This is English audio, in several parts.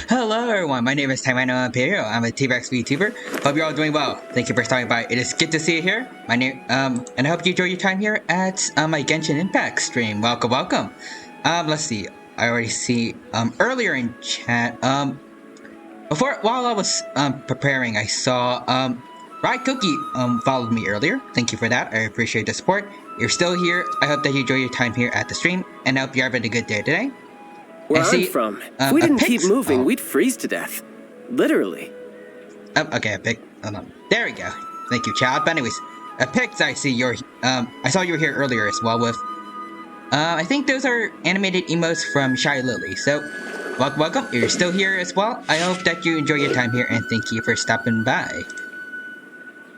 Hello everyone, my name is Tyranno Imperial. I'm a T-Rex VTuber. Hope you're all doing well. Thank you for stopping by. It is good to see you here. My name, and I hope you enjoy your time here at my Genshin Impact stream. Welcome. Let's see. I already see earlier in chat. While I was preparing, I saw Right Cookie followed me earlier. Thank you for that. I appreciate the support. You're still here. I hope that you enjoy your time here at the stream, and I hope you're having a good day today. Where I'm from, if we didn't keep moving, we'd freeze to death. Literally. Okay, a pig. Hold on. There we go. Thank you, child. But anyways, a pigs. I see you're. I saw you were here earlier as well with. I think those are animated emotes from Shy Lily. So, welcome. You're still here as well. I hope that you enjoy your time here, and thank you for stopping by.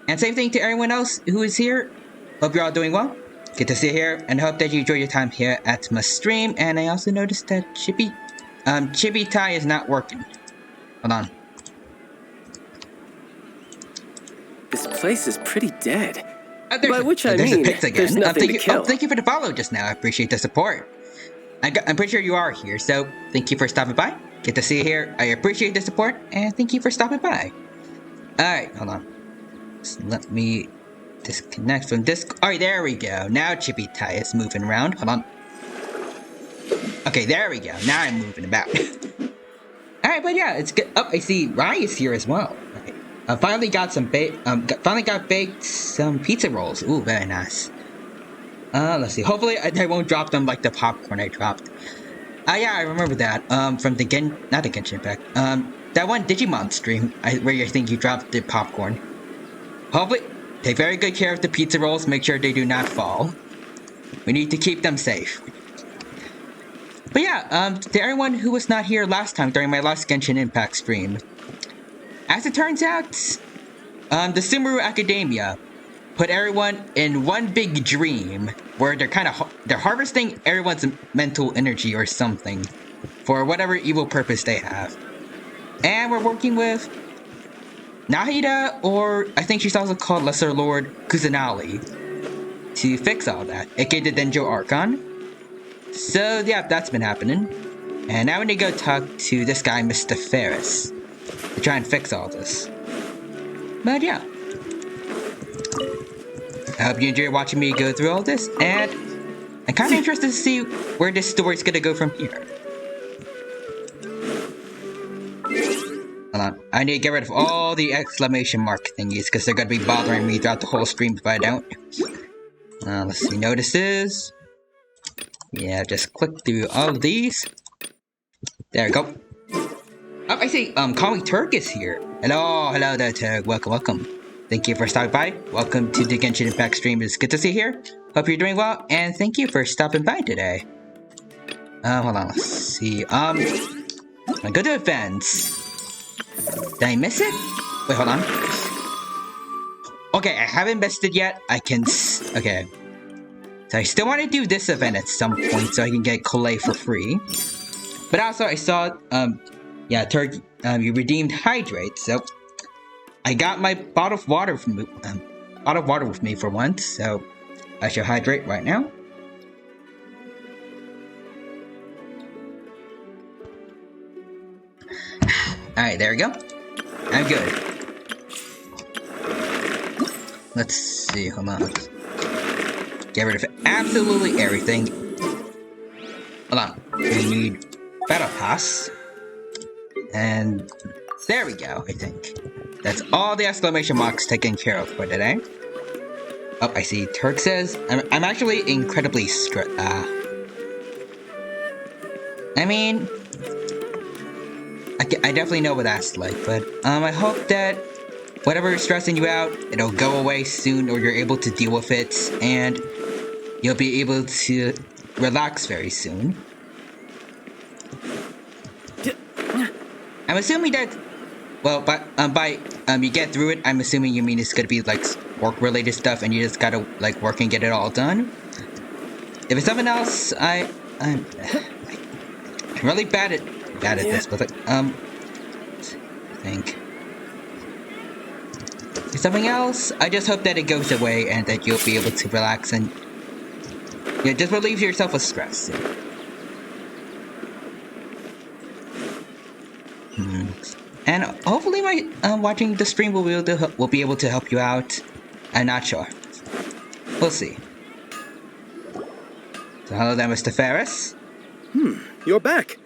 And same thing to everyone else who is here. Hope you're all doing well. Good to see you here, and hope that you enjoy your time here at my stream. And I also noticed that Chibi Tie is not working. Hold on. This place is pretty dead. By which I mean, there's nothing to kill. Thank you for the follow just now. I appreciate the support. I'm pretty sure you are here, so thank you for stopping by. Good to see you here. I appreciate the support, and thank you for stopping by. Alright, hold on. Just let me disconnect from this. Alright, there we go. Now Chibi Tie is moving around. Hold on. Okay, there we go. Now I'm moving about. Alright, but yeah, it's good. Oh, I see Rai is here as well. Okay. Finally got some baked some pizza rolls. Ooh, very nice. Let's see. Hopefully I won't drop them like the popcorn I dropped. Yeah, I remember that. From the not the Genshin Impact. That one Digimon stream where I think you dropped the popcorn. Hopefully, take very good care of the pizza rolls. Make sure they do not fall. We need to keep them safe. But yeah, to everyone who was not here last time during my last Genshin Impact stream, as it turns out, the Sumeru Akademiya put everyone in one big dream where they're harvesting everyone's mental energy or something for whatever evil purpose they have. And we're working with Nahida, or I think she's also called Lesser Lord Kusanali, to fix all that, aka the Denjo Archon. So yeah, that's been happening. And now we need to go talk to this guy, Mr. Ferris, to try and fix all this. But yeah. I hope you enjoy watching me go through all this, and I'm kind of interested to see where this story's gonna go from here. Hold on, I need to get rid of all the exclamation mark thingies, because they're gonna be bothering me throughout the whole stream if I don't. Let's see, notices. Yeah, just click through all of these. There we go. Oh, I see, Calling Turk is here. Hello there, Turk. Welcome. Thank you for stopping by. Welcome to the Genshin Impact stream. It's good to see you here. Hope you're doing well, and thank you for stopping by today. Hold on, let's see. I go to events. Did I miss it? Wait, hold on. Okay, I haven't missed it yet. Okay. So I still want to do this event at some point so I can get Collet for free. But also I saw, yeah, Turk, you redeemed Hydrate, so I got my bottle of water with me for once, so I shall hydrate right now. Alright, there we go. I'm good. Let's see, hold on. Get rid of absolutely everything. Hold on. We need Battle Pass. And there we go, I think. That's all the exclamation marks taken care of for today. Oh, I see. Turk says, I'm actually incredibly I mean, I definitely know what that's like, but I hope that whatever is stressing you out, it'll go away soon, or you're able to deal with it, and you'll be able to relax very soon. I'm assuming that, well, by you get through it, I'm assuming you mean it's gonna be like work-related stuff, and you just gotta like work and get it all done. If it's something else, I'm really bad at this, but I think if something else, I just hope that it goes away and that you'll be able to relax and just relieve yourself of stress. And hopefully my watching the stream will be able to help you out. I'm not sure. We'll see. So hello there, Mr. Ferris. You're back.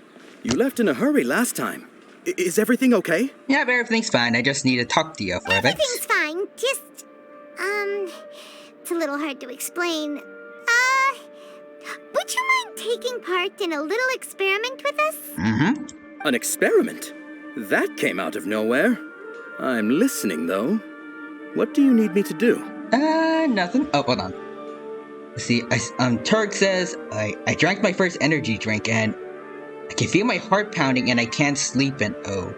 You left in a hurry last time. Is everything okay? Yeah, everything's fine. I just need to talk to you for a bit. Everything's fine. Just, it's a little hard to explain. Would you mind taking part in a little experiment with us? An experiment? That came out of nowhere. I'm listening, though. What do you need me to do? Nothing. Oh, hold on. See, Turk says, I drank my first energy drink and I can feel my heart pounding and I can't sleep and oh.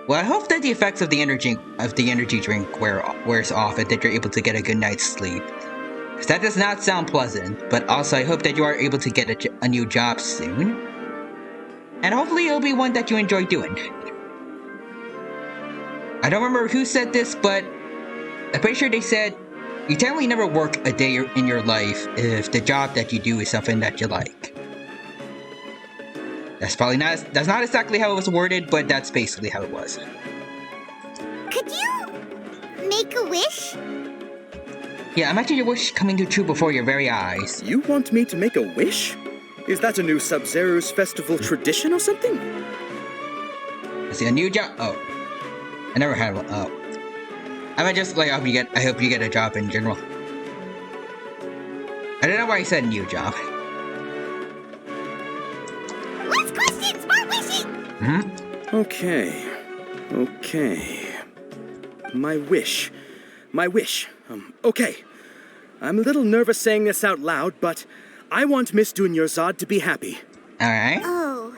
Well, I hope that the effects of the energy drink wears off and that you're able to get a good night's sleep. 'Cause that does not sound pleasant, but also I hope that you are able to get a new job soon. And hopefully it'll be one that you enjoy doing. I don't remember who said this, but I'm pretty sure they said you technically never work a day in your life if the job that you do is something that you like. That's not exactly how it was worded, but that's basically how it was. Could you make a wish? Yeah, imagine your wish coming true before your very eyes. You want me to make a wish? Is that a new Sub-Zero's festival tradition or something? I see a new job. Oh, I never had one. Oh, I mean, just like I hope you get a job in general. I don't know why I said new job. Last question, smart wishing. Okay. My wish. Okay. I'm a little nervous saying this out loud, but I want Miss Dunyarzad to be happy. Alright. Oh.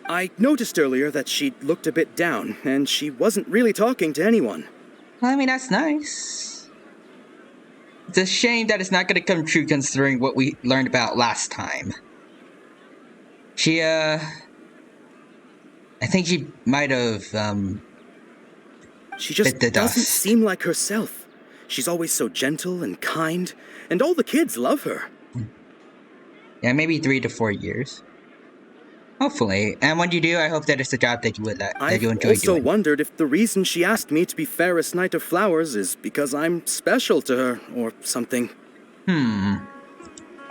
I noticed earlier that she looked a bit down, and she wasn't really talking to anyone. Well, I mean, that's nice. It's a shame that it's not going to come true considering what we learned about last time. I think she might have, She just bit the doesn't dust. seem like herself. She's always so gentle and kind, and all the kids love her. Yeah, maybe 3 to 4 years. Hopefully. And when you do, I hope that it's a job that you would that you enjoy I've also doing. wondered if the reason she asked me to be Fairest Knight of Flowers is because I'm special to her, or something.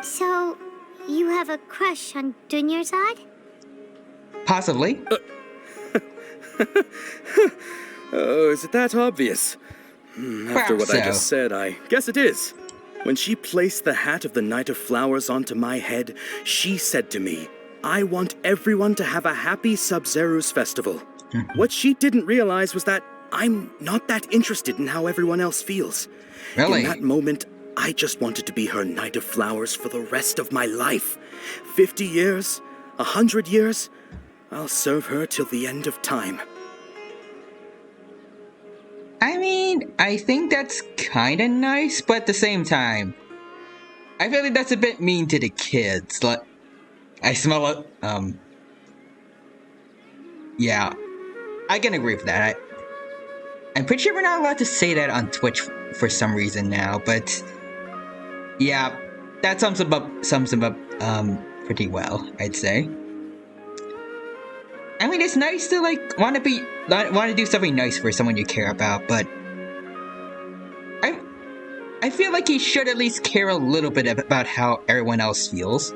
So, you have a crush on Dunyarzad? Possibly. Oh, is it that obvious? After what I so. just said, I guess it is. When she placed the hat of the Knight of Flowers onto my head, she said to me, I want everyone to have a happy Sub-Zero's festival. What she didn't realize was that I'm not that interested in how everyone else feels. Really? In that moment, I just wanted to be her Knight of Flowers for the rest of my life. 50 years, 100 years, I'll serve her till the end of time. I mean, I think that's kind of nice, but at the same time, I feel like that's a bit mean to the kids. Like, I smell it. Yeah, I can agree with that. I'm pretty sure we're not allowed to say that on Twitch for some reason now, but yeah, that sums him up pretty well, I'd say. I mean, it's nice to like want to do something nice for someone you care about, but I feel like he should at least care a little bit about how everyone else feels,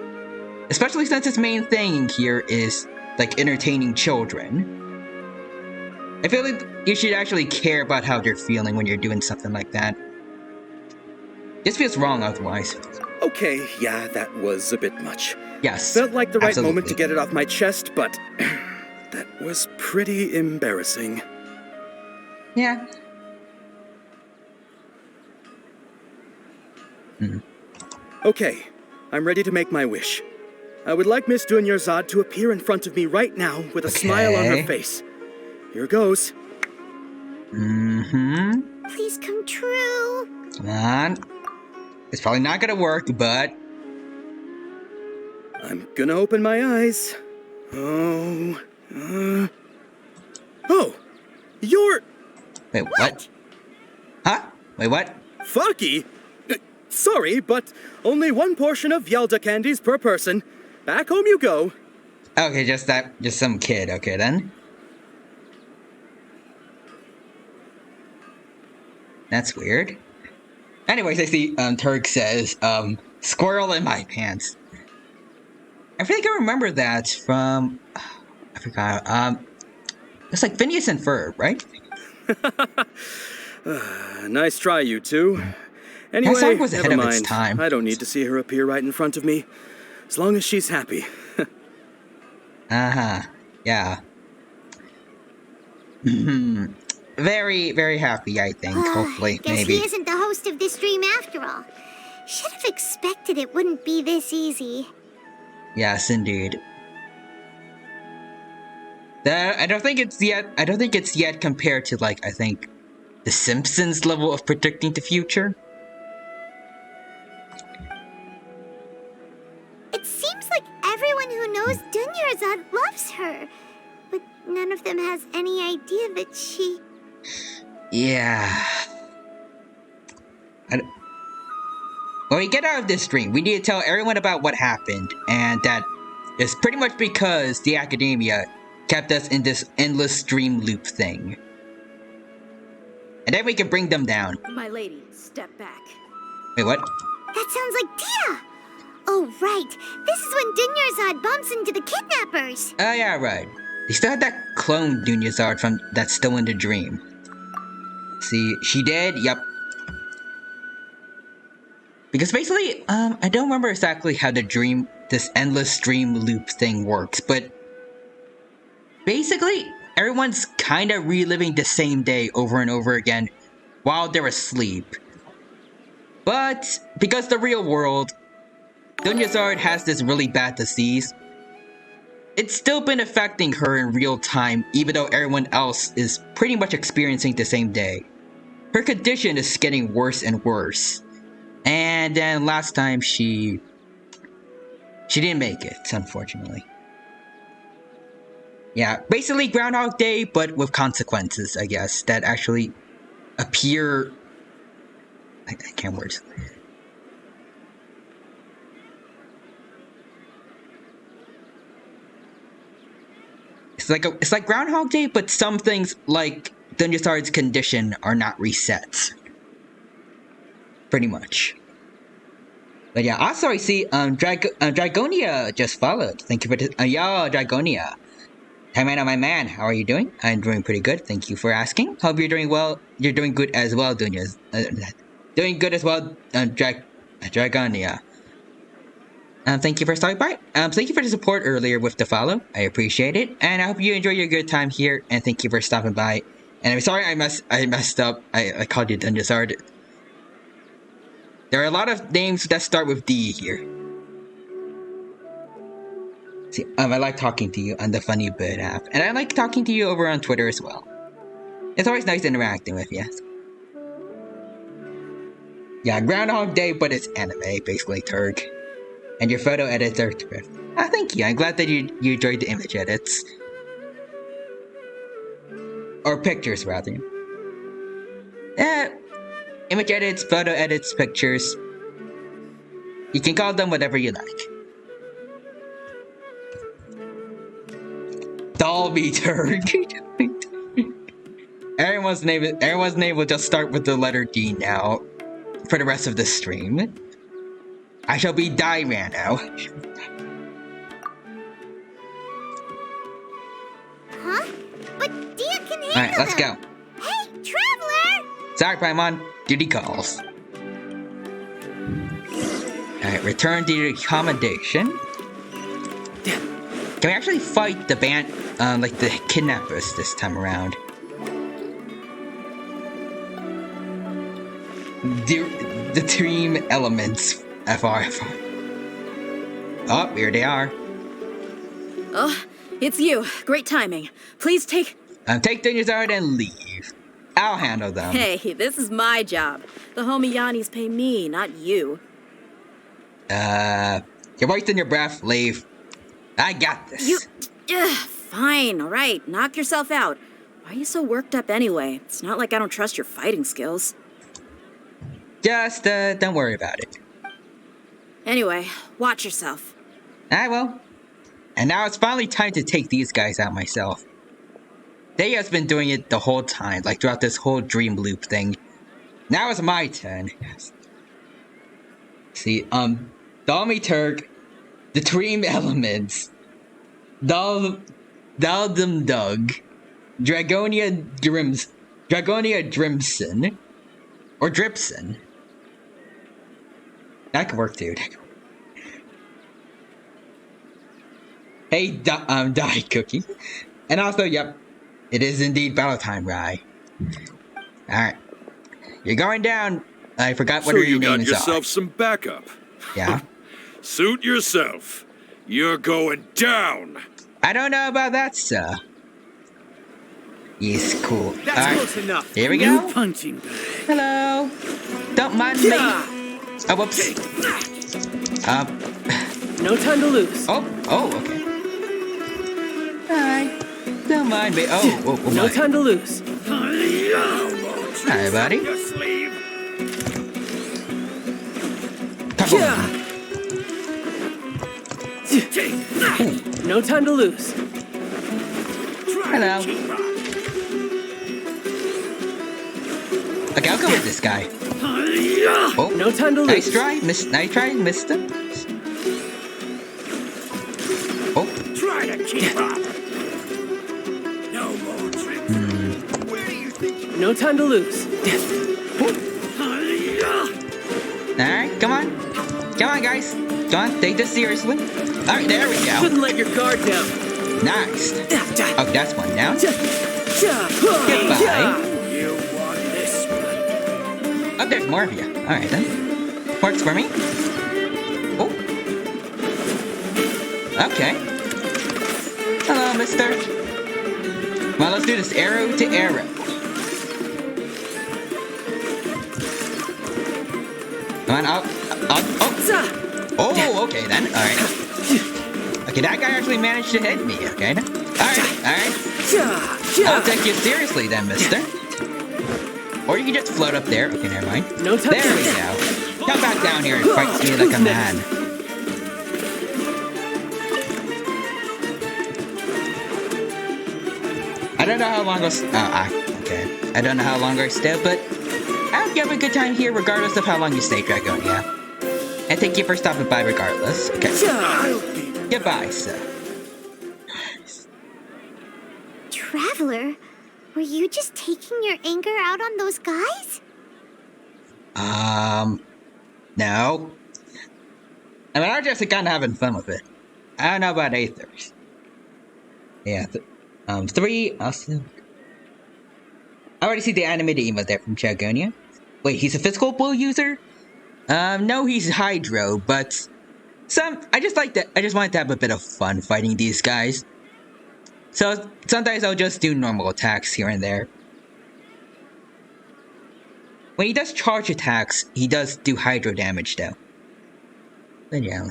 especially since his main thing here is like entertaining children. I feel like you should actually care about how they're feeling when you're doing something like that. This feels wrong otherwise. Okay, yeah, that was a bit much. Yes. Felt like the right absolutely. moment to get it off my chest, but that was pretty embarrassing. Yeah. Okay, I'm ready to make my wish. I would like Miss Dunyarzad to appear in front of me right now with a smile on her face. Here goes. Please come true. Come on. It's probably not gonna work, but I'm gonna open my eyes. Oh, you're... wait, what? Huh? Wait, what? Fucky? Sorry, but only one portion of Yalda candies per person. Back home you go. Okay, just some kid. Okay, then. That's weird. Anyways, I see Turk says, squirrel in my pants. I think I remember that from... I forgot. It's like Phineas and Ferb, right? Nice try, you two. Anyway, that song was ahead never of its mind. time. I don't need to see her appear right in front of me. As long as she's happy. Uh-huh. Yeah. Very, very happy, I think. Hopefully, Guess maybe. he isn't the host of this dream after all. Should have expected it wouldn't be this easy. Yes, indeed. I don't think it's yet compared to, like, I think, The Simpsons level of predicting the future. It seems like everyone who knows Dunyarzad loves her, but none of them has any idea that she... Yeah. When we get out of this dream, we need to tell everyone about what happened, and that is pretty much because the Akademiya kept us in this endless dream loop thing. And then we can bring them down. My lady, step back. Wait, what? That sounds like Dia! Oh, right. This is when Dunyarzad bumps into the kidnappers. Oh, yeah, right. They still had that clone Dunyazard from that's still in the dream. See, she did? Yep. Because basically, I don't remember exactly how this endless dream loop thing works, but basically, everyone's kind of reliving the same day over and over again while they're asleep. But because the real world, Dunyazard has this really bad disease, it's still been affecting her in real time, even though everyone else is pretty much experiencing the same day. Her condition is getting worse and worse. And then last time she didn't make it, unfortunately. Yeah, basically Groundhog Day, but with consequences, I guess, that actually appear... I can't words. It's like Groundhog Day, but some things like Dunyazard's condition are not reset. Pretty much. But yeah, also I see Dragonia just followed. Thank you for this. Yo, Dragonia. Hey man, my man, how are you doing? I'm doing pretty good. Thank you for asking. Hope you're doing well. You're doing good as well, Dunyaz. Doing good as well, Dragonia. Thank you for stopping by. Thank you for the support earlier with the follow. I appreciate it, and I hope you enjoy your good time here. And thank you for stopping by. And I'm sorry I messed up. I called you Dunyazard. There are a lot of names that start with D here. See, I like talking to you on the Funny Bit app, and I like talking to you over on Twitter as well. It's always nice interacting with you. Yeah, Groundhog Day, but it's anime, basically, Turg. And your photo edits are terrific. Ah, thank you. I'm glad that you enjoyed the image edits. Or pictures, rather. Image edits, photo edits, pictures. You can call them whatever you like. Dolby Turg. Everyone's name will just start with the letter D now. For the rest of the stream. I shall be Tyranno. Huh? But Dia can handle Alright, let's them. go. Hey, Traveler! Sorry, Paimon. Duty calls. Alright, return to your accommodation. Can we actually fight the band, like the kidnappers this time around? The dream elements, FR. Oh, here they are. Oh, it's you. Great timing. Please take... Take Dunyazard and leave. I'll handle them. Hey, this is my job. The homie Yannis pay me, not you. Your voice and your breath, leave. I got this. Fine, alright. Knock yourself out. Why are you so worked up anyway? It's not like I don't trust your fighting skills. Just, don't worry about it. Anyway, watch yourself. I will. And now it's finally time to take these guys out myself. Deia's been doing it the whole time, like throughout this whole dream loop thing. Now it's my turn. See, Dalmi Turk, the Dream Elements, Daldum Dug, Dragonia Drimson, or Dripson. That could work, dude. Hey, Die Cookie. And also, yep, it is indeed battle time, Rai. Alright. You're going down. I forgot what your names are. So you got yourself some backup. Yeah? Suit yourself. You're going down. I don't know about that, sir. Yes, cool. That's close enough. Here we go. New punching bag. Hello. Don't mind me. Oh, whoops. No time to lose. Oh, okay. Alright. Don't mind me. Oh, no my. time to lose. Hi, buddy. Your sleeve. Kaboom. No time to lose. Hello. Okay, I'll go with this guy. Oh, No time to nice lose. try, mister. Oh, Try to keep up. No more tricks. Where do you think No time to lose. alright, come on, guys. Come on, take this seriously. Alright, there we go. Shouldn't let your guard down. Nice. Oh, that's one down. you want this one? Oh, there's more of you. Alright then. Works for me. Oh. Okay. Hello, mister. Well, let's do this arrow to arrow. Come on, Oh, okay then. Alright. Okay, that guy actually managed to hit me, okay? Alright. I'll take you seriously then, mister. Or you can just float up there. Okay, never mind. No time. There we go. Come back down here and fight me like a man. I don't know how long okay. I don't know how long I stay, but I'll give a good time here regardless of how long you stay, Dragonia. And thank you for stopping by regardless. Okay. Goodbye, sir. Traveler, were you just taking your anger out on those guys? No. I mean, I'm just kind of having fun with it. I don't know about Aethers. Yeah, 3, also... I already see the animated emote there from Chagonia. Wait, he's a physical blue user? No, he's Hydro, but... I just wanted to have a bit of fun fighting these guys. So, sometimes I'll just do normal attacks here and there. When he does charge attacks, he does do Hydro damage, though. But yeah,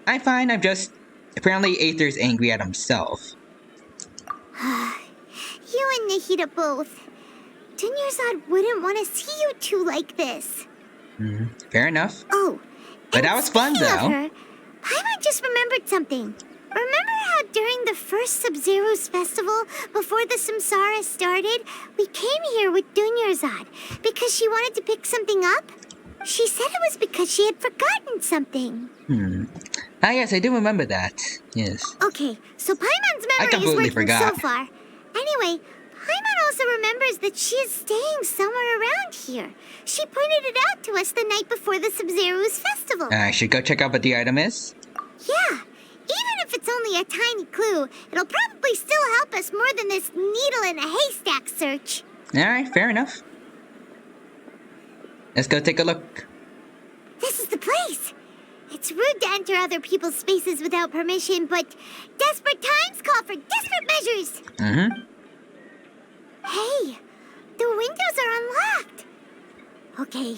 I'm fine, I'm just... Apparently, Aether's angry at himself. You and Nahida both. Dunyarzad wouldn't want to see you two like this. Fair enough. Oh, But that was fun, speaking of though. her, Paimon just remembered something. Remember how during the first Sub-Zero's festival, before the Samsara started, we came here with Dunyarzad because she wanted to pick something up? She said it was because she had forgotten something. Ah, yes, I do remember that. Yes. Okay, so Paimon's I memory is completely working forgot. so far. Anyway, Paimon also remembers that she is staying somewhere around here. She pointed it out to us the night before the Sub-Zero's festival. I should go check out what the item is. Yeah, even if it's only a tiny clue, it'll probably still help us more than this needle in a haystack search. Alright, fair enough. Let's go take a look. This is the place. It's rude to enter other people's spaces without permission, but desperate times call for desperate measures. Hey, the windows are unlocked. Okay,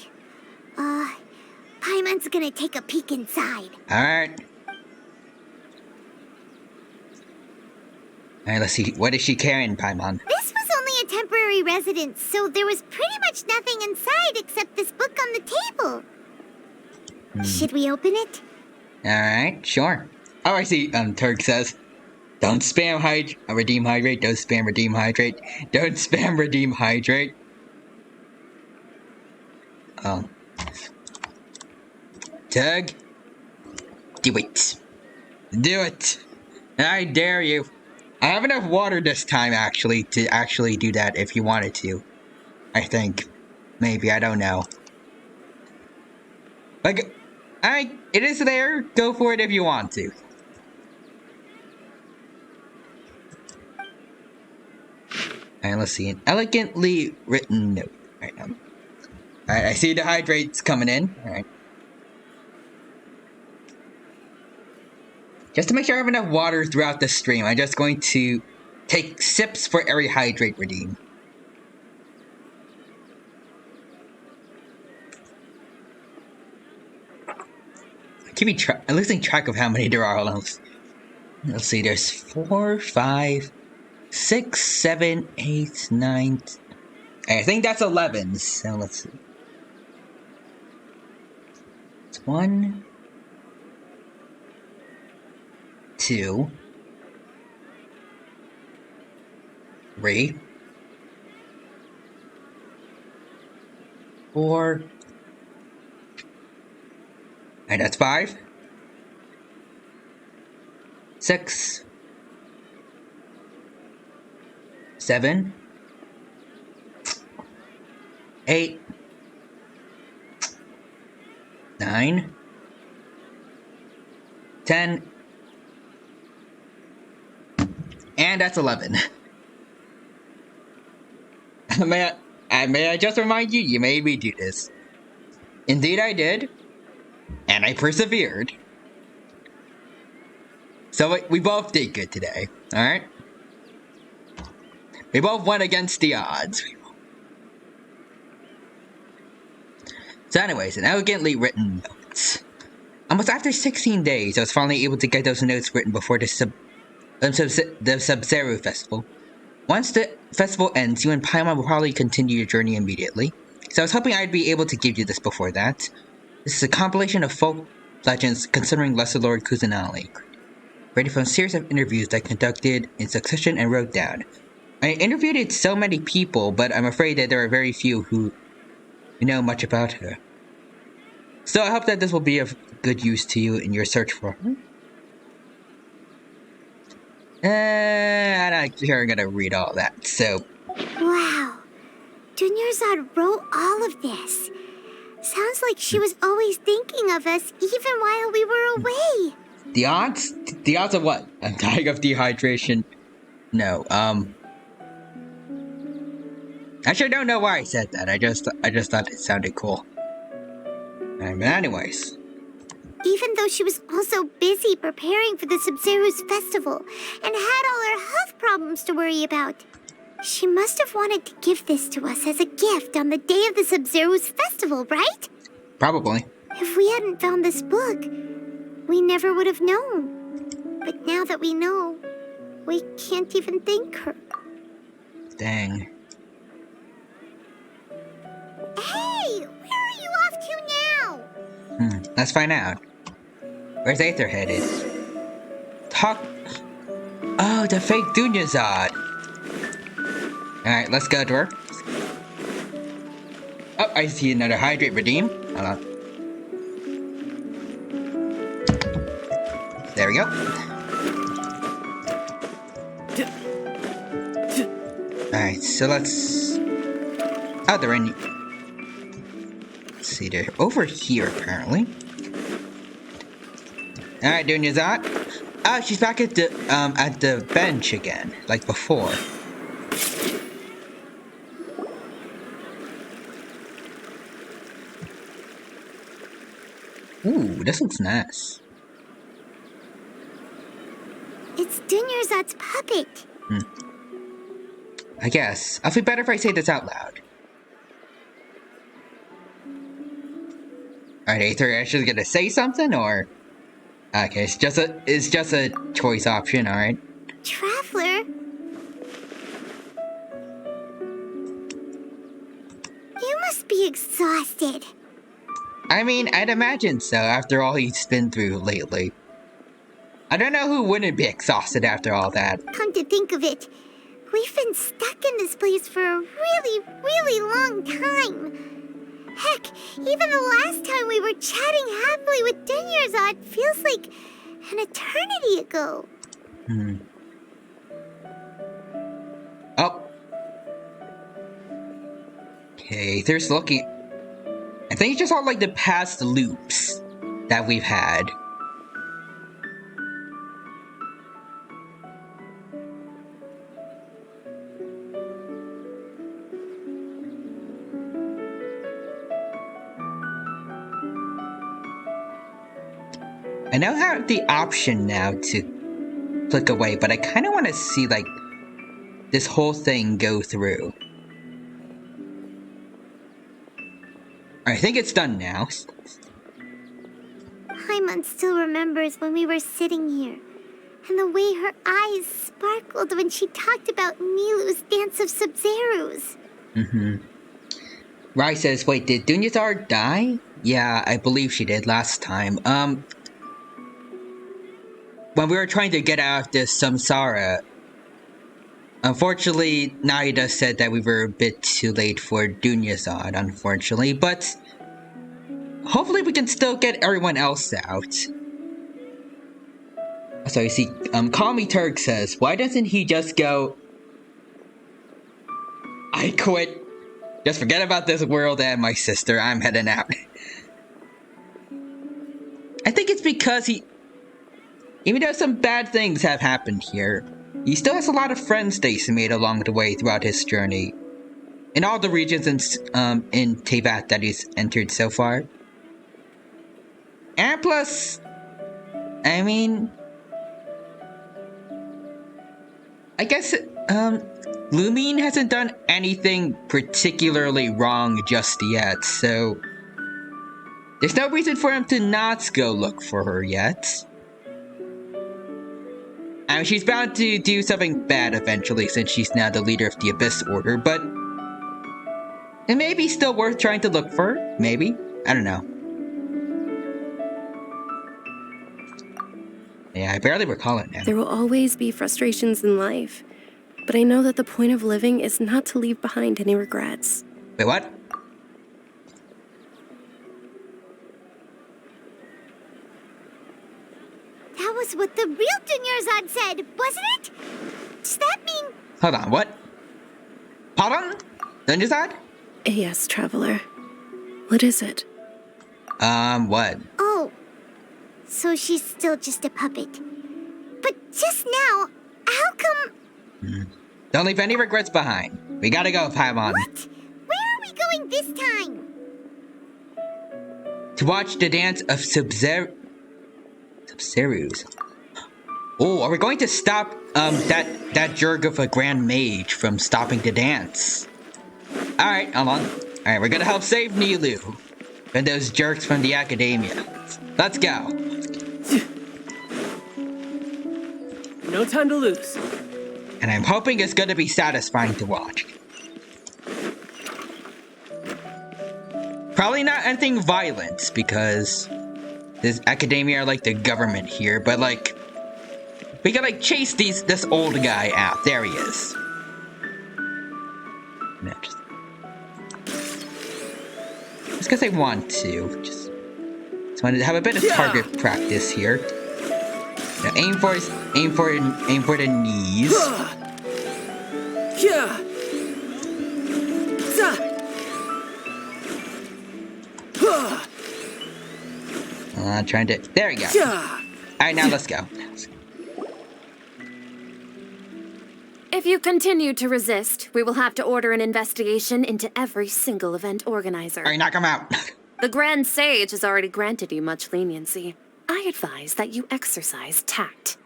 Paimon's gonna take a peek inside. Alright. Alright, let's see. What is she carrying, Paimon? This was only a temporary residence, so there was pretty much nothing inside except this book on the table. Should we open it? Alright, sure. Oh, I see, Turk says, don't spam redeem hydrate, don't spam redeem hydrate, don't spam redeem hydrate. Oh. Tug, do it. Do it. I dare you. I have enough water this time, actually, to actually do that if you wanted to. I think. Maybe, I don't know. Like, it is there. Go for it if you want to. Alright, let's see. An elegantly written note. Alright, I see the hydrates coming in. Alright. Just to make sure I have enough water throughout the stream, I'm just going to take sips for every hydrate redeem. I'm losing track of how many there are. Let's see, there's 4, 5, 6, 7, 8, 9. I think that's 11. So let's see. It's 1, 2, 3, 4. And that's 5, 6, 7, 8, 9, 10, and that's 11. May I just remind you, you made me do this. Indeed I did. And I persevered. So we both did good today, alright? We both went against the odds. So anyways, an elegantly written notes. Almost after 16 days, I was finally able to get those notes written before the Sub-Zero Festival. Once the festival ends, you and Paimon will probably continue your journey immediately. So I was hoping I'd be able to give you this before that. This is a compilation of folk legends concerning Lesser Lord Kusanali, ready from a series of interviews that I conducted in succession and wrote down. I interviewed so many people, but I'm afraid that there are very few who know much about her. So I hope that this will be of good use to you in your search for her. I'm not sure I'm gonna read all that, so... Wow. Dunyarzad wrote all of this. Sounds like she was always thinking of us, even while we were away. The odds? The odds of what? I'm dying of dehydration. No, actually, I don't know why I said that. I just thought it sounded cool. But anyways. Even though she was also busy preparing for the Sub-Zero's festival and had all her health problems to worry about, she must have wanted to give this to us as a gift on the day of the Sub-Zero's festival, right? Probably. If we hadn't found this book, we never would have known. But now that we know, we can't even thank her. Dang. Hey! Where are you off to now? Let's find out. Where's Aether headed? Oh, the fake Dunyarzad. Alright, let's go to her. Oh, I see another hydrate redeem. Hold on. There we go. Alright, so let's... Oh, they're in... Let's see, they're over here, apparently. Alright, Dunyarzad. Oh, she's back at the bench again, like before. Ooh, this looks nice. It's Dunyarzad's puppet. I guess. I'll feel better if I say this out loud. Alright, Aether, are you actually gonna say something, or... Okay, it's just a choice option, alright? Traveler? be exhausted. I mean, I'd imagine so after all he's been through lately. I don't know who wouldn't be exhausted after all that. Come to think of it, we've been stuck in this place for a really, really long time. Heck, even the last time we were chatting happily with Dunyarzad feels like an eternity ago. Oh. Okay, there's looking... I think it's just all like the past loops that we've had. I now have the option now to click away, but I kind of want to see like this whole thing go through. I think it's done now. Paimon still remembers when we were sitting here, and the way her eyes sparkled when she talked about Nilu's dance of Sub-Zerus. Rai says, wait, did Dunyarzad die? Yeah, I believe she did last time. When we were trying to get out of this samsara, unfortunately, Naida said that we were a bit too late for Dunyarzad, unfortunately, but hopefully we can still get everyone else out. So you see, Call Me Turk says, why doesn't he just go, I quit, just forget about this world and my sister, I'm heading out. I think it's because even though some bad things have happened here, he still has a lot of friends that he's made along the way throughout his journey. In all the regions in Teyvat that he's entered so far. And plus, I mean, I guess, Lumine hasn't done anything particularly wrong just yet, so there's no reason for him to not go look for her yet. I mean, she's bound to do something bad eventually since she's now the leader of the Abyss Order, but it may be still worth trying to look for her, maybe? I don't know. Yeah, I barely recall it now. There will always be frustrations in life, but I know that the point of living is not to leave behind any regrets. Wait, what? That was what the real Dunyarzad said, wasn't it? Does that mean... Hold on, what? Pardon? Dunyarzad? Yes, Traveler. What is it? What? Oh, so she's still just a puppet. But just now, how come... Don't leave any regrets behind. We gotta go, Paimon. What? Where are we going this time? To watch the dance of Sub-Zerus. Oh, are we going to stop that jerk of a grand mage from stopping the dance? Alright, hold on. Alright, we're gonna help save Nilu from those jerks from the akademiya. Let's go. No time to lose. And I'm hoping it's gonna be satisfying to watch. Probably not anything violent, because this akademiya are like the government here, but like, we can like chase this old guy out. There he is. Next. Just because I want to. Just wanted to have a bit of target practice here. Now aim for the knees. Trying to. There we go. Alright, now let's go. If you continue to resist, we will have to order an investigation into every single event organizer. Alright, knock him out. The Grand Sage has already granted you much leniency. I advise that you exercise tact.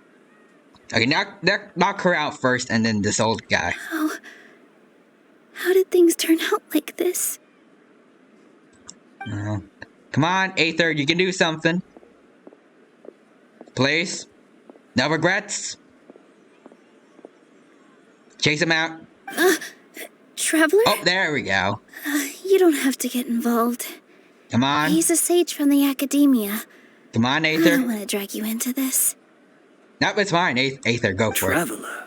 Okay, knock her out first, and then this old guy. How did things turn out like this? Come on, Aether, you can do something. Please. No regrets. Chase him out. Traveler? Oh, there we go. You don't have to get involved. Come on. He's a sage from the Academia. Come on, I don't Aether. want to drag you into this. No, it's fine. Aether, go for it. Traveler.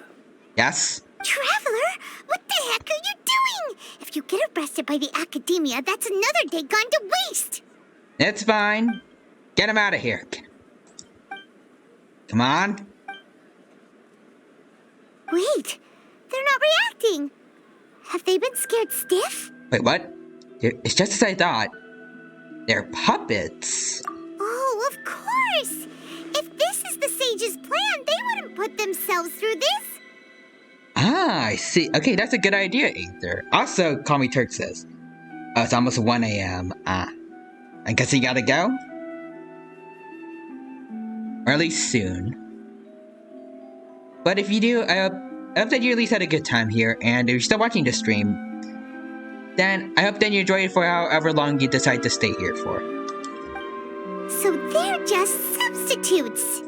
Yes? Traveler? What the heck are you doing? If you get arrested by the Academia, that's another day gone to waste. It's fine. Get him out of here. Come on. Wait, they're not reacting. Have they been scared stiff? Wait, what? It's just as I thought. They're puppets. Oh, of course. If this is the sage's plan, they wouldn't put themselves through this. Ah, I see. Okay, that's a good idea, Aether. Also, call me Turk says. Oh, it's almost 1 a.m. I guess you gotta go? Or at least soon. But if you do, I hope that you at least had a good time here, and if you're still watching the stream, then I hope that you enjoy it for however long you decide to stay here for. So they're just substitutes.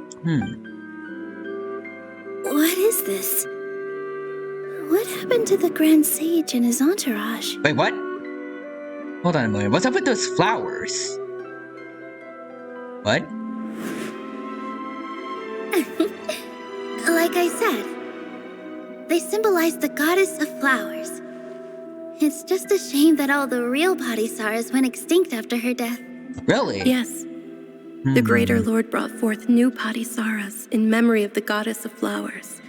What is this? What happened to the Grand Sage and his entourage? Wait, what? Hold on a moment. What's up with those flowers? What? Like I said, they symbolize the goddess of flowers. It's just a shame that all the real Padisaras went extinct after her death. Really? Yes. The Greater Lord brought forth new Padisaras in memory of the goddess of flowers.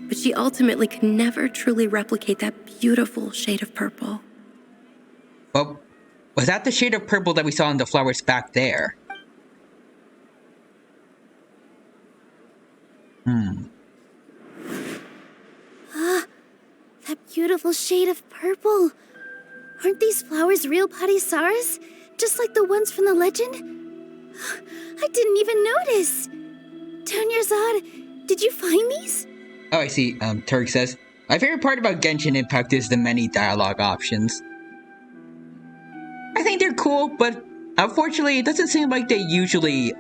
But she ultimately could never truly replicate that beautiful shade of purple. Well, was that the shade of purple that we saw in the flowers back there? That beautiful shade of purple. Aren't these flowers real Padisaras? Just like the ones from the legend? I didn't even notice. Dunyarzad, did you find these? Oh, I see. Turk says, my favorite part about Genshin Impact is the many dialogue options. I think they're cool, but unfortunately, it doesn't seem like they usually,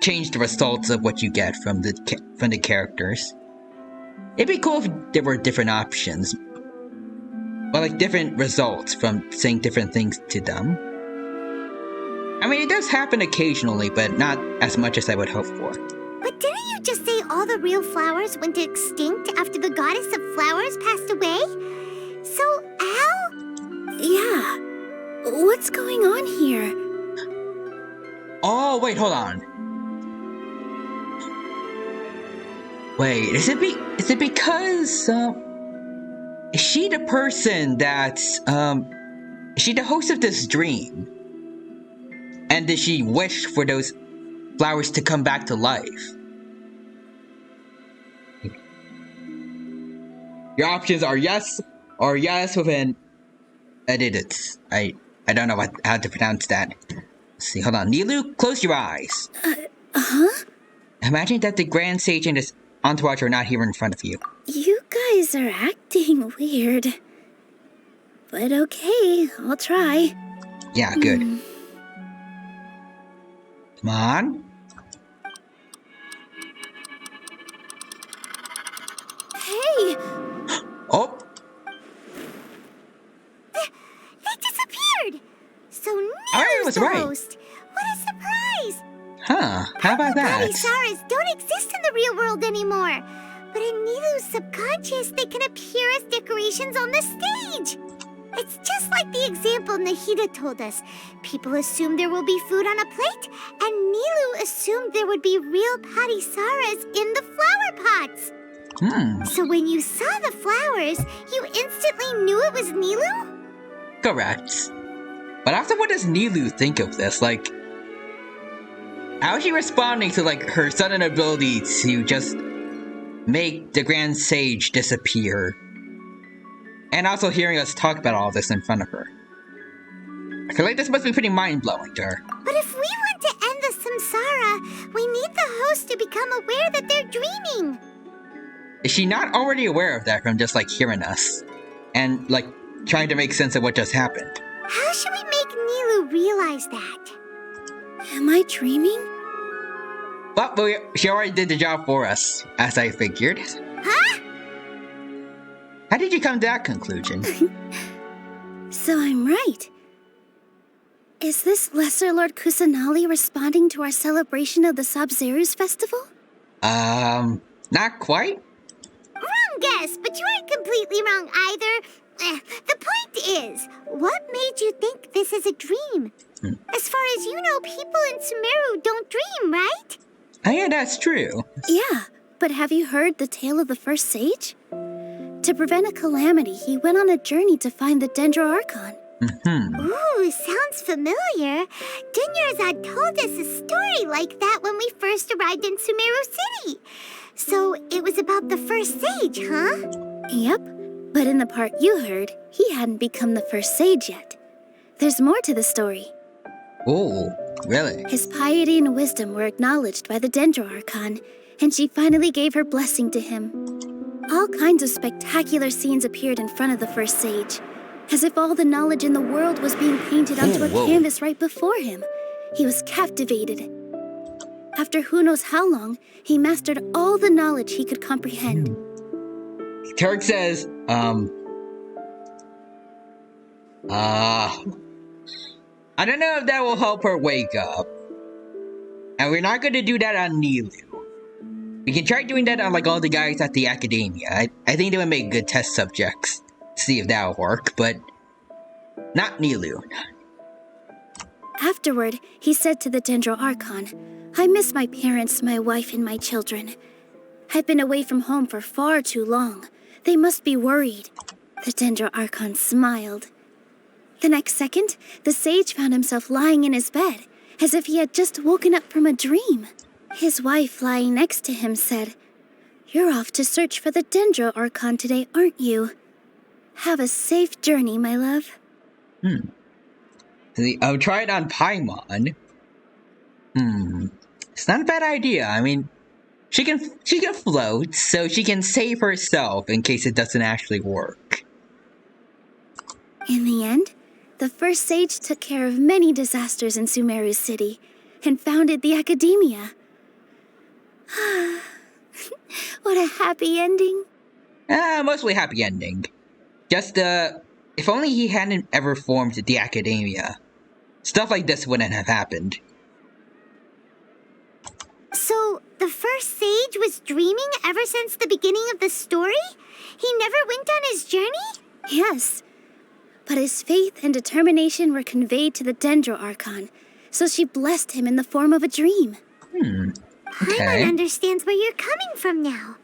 change the results of what you get from the characters. It'd be cool if there were different options. Well, like different results from saying different things to them. I mean, it does happen occasionally, but not as much as I would hope for. But didn't you just say all the real flowers went extinct after the goddess of flowers passed away? So, how? Yeah. What's going on here? Oh, wait, hold on. Wait, is it because, is she the person that's, is she the host of this dream? And did she wish for those flowers to come back to life? Your options are yes or yes with an edited. I don't know how to pronounce that. Let's see, hold on. Nilu, close your eyes. Imagine that the Grand Sage and his entourage are not here in front of you. You guys are acting weird. But okay, I'll try. Yeah, good. Come on. Hey! Oh, They disappeared! So I was Nilu's the right. host! What a surprise! Huh, how about that? Padisaras don't exist in the real world anymore. But in Nilu's subconscious, they can appear as decorations on the stage. It's just like the example Nahida told us. People assume there will be food on a plate, and Nilu assumed there would be real Padisaras in the flower pots. So when you saw the flowers, you instantly knew it was Nilu? Correct. But also, what does Nilu think of this? Like, how is she responding to, like, her sudden ability to just make the Grand Sage disappear? And also hearing us talk about all this in front of her. I feel like this must be pretty mind-blowing to her. But if we want to end the samsara, we need the host to become aware that they're dreaming. Is she not already aware of that from just, like, hearing us? And, like, trying to make sense of what just happened? How should we make Nilu realize that? Am I dreaming? But she already did the job for us, as I figured. Huh? How did you come to that conclusion? So I'm right. Is this Lesser Lord Kusanali responding to our celebration of the Sub-Zeru's festival? Not quite. Wrong guess, but you aren't completely wrong either. The point is, what made you think this is a dream? As far as you know, people in Sumeru don't dream, right? Oh yeah, that's true. Yeah, but have you heard the tale of the first sage? To prevent a calamity, he went on a journey to find the Dendro Archon. Ooh, sounds familiar. Dunyarzad told us a story like that when we first arrived in Sumeru City. So it was about the first sage, huh? Yep, but in the part you heard, he hadn't become the first sage yet. There's more to the story. Oh, really? His piety and wisdom were acknowledged by the Dendro Archon, and she finally gave her blessing to him. All kinds of spectacular scenes appeared in front of the first sage, as if all the knowledge in the world was being painted onto a canvas right before him. He was captivated. After who knows how long, he mastered all the knowledge he could comprehend. Turk says, I don't know if that will help her wake up. And we're not going to do that on Nilu. We can try doing that on like all the guys at the akademiya. I think they would make good test subjects. See if that'll work, but not Nilu. Afterward, he said to the Dendro Archon, I miss my parents, my wife, and my children. I've been away from home for far too long. They must be worried. The Dendro Archon smiled. The next second, the sage found himself lying in his bed, as if he had just woken up from a dream. His wife, lying next to him, said, You're off to search for the Dendro Archon today, aren't you? Have a safe journey, my love. I'll try it on Paimon. It's not a bad idea. I mean, she can float, so she can save herself in case it doesn't actually work. In the end, the first sage took care of many disasters in Sumeru City and founded the akademiya. What a happy ending. Mostly happy ending. Just, if only he hadn't ever formed the akademiya, stuff like this wouldn't have happened. So, the first sage was dreaming ever since the beginning of the story? He never went on his journey? Yes, but his faith and determination were conveyed to the Dendro Archon, so she blessed him in the form of a dream. Okay. Paimon understands where you're coming from now.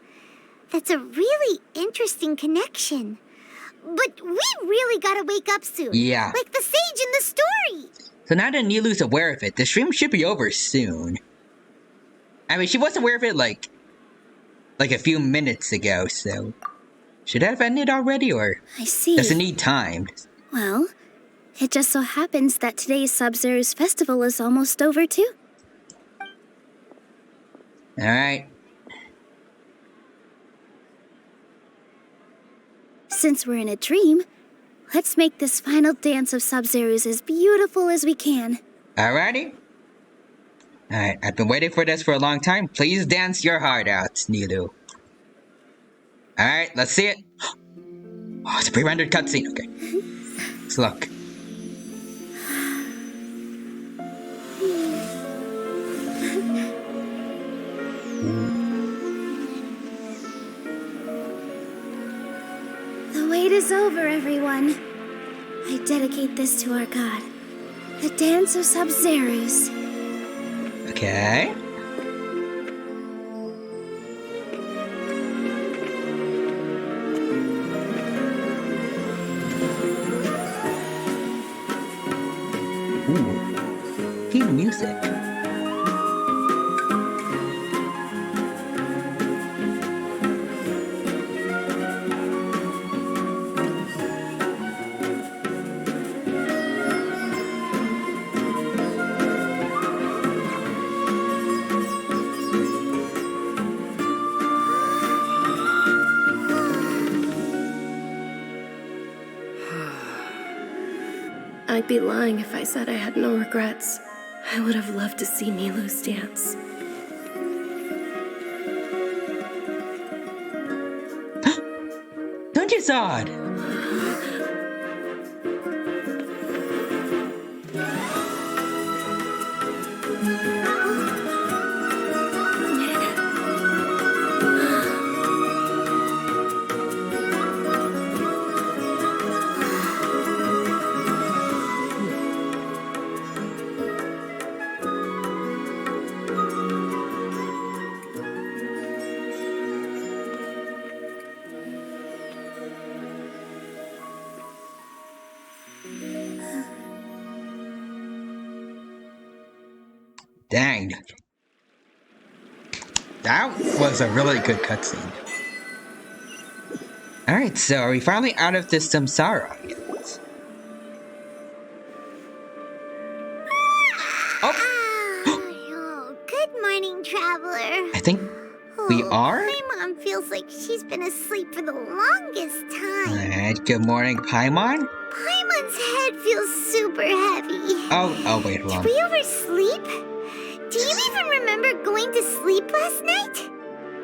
That's a really interesting connection. But we really gotta wake up soon. Yeah. Like the sage in the story. So now that Nilu's aware of it, the stream should be over soon. I mean, she was aware of it like a few minutes ago, so should that have ended already, or I see. does it need time? Well, it just so happens that today's Sub-Zeru's festival is almost over too. Alright. Since we're in a dream, let's make this final dance of Sub-Zeru's as beautiful as we can. Alrighty. Alright, I've been waiting for this for a long time. Please dance your heart out, Nilu. Alright, let's see it. Oh, it's a pre-rendered cutscene. Okay. Let's look. The wait is over, everyone. I dedicate this to our god, the dance of Sub-Zeru's. Okay. Ooh. Good music. I'd be lying if I said I had no regrets. I would have loved to see Nilu's dance. Don't Dunyazad! Dang. That was a really good cutscene. Alright, so are we finally out of this samsara? Oh, good morning, traveler. I think we are? My mom feels like she's been asleep for the longest time. Alright, good morning, Paimon. Paimon's head feels super heavy. Oh, wait, hold on. Did we oversleep? Do you even remember going to sleep last night?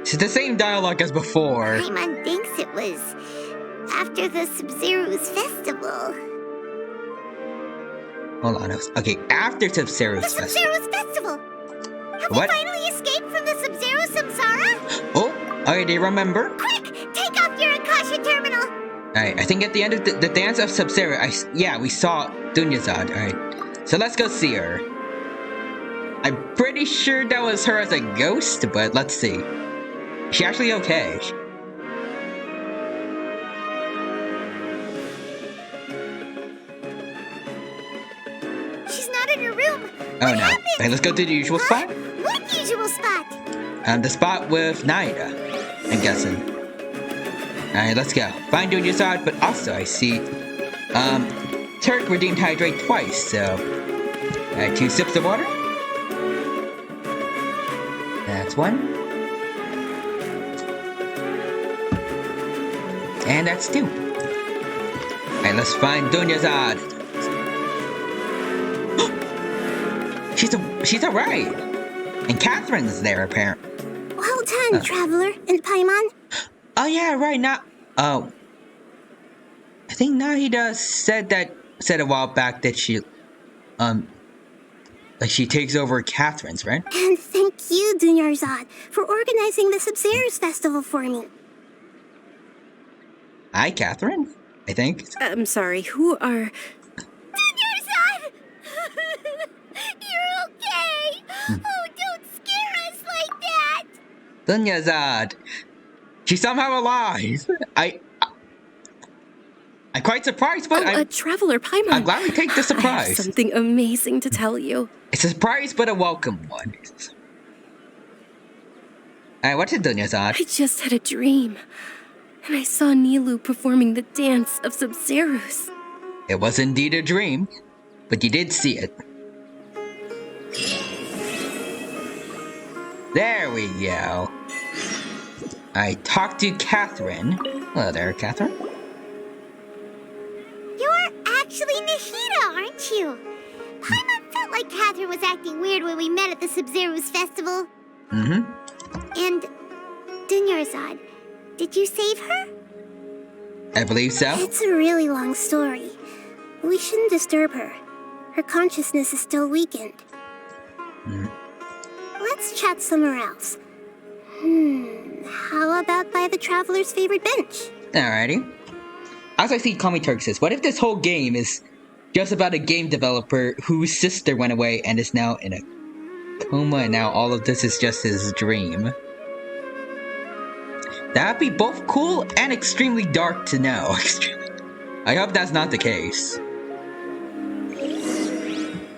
It's the same dialogue as before. Paimon thinks it was after the Sub-Zero's festival. Hold on. Okay, after Sub-Zero's The festival. Sub-Zero's festival! Have What? we finally escaped from the Sub-Zero Samsara? Oh, already remember? Quick! Take off your Akasha terminal! Alright, I think at the end of the dance of Sub-Zero, yeah, we saw Dunyazad. Alright, so let's go see her. I'm pretty sure that was her as a ghost, but let's see. Is she actually okay? She's not in her room. Oh What no. happened? Alright, let's go to the usual spot. What usual spot? The spot with Naida, I'm guessing. Alright, let's go. Find Dunyazad, but also I see, Turk redeemed hydrate twice, so... Alright, 2 sips of water. That's 1. And that's 2. Alright, let's find Dunyazad. She's alright. And Catherine's there, apparently. Well done, traveler and Paimon. Oh yeah, right now. Oh, I think Nahida said a while back that she takes over Catherine's, right? And thank you, Dunyarzad, for organizing the Sub-Zero's festival for me. Hi, Catherine. I think. I'm sorry, who are... Dunyarzad! You're okay! Oh, don't scare us like that! Dunyazad. She's somehow alive. I'm quite surprised, but a traveler, Paimon. I'm glad we take the I have surprise. something amazing to tell you. It's a surprise, but a welcome one. Alright, what's it, Dunyazad? I just had a dream, and I saw Nilu performing the dance of Sub-Zeros. It was indeed a dream, but you did see it. There we go. I talked to Catherine. Hello there, Catherine. You're actually Nahida, aren't you? Paimon felt like Catherine was acting weird when we met at the Sub-Zero's festival. Mm-hmm. And Dunyarzad, did you save her? I believe so. It's a really long story. We shouldn't disturb her. Her consciousness is still weakened. Let's chat somewhere else. How about by the traveler's favorite bench? Alrighty. As I see Kami Turk says, what if this whole game is just about a game developer whose sister went away and is now in a coma, and now all of this is just his dream? That'd be both cool and extremely dark to know. I hope that's not the case.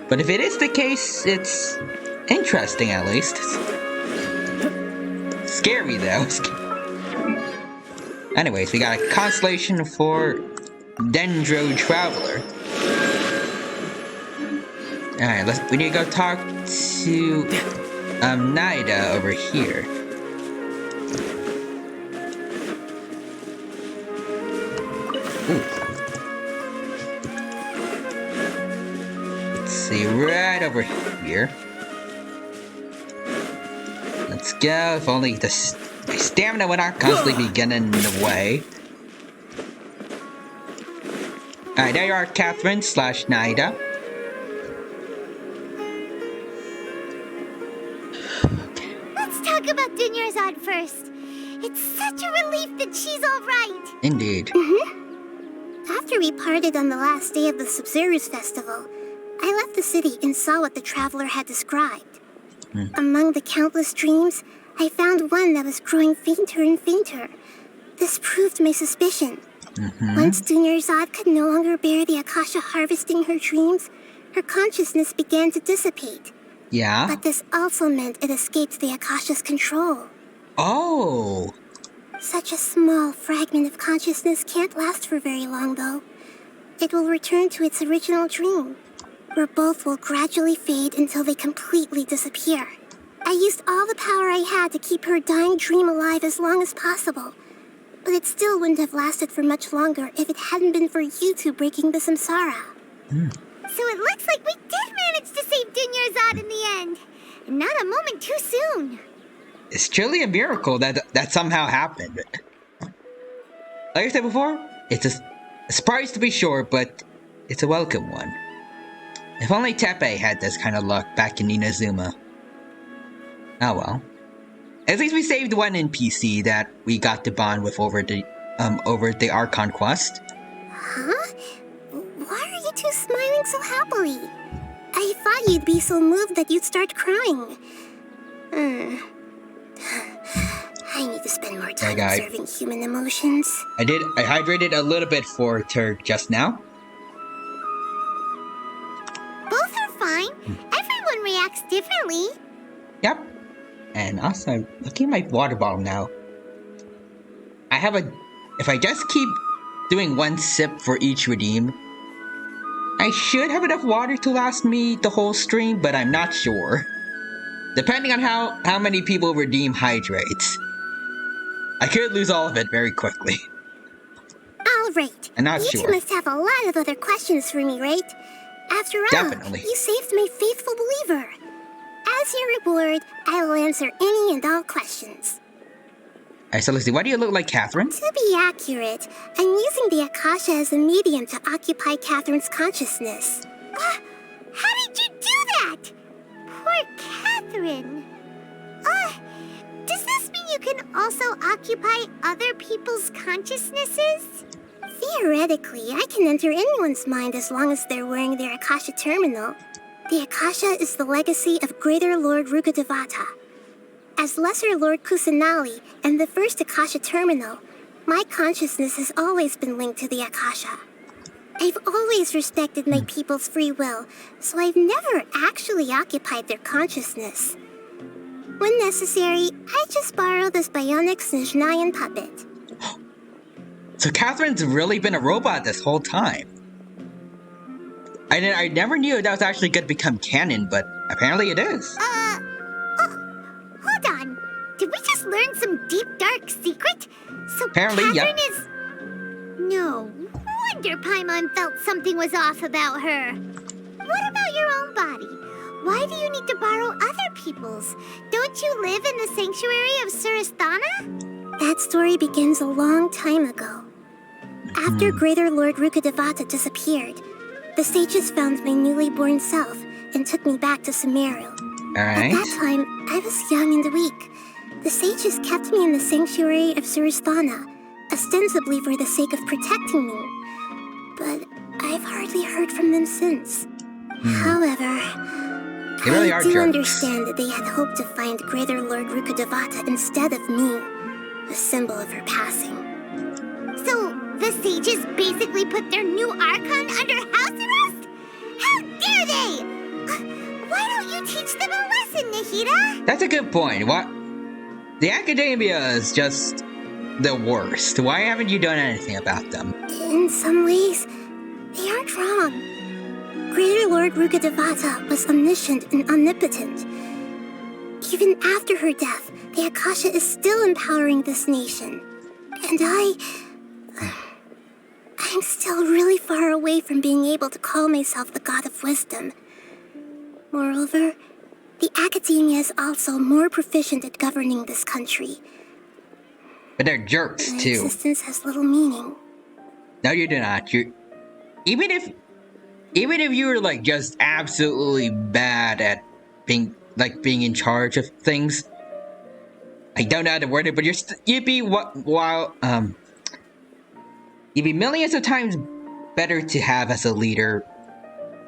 But if it is the case, it's interesting at least. Scary though. Anyways, we got a constellation for Dendro Traveler. Alright, we need to go talk to Naida over here. Ooh. Let's see, right over here. Let's go. If only my stamina would not constantly be getting in the way. Alright, there you are, Catherine / Naida. Let's talk about Dunyarzad first. It's such a relief that she's all right. Indeed. After we parted on the last day of the Sub-Zero's festival, I left the city and saw what the traveler had described. Among the countless dreams, I found one that was growing fainter and fainter. This proved my suspicion. Once Dunyarzad could no longer bear the Akasha harvesting her dreams, her consciousness began to dissipate. Yeah? But this also meant it escaped the Akasha's control. Oh! Such a small fragment of consciousness can't last for very long, though. It will return to its original dream, where both will gradually fade until they completely disappear. I used all the power I had to keep her dying dream alive as long as possible, but it still wouldn't have lasted for much longer if it hadn't been for you two breaking the samsara. So it looks like we did manage to save Dunyarzad in the end, and not a moment too soon. It's truly a miracle that somehow happened. Like I said before, it's a surprise to be sure, but it's a welcome one. If only Tepe had this kind of luck back in Inazuma. Oh well. At least we saved one NPC that we got to bond with over the Archon quest. Huh? Why are you two smiling so happily? I thought you'd be so moved that you'd start crying. I need to spend more time observing human emotions. I hydrated a little bit for Turk just now. Both are fine. Everyone reacts differently. Yep. And also, I'm looking at my water bottle now. If I just keep doing one sip for each redeem, I should have enough water to last me the whole stream, but I'm not sure. Depending on how many people redeem hydrates, I could lose all of it very quickly. All right. I'm not sure. You two must have a lot of other questions for me, right? After all, Definitely. You saved my faithful believer. As your reward, I will answer any and all questions. Alright, so let's see. Why do you look like Catherine? To be accurate, I'm using the Akasha as a medium to occupy Catherine's consciousness. How did you do that? Poor Catherine. Does this mean you can also occupy other people's consciousnesses? Theoretically, I can enter anyone's mind as long as they're wearing their Akasha terminal. The Akasha is the legacy of Greater Lord Rukkhadevata. As Lesser Lord Kusanali and the first Akasha terminal, my consciousness has always been linked to the Akasha. I've always respected my people's free will, so I've never actually occupied their consciousness. When necessary, I just borrow this bionic Snezhnayan puppet. So Catherine's really been a robot this whole time. I never knew that was actually going to become canon, but apparently it is. Hold on. Did we just learn some deep, dark secret? So Apparently, Catherine yep. is... No wonder Paimon felt something was off about her. What about your own body? Why do you need to borrow other people's? Don't you live in the sanctuary of Surasthana? That story begins a long time ago. After Greater Lord Rukkhadevata disappeared, the sages found my newly born self and took me back to Sumeru. Alright. At that time, I was young and weak. The sages kept me in the sanctuary of Surasthana, ostensibly for the sake of protecting me. But I've hardly heard from them since. However, They really I are do jerks. understand that they had hoped to find Greater Lord Rukkhadevata instead of me, a symbol of her passing. So, the sages basically put their new Archon under house arrest? How dare they! Why don't you teach them a lesson, Nahida? That's a good point. What? The Akademiya is just the worst. Why haven't you done anything about them? In some ways, they aren't wrong. Greater Lord Rukkhadevata was omniscient and omnipotent. Even after her death, the Akasha is still empowering this nation. And I'm still really far away from being able to call myself the God of Wisdom. Moreover, the Akademiya is also more proficient at governing this country. But they're jerks, My too. existence has little meaning. No, you do not. even if you were like just absolutely bad at being in charge of things, I don't know how to word it, but you'd be millions of times better to have as a leader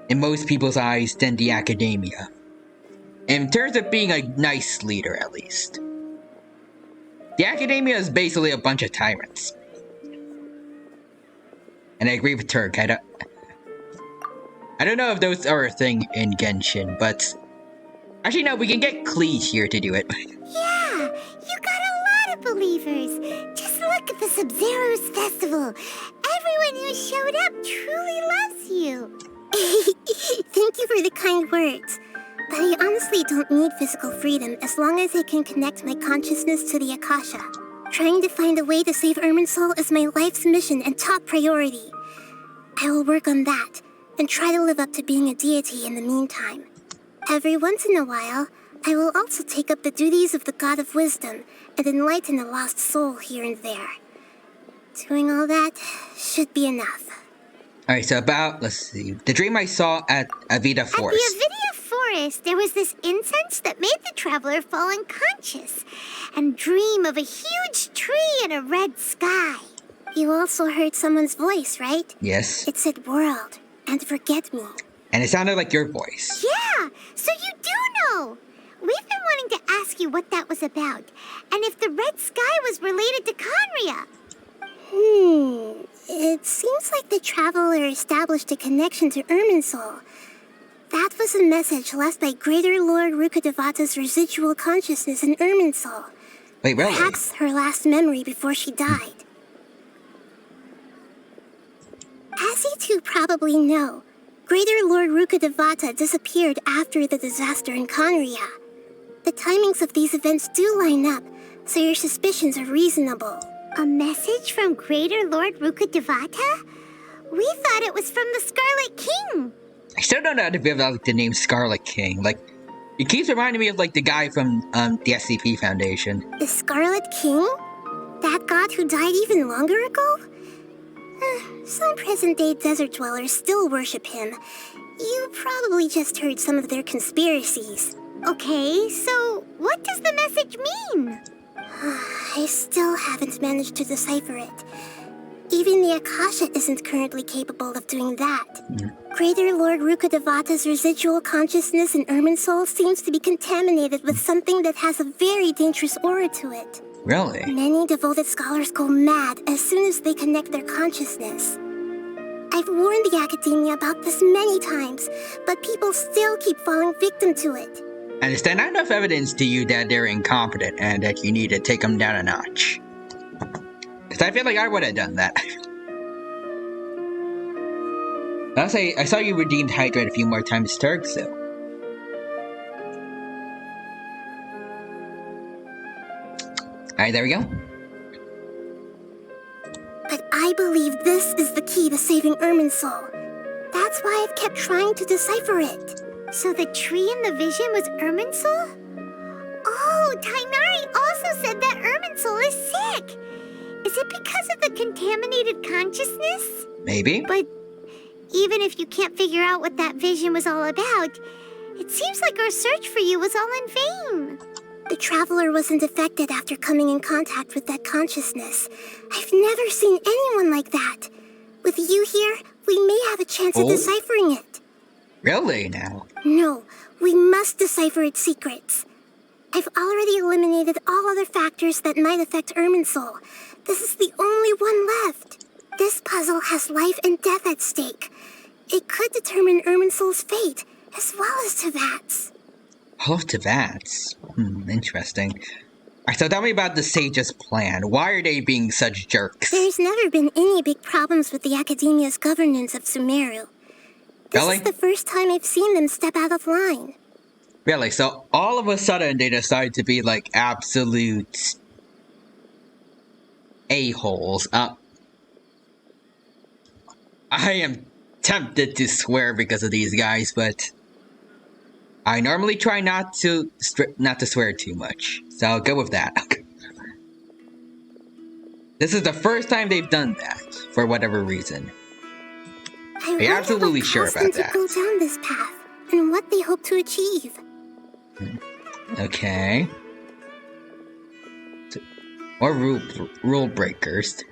in most people's eyes than the academia. In terms of being a nice leader, at least. The academia is basically a bunch of tyrants. And I agree with Turk. I don't know if those are a thing in Genshin, but actually no, we can get Cleet here to do it. Yeah, you got a lot of believers. Just look at the Sub-Zero's festival. Everyone who showed up truly loves you. Thank you for the kind words. But I honestly don't need physical freedom as long as I can connect my consciousness to the Akasha. Trying to find a way to save Irminsul is my life's mission and top priority. I will work on that, and try to live up to being a deity in the meantime. Every once in a while, I will also take up the duties of the God of Wisdom and enlighten a lost soul here and there. Doing all that should be enough. Alright, so let's see, the dream I saw at Avida Forest. At the Avida Forest, there was this incense that made the traveler fall unconscious and dream of a huge tree and a red sky. You also heard someone's voice, right? Yes. It said world and forget me. And it sounded like your voice. Yeah, so you do know. We've been wanting to ask you what that was about, and if the red sky was related to Conria. It seems like the traveler established a connection to Irminsul. That was a message left by Greater Lord Rukkhadevata's residual consciousness in Irminsul. Wait, really? Perhaps her last memory before she died. As you two probably know, Greater Lord Rukkhadevata disappeared after the disaster in Conria. The timings of these events do line up, so your suspicions are reasonable. A message from Greater Lord Rukkhadevata? We thought it was from the Scarlet King. I still don't know how to feel about the name Scarlet King. Like, it keeps reminding me of like the guy from the SCP Foundation. The Scarlet King? That god who died even longer ago? Some present-day desert dwellers still worship him. You probably just heard some of their conspiracies. Okay, so what does the message mean? I still haven't managed to decipher it. Even the Akasha isn't currently capable of doing that. Greater Lord Rukkhadevata's residual consciousness in Irminsul seems to be contaminated with something that has a very dangerous aura to it. Really? Many devoted scholars go mad as soon as they connect their consciousness. I've warned the academia about this many times, but people still keep falling victim to it. And is there not enough evidence to you that they're incompetent and that you need to take them down a notch? Because I feel like I would have done that. I'll say, I saw you redeemed Hydrate a few more times, Turk, so... Alright, there we go. But I believe this is the key to saving Irminsul. That's why I've kept trying to decipher it. So the tree in the vision was Irminsul? Oh, Tainari also said that Irminsul is sick. Is it because of the contaminated consciousness? Maybe. But even if you can't figure out what that vision was all about, it seems like our search for you was all in vain. The traveler wasn't affected after coming in contact with that consciousness. I've never seen anyone like that. With you here, we may have a chance at deciphering it. Really, now? No, we must decipher its secrets. I've already eliminated all other factors that might affect Irminsul. This is the only one left. This puzzle has life and death at stake. It could determine Irminsul's fate, as well as Tevat's. All of Tevat's? Interesting. Alright, so tell me about the Sage's plan. Why are they being such jerks? There's never been any big problems with the Academia's governance of Sumeru. This is the first time I've seen them step out of line. Really? So all of a sudden they decide to be like absolute a-holes. I am tempted to swear because of these guys, but I normally try not to swear too much. So I'll go with that. This is the first time they've done that, for whatever reason. Are you absolutely sure about that? To go down this path and what they hope to achieve. Okay. Or rule breakers.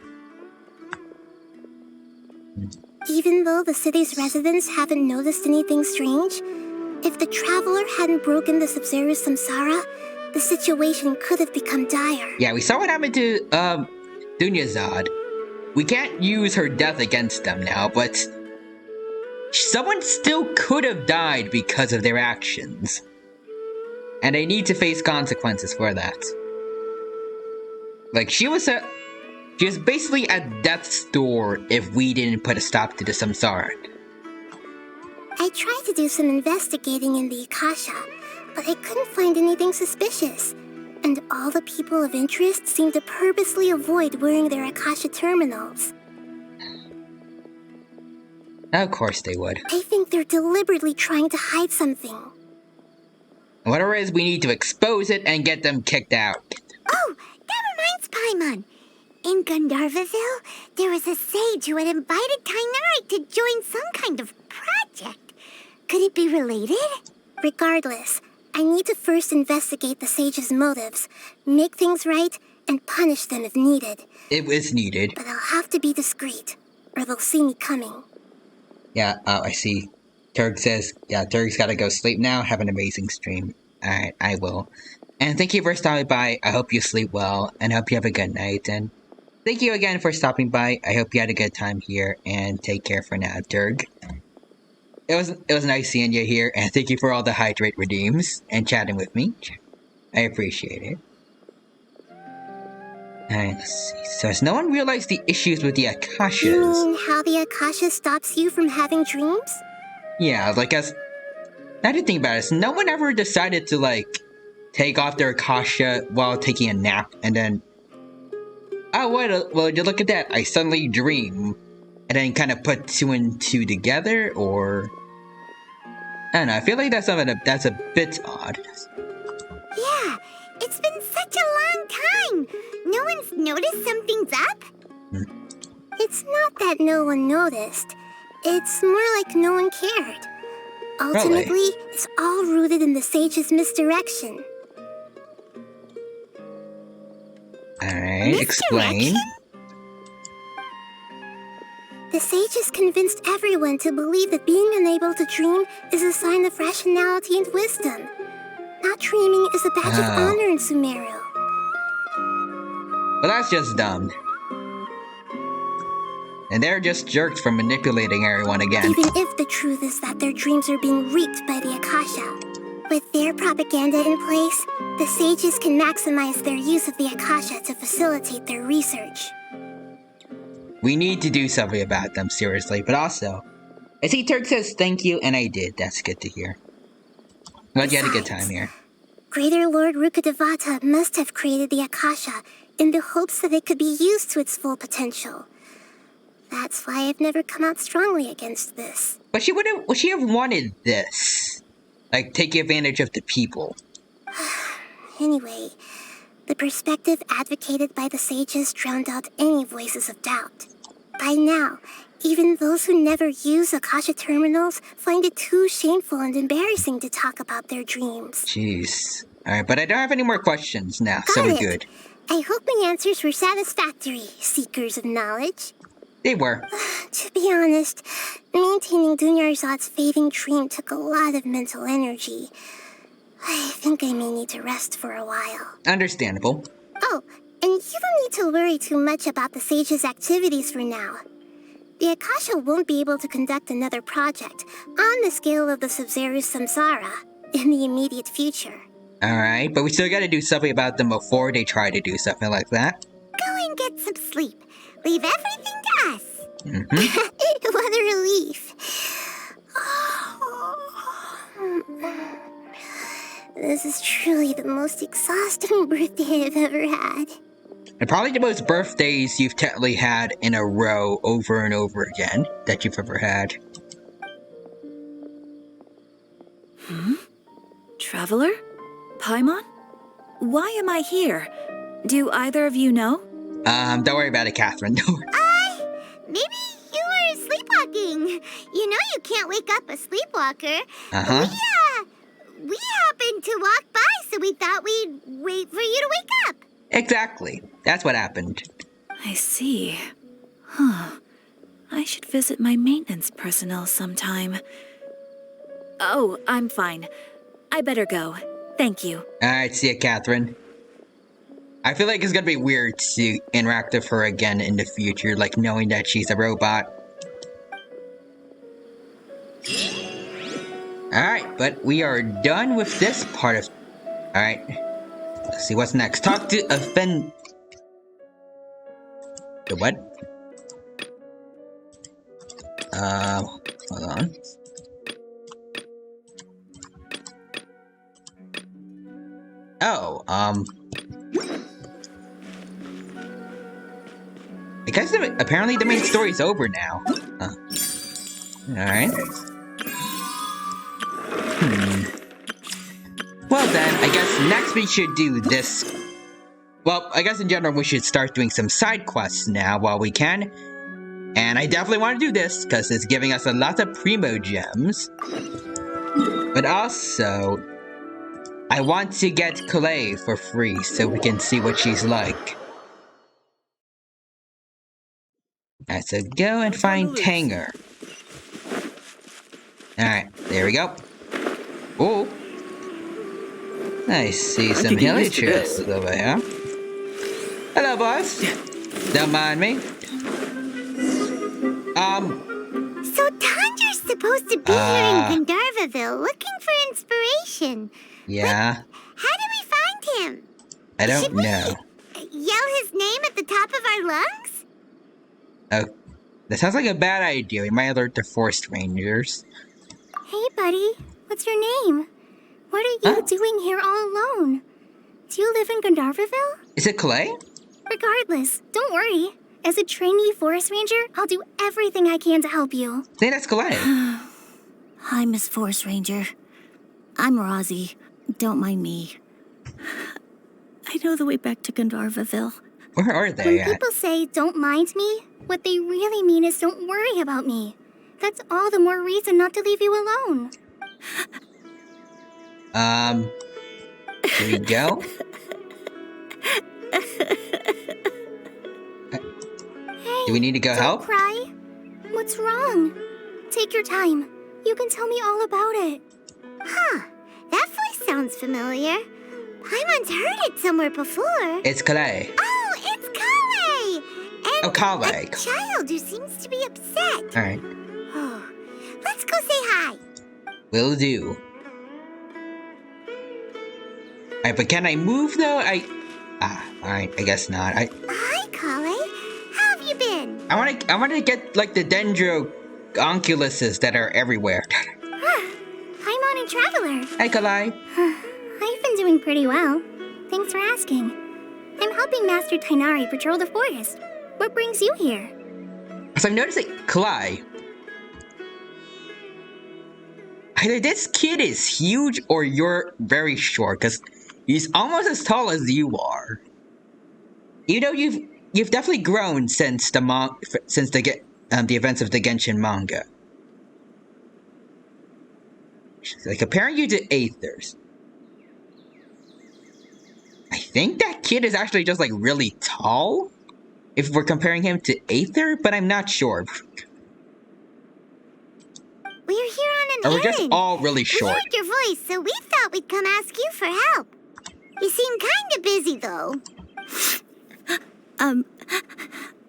Even though the city's residents haven't noticed anything strange, if the traveler hadn't broken the Sub-Zero Samsara, the situation could have become dire. Yeah, we saw what happened to Dunyazad. We can't use her death against them now, but someone still could have died because of their actions. And they need to face consequences for that. Like, she was basically at death's door if we didn't put a stop to the Samsara. I tried to do some investigating in the Akasha, but I couldn't find anything suspicious. And all the people of interest seem to purposely avoid wearing their Akasha terminals. Of course they would. I think they're deliberately trying to hide something. Whatever it is, we need to expose it and get them kicked out. Oh, that reminds Paimon. In Gandharvaville, there was a sage who had invited Tyranno to join some kind of project. Could it be related? Regardless, I need to first investigate the sage's motives, make things right, and punish them if needed. It was needed. But I'll have to be discreet, or they'll see me coming. Yeah, I see. Turg says, yeah, Turg's gotta go sleep now. Have an amazing stream. Alright, I will. And thank you for stopping by. I hope you sleep well, and hope you have a good night. And thank you again for stopping by. I hope you had a good time here, and take care for now, Turg. It was nice seeing you here, and thank you for all the hydrate redeems and chatting with me. I appreciate it. Alright, let's see. So has no one realized the issues with the Akashas? You mean how the Akasha stops you from having dreams? Yeah, like now to think about it, no one ever decided to, like, take off their Akasha while taking a nap, and then, oh, well, you look at that, I suddenly dream, and then kind of put two and two together, or, I don't know, I feel like that's a bit odd. Yeah, it's been such a long time. No one's noticed something's up? It's not that no one noticed. It's more like no one cared. Ultimately, Really? it's all rooted in the sage's misdirection. Alright, explain. The sage has convinced everyone to believe that being unable to dream is a sign of rationality and wisdom. Not dreaming is a badge of honor in Sumeru. Well, that's just dumb. And they're just jerks for manipulating everyone again. Even if the truth is that their dreams are being reaped by the Akasha. With their propaganda in place, the sages can maximize their use of the Akasha to facilitate their research. We need to do something about them, seriously. But also, I see Turk says thank you, and I did. That's good to hear. Glad you had a good time here. Greater Lord Rukkhadevata must have created the Akasha in the hopes that it could be used to its full potential. That's why I've never come out strongly against this. But would she have wanted this? Like, take advantage of the people. Anyway, the perspective advocated by the sages drowned out any voices of doubt. By now, even those who never use Akasha terminals find it too shameful and embarrassing to talk about their dreams. Jeez. Alright, but I don't have any more questions now, so we're good. I hope my answers were satisfactory, seekers of knowledge. They were. To be honest, maintaining Dunyarzad's fading dream took a lot of mental energy. I think I may need to rest for a while. Understandable. Oh, and you don't need to worry too much about the sage's activities for now. The Akasha won't be able to conduct another project on the scale of the Sub-Zero Samsara in the immediate future. Alright, but we still gotta do something about them before they try to do something like that. Go and get some sleep. Leave everything to us. What a relief. This is truly the most exhausting birthday I've ever had. And probably the most birthdays you've technically had in a row over and over again that you've ever had. Traveler? Paimon? Why am I here? Do either of you know? Don't worry about it, Catherine. Maybe you were sleepwalking. you can't wake up a sleepwalker. Uh-huh. We happened to walk by, so we thought we'd wait for you to wake up. Exactly. That's what happened. I see. Huh. I should visit my maintenance personnel sometime. Oh, I'm fine. I better go. Thank you. Alright, see ya, Catherine. I feel like it's gonna be weird to interact with her again in the future, like knowing that she's a robot. Alright, but we are done with this part of... Alright. Let's see what's next. Talk to offend... The what? Hold on. Oh, I guess apparently the main story's over now. Alright. Well then, I guess next we should do this. Well, I guess in general we should start doing some side quests now while we can. And I definitely want to do this, because it's giving us a lot of Primo Gems. But also, I want to get Clay for free, so we can see what she's like. Alright, so go and find Tanger. Alright, there we go. Oh! I see some villagers over here. Hello, boss. Don't mind me. So Tanger's supposed to be here in Gandharvaville looking for inspiration. Yeah. But how do we find him? I don't Should we know. Yell his name at the top of our lungs? Oh, that sounds like a bad idea. We might alert the forest rangers. Hey, buddy. What's your name? What are you doing here all alone? Do you live in Gandharvaville? Is it Clay? Regardless, don't worry. As a trainee forest ranger, I'll do everything I can to help you. Say that's Clay. Hi, Miss Forest Ranger. I'm Rosie. Don't mind me. I know the way back to Gandharvaville. Where are they When at? people say, don't mind me, what they really mean is don't worry about me. That's all the more reason not to leave you alone. Here we go. Do we need to go Don't help? cry. What's wrong? Take your time. You can tell me all about it. Huh. That voice sounds familiar. Paimon's heard it somewhere before. It's Clay. Oh, it's Kale! And Kale. a child who seems to be upset. Alright. Oh, let's go say hi. Will do. Alright, but can I move though? Alright, I guess not. Hi, Kale. How have you been? I wanna get like the dendro onculuses that are everywhere. Paimon and Traveler. Hey, Kalai. I've been doing pretty well. Thanks for asking. I'm helping Master Tainari patrol the forest. What brings you here? So I'm noticing, Kalai. Either this kid is huge or you're very short, because he's almost as tall as you are. You know, you've definitely grown since the events of the Genshin manga. Like comparing you to Aethers. I think that kid is actually just like really tall. If we're comparing him to Aether, but I'm not sure. We're here on an Or we're errand. just all really short. We heard your voice, so we thought we'd come ask you for help. You seem kinda busy, though.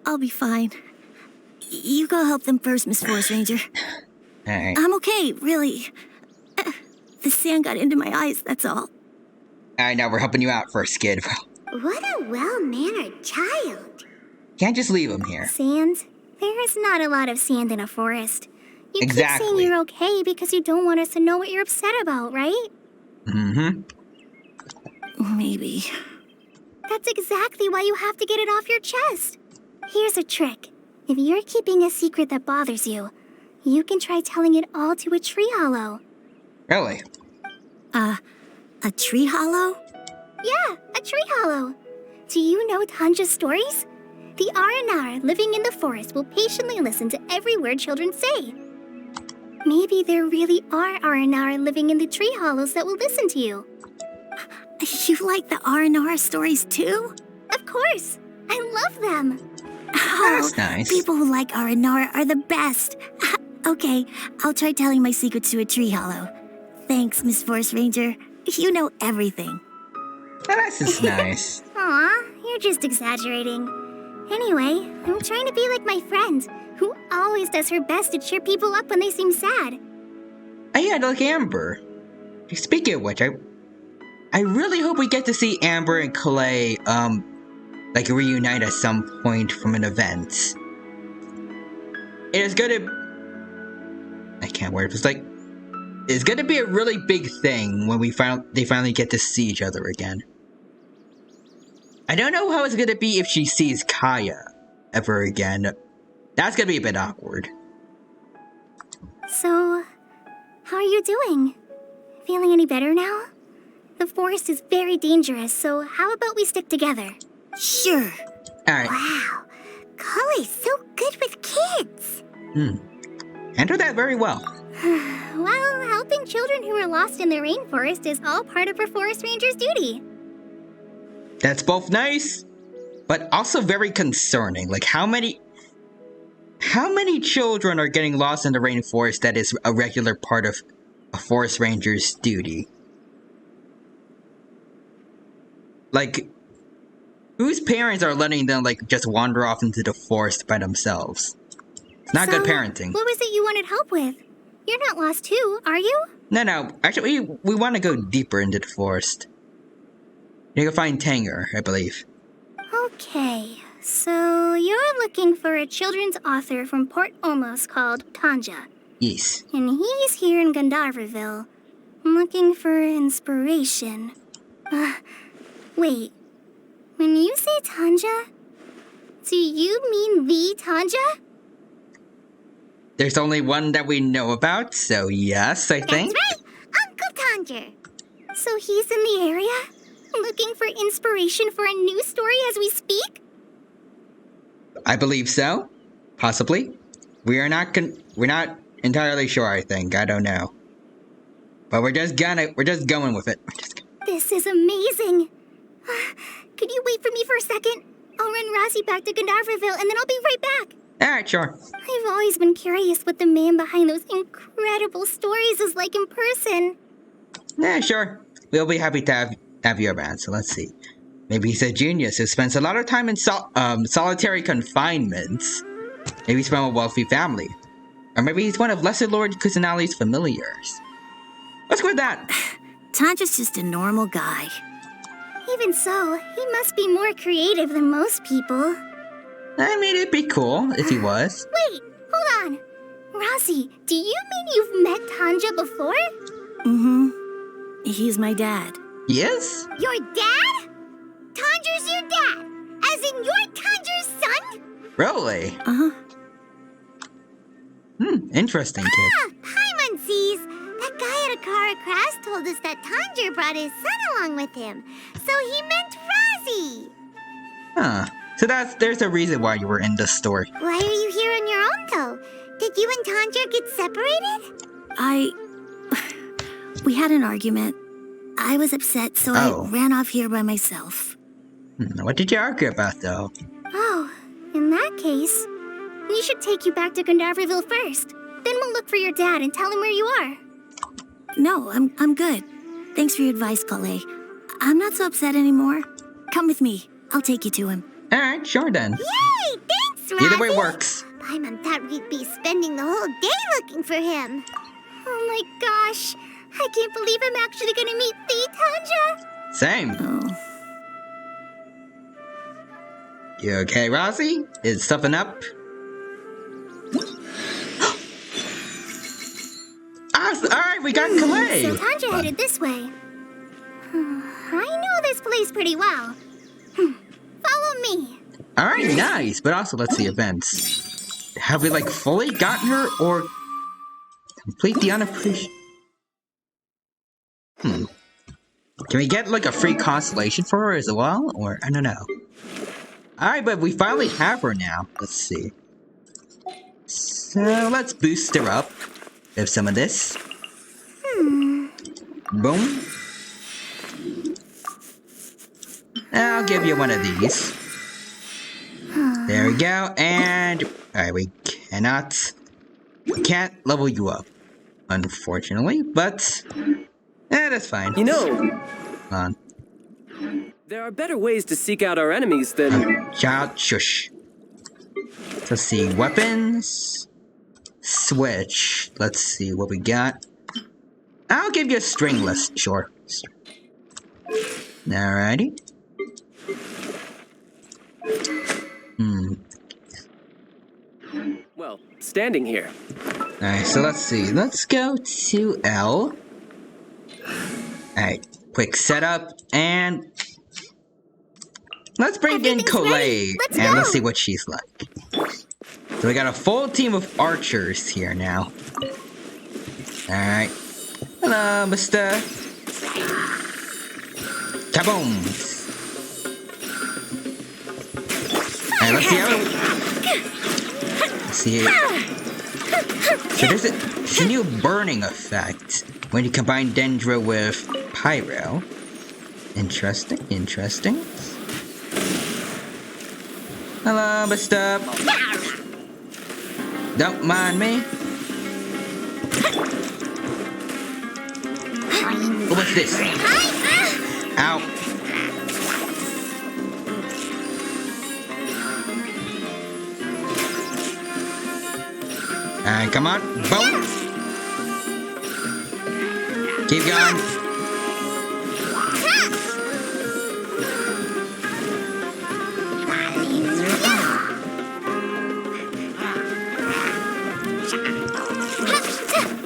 I'll be fine. You go help them first, Miss Forest Ranger. Alright. I'm okay, really. The sand got into my eyes, that's all. Alright, now we're helping you out first, kid. What a well-mannered child. Can't just leave him here. Sand? There is not a lot of sand in a forest. You keep Exactly. saying you're okay because you don't want us to know what you're upset about, right? Mm-hmm. Maybe. That's exactly why you have to get it off your chest. Here's a trick. If you're keeping a secret that bothers you, you can try telling it all to a tree hollow. Really? A tree hollow? Yeah, a tree hollow. Do you know Tanja's stories? The Aranar living in the forest will patiently listen to every word children say. Maybe there really are R&R living in the tree hollows that will listen to you. You like the R&R stories too? Of course! I love them! That's nice. People who like R&R are the best. Okay, I'll try telling my secrets to a tree hollow. Thanks, Miss Forest Ranger. You know everything. That's just nice. Aw, you're just exaggerating. Anyway, I'm trying to be like my friend, who always does her best to cheer people up when they seem sad. Oh yeah, like Amber. Speaking of which, I really hope we get to see Amber and Clay, like reunite at some point from an event. It is gonna... I can't word it. It's like... It's gonna be a really big thing when they finally get to see each other again. I don't know how it's gonna be if she sees Kaya ever again. That's gonna be a bit awkward. So, how are you doing? Feeling any better now? The forest is very dangerous, so how about we stick together? Sure. Alright. Wow, Cully's so good with kids. Handle that very well. Well, helping children who are lost in the rainforest is all part of a forest ranger's duty. That's both nice, but also very concerning. Like, how many children are getting lost in the rainforest that is a regular part of a forest ranger's duty? Like, whose parents are letting them, like, just wander off into the forest by themselves? It's not good parenting. What was it you wanted help with? You're not lost too, are you? No. Actually, we want to go deeper into the forest. You can find Tanger, I believe. Okay, so you're looking for a children's author from Port Olmos called Tanja. Yes. And he's here in Gandharville, looking for inspiration. Wait, when you say Tanja, do you mean the Tanja? There's only one that we know about, so yes, I think. That's right, Uncle Tanja. So he's in the area, looking for inspiration for a new story as we speak? I believe so. Possibly. We're not entirely sure, I think. I don't know. But we're just going with it. This is amazing. Could you wait for me for a second? I'll run Razzie back to Gandharville and then I'll be right back. Alright, sure. I've always been curious what the man behind those incredible stories is like in person. Yeah, sure. We'll be happy to have you around, so let's see. Maybe he's a genius who spends a lot of time in solitary confinement. Maybe he's from a wealthy family. Or maybe he's one of Lesser Lord Kusanali's familiars. Let's go with that. Tanja's just a normal guy. Even so, he must be more creative than most people. I mean, it'd be cool if he was. Wait, hold on. Razzie, do you mean you've met Tanja before? Mm-hmm. He's my dad. Yes? Your dad? Tanja's your dad? As in you're Tanja's son? Really? Uh-huh. Interesting, kid. Hi, Muncies. That guy at Akara Crash told us that Tanja brought his son along with him. So he meant Razzie. Huh. So there's a reason why you were in this story. Why are you here on your own, though? Did you and Tanja get separated? We had an argument. I was upset, so I ran off here by myself. What did you argue about, though? Oh, in that case, we should take you back to Gandharville first. Then we'll look for your dad and tell him where you are. No, I'm good. Thanks for your advice, Kale. I'm not so upset anymore. Come with me. I'll take you to him. Alright, sure then. Yay! Thanks, Razzie! Either way works. Paimon thought we'd be spending the whole day looking for him. Oh my gosh. I can't believe I'm actually gonna meet the Tanja. Same. Oh. You okay, Razzie? Is something up? Alright, we got Kalei! So Tanja headed this way. I know this place pretty well. Follow me. Alright, nice. But also, let's see events. Have we, like, fully gotten her, or complete the unappreciated? Can we get, like, a free constellation for her as well? Or, I don't know. Alright, but we finally have her now. Let's see. So, let's boost her up. Have some of this. Boom. I'll give you one of these. There we go. And alright, we can't level you up, unfortunately, but that's fine. You know, Hold on. there are better ways to seek out our enemies than... Child, shush. Let's see, weapons. Switch. Let's see what we got. I'll give you a stringless, sure. Alrighty. Well, standing here. Alright, so let's see. Let's go to L. Alright, quick setup, and let's bring in Colette, and let's see what she's like. So we got a full team of archers here now. Alright. Hello, Mr. Kaboom! Alright, let's see how... Let's see it. So there's a new burning effect when you combine Dendro with Pyro. Interesting, interesting. Hello, Mr. Don't mind me. Oh, what's this? Ow. Alright, come on. Boom. Keep going.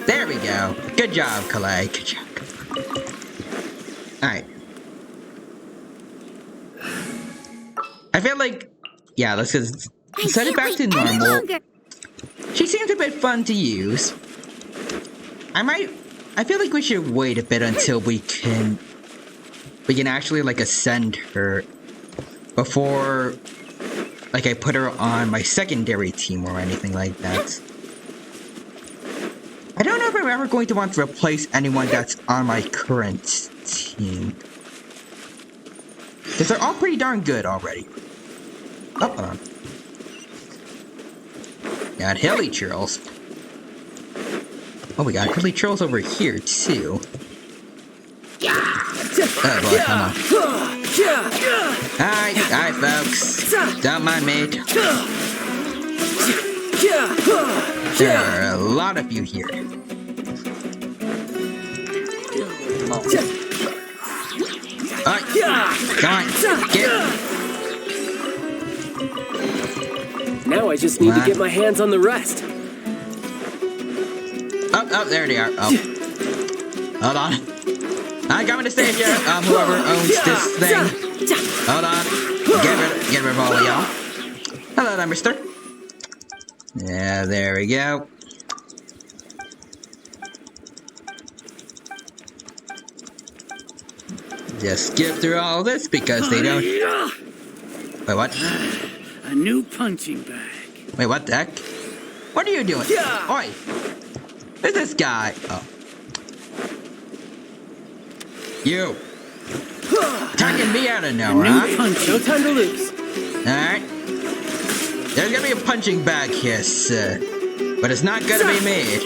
There we go. Good job, Kalei. Good job. Alright. I feel like... Yeah, let's just set it back to normal. She seems a bit fun to use. I feel like we should wait a bit until we can actually, like, ascend her before, like, I put her on my secondary team or anything like that. I don't know if I'm ever going to want to replace anyone that's on my current team. Because they're all pretty darn good already. Oh, hold on. Got hilly churls. Oh, we got hilly churls over here, too. Oh, boy, come on. Hi, folks. Don't mind me. There are a lot of you here. Alright, come on, get. Now I just need to get my hands on the rest. Oh, there they are. Oh. Hold on. I got me to stage here. Whoever owns this thing. Hold on. Get rid of all of y'all. Hello there, mister. Yeah, there we go. Just skip through all this because they don't... Wait, what? A new punching bag. Wait, what the heck? What are you doing? Oi! Who's this guy? Oh. You! Taking me out of nowhere, huh? No time to lose. Alright. There's gonna be a punching bag here, sir. But it's not gonna be me.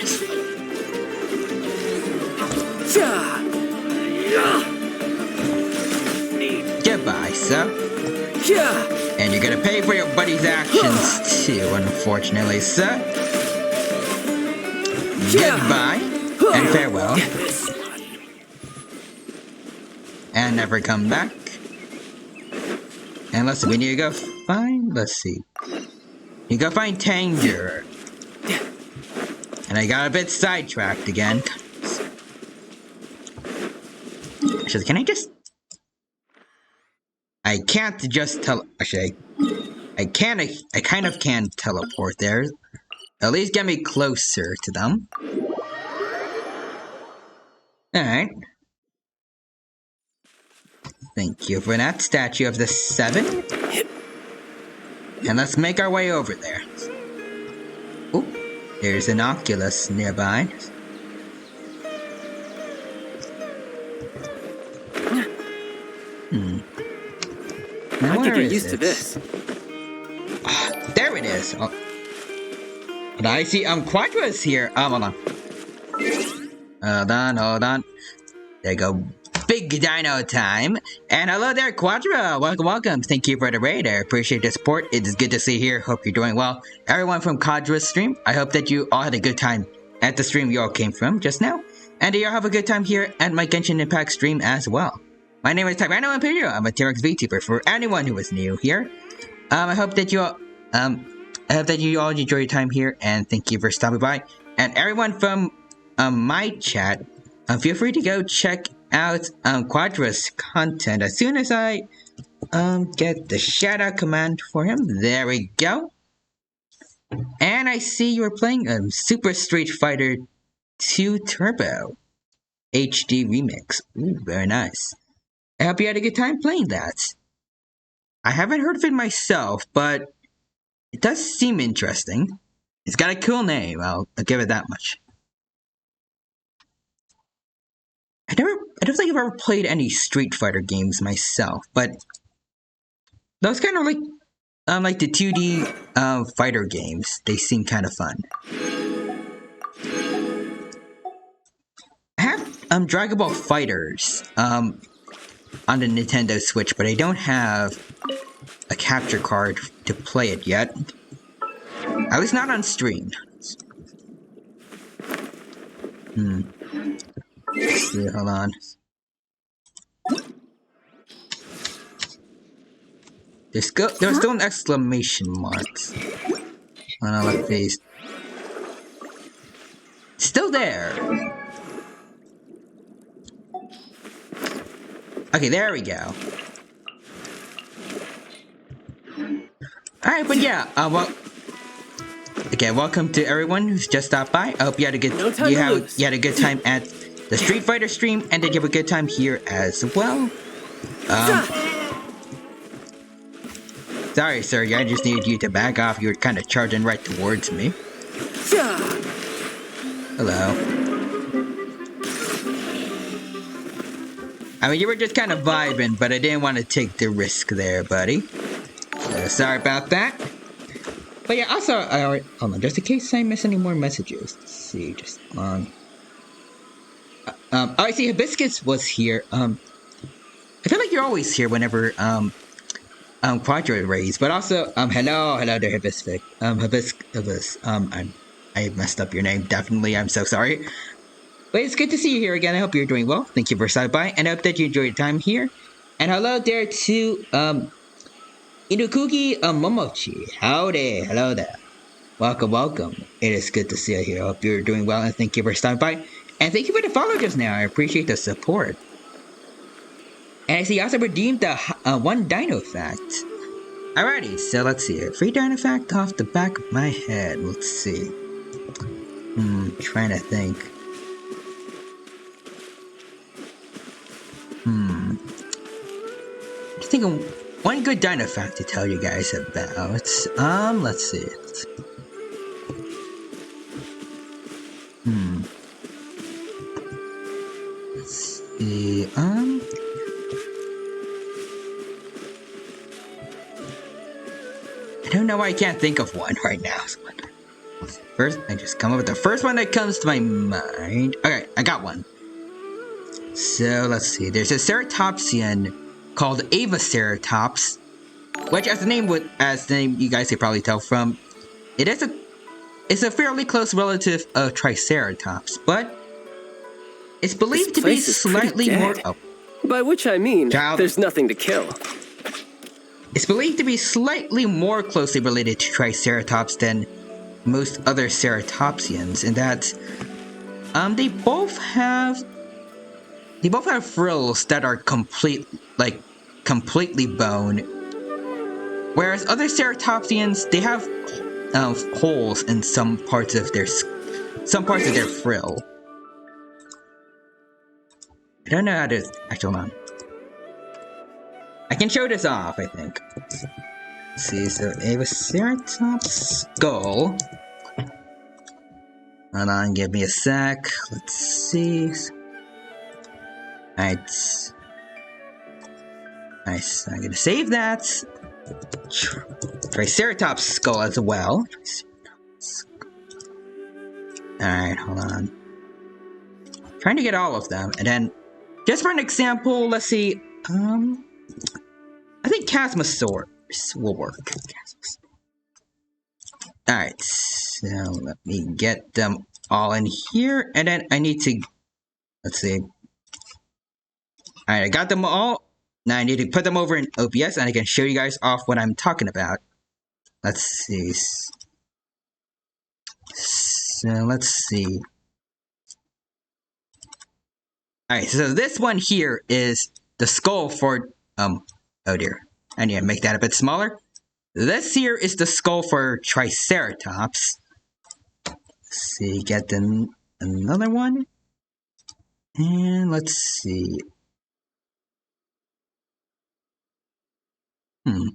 Goodbye, sir. And you're gonna pay for your buddy's actions too, unfortunately, sir. Goodbye and farewell. And never come back. And let's see, we need to go find, let's see. You go find Tanger. And I got a bit sidetracked again. Actually, can I just... I can't just actually, I kind of can teleport there. At least get me closer to them. Alright. Thank you for that, statue of the 7. And let's make our way over there. Oop, there's an Oculus nearby. I could where get is used to it? this. There it is. Oh. And I see Quadra's here. Hold on. Hold on. There you go. Big dino time. And hello there, Quadra. Welcome. Thank you for the raid. I appreciate the support. It is good to see you here. Hope you're doing well. Everyone from Quadra's stream, I hope that you all had a good time at the stream you all came from just now. And you all have a good time here at my Genshin Impact stream as well. My name is Tyranno Imperial. I'm a T-Rex VTuber for anyone who is new here. I hope that you all enjoy your time here, and thank you for stopping by. And everyone from my chat, feel free to go check out Quadra's content as soon as I get the shout out command for him. There we go. And I see you're playing Super Street Fighter 2 Turbo HD Remix. Ooh, very nice. I hope you had a good time playing that. I haven't heard of it myself, but it does seem interesting. It's got a cool name, I'll give it that much. I don't think I've ever played any Street Fighter games myself, but those kind of like the 2D fighter games. They seem kind of fun. I have Dragon Ball Fighters on the Nintendo Switch, but I don't have a capture card to play it yet. At least not on stream. Let's see, hold on. There's still an exclamation marks. Oh no, like these. Still there. Okay, there we go. Alright, but yeah, again, welcome to everyone who's just stopped by. I hope you had a good you had a good time at the Street Fighter stream, and did you have a good time here as well? Sorry, sir, I just needed you to back off. You were kind of charging right towards me. Hello. I mean, you were just kind of vibing, but I didn't want to take the risk there, buddy. So, sorry about that. But yeah, also, hold on, just in case I miss any more messages. Let's see, just on. I see Hibiscus was here. I feel like you're always here whenever Quadra raids, but also hello there, Hibiscus. Hibiscus. I messed up your name. Definitely, I'm so sorry. But it's good to see you here again. I hope you're doing well. Thank you for stopping by, and I hope that you enjoyed your time here. And hello there to Inukugi Momochi. Howdy, hello there. Welcome. It is good to see you here. I hope you're doing well, and thank you for stopping by. And thank you for the follow just now. I appreciate the support. And I see you also redeemed the one dino fact. Alrighty, so let's see. Free dino fact off the back of my head. Let's see. Trying to think. Just thinking one good dino fact to tell you guys about. Let's see. Let's see. I don't know why I can't think of one right now. First, I just come up with the first one that comes to my mind. Okay, I got one. So let's see. There's a ceratopsian called Avaceratops, which, as the name you guys could probably tell from, it's a fairly close relative of Triceratops, but it's believed to be slightly more. By which I mean, there's nothing to kill. It's believed to be slightly more closely related to Triceratops than most other ceratopsians, in that they both have frills that are completely bone, whereas other ceratopsians, they have holes in some parts of their frill. I don't know how to actually. Hold on. I can show this off, I think. Let's see, so Avaceratops skull. Hold on, give me a sec. Let's see. Alright. Nice. I'm gonna save that. Triceratops skull as well. Alright, hold on. Trying to get all of them, and then just for an example, let's see. I think Chasmosaurus will work. Alright, so let me get them all in here, and then I need to, let's see. Alright, I got them all. Now I need to put them over in OBS, and I can show you guys off what I'm talking about. Let's see. So let's see. Alright, so this one here is the skull for, oh dear. I need to make that a bit smaller. This here is the skull for Triceratops. Let's see, get them another one. And let's see. Alright,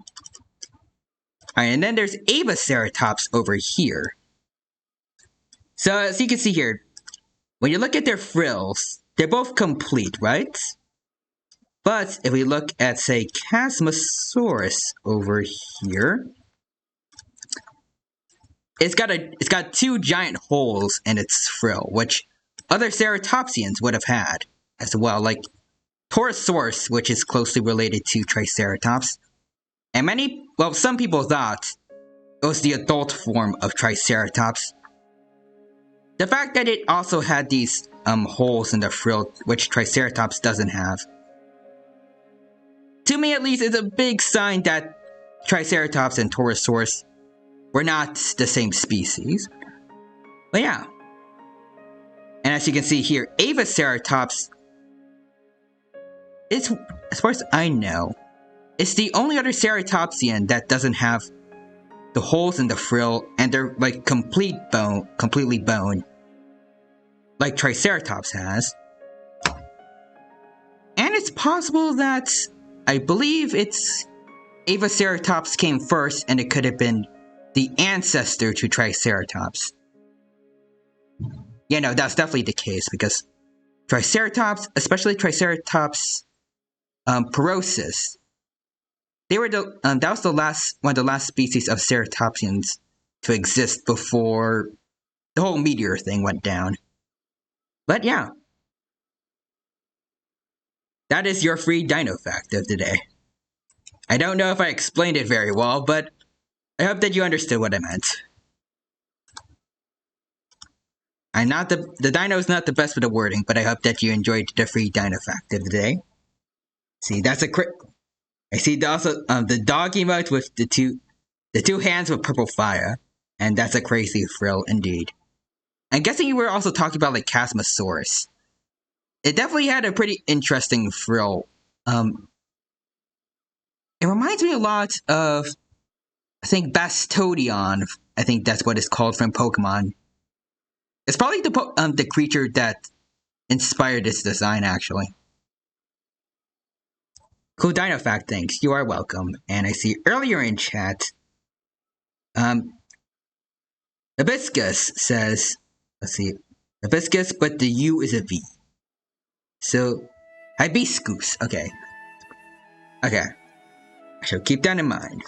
and then there's Avaceratops over here. So as you can see here, when you look at their frills, they're both complete, right? But if we look at, say, Chasmosaurus over here, it's got two giant holes in its frill, which other ceratopsians would have had as well, like Torosaurus, which is closely related to Triceratops. And some people thought it was the adult form of Triceratops. The fact that it also had these holes in the frill, which Triceratops doesn't have, to me at least, is a big sign that Triceratops and Torosaurus were not the same species. But yeah. And as you can see here, Avaceratops is, as far as I know, it's the only other ceratopsian that doesn't have the holes in the frill and they're like completely bone, like Triceratops has. And it's possible that, I believe it's Avaceratops came first and it could have been the ancestor to Triceratops. Yeah, no, that's definitely the case because Triceratops, especially Triceratops porosus, they were that was one of the last species of ceratopsians to exist before the whole meteor thing went down. But yeah, that is your free dino fact of the day. I don't know if I explained it very well, but I hope that you understood what I meant. The dino is not the best with the wording, but I hope that you enjoyed the free dino fact of the day. See, that's I see also the dog emote with the two hands with purple fire, and that's a crazy frill indeed. I'm guessing you were also talking about like Chasmosaurus. It definitely had a pretty interesting frill. It reminds me a lot of, I think, Bastodion. I think that's what it's called from Pokemon. It's probably the creature that inspired this design, actually. Cool dino fact, thanks. You are welcome. And I see earlier in chat, Hibiscus says, let's see, Hibiscus, but the U is a V. So, Hibiscus, okay. Okay. I shall keep that in mind.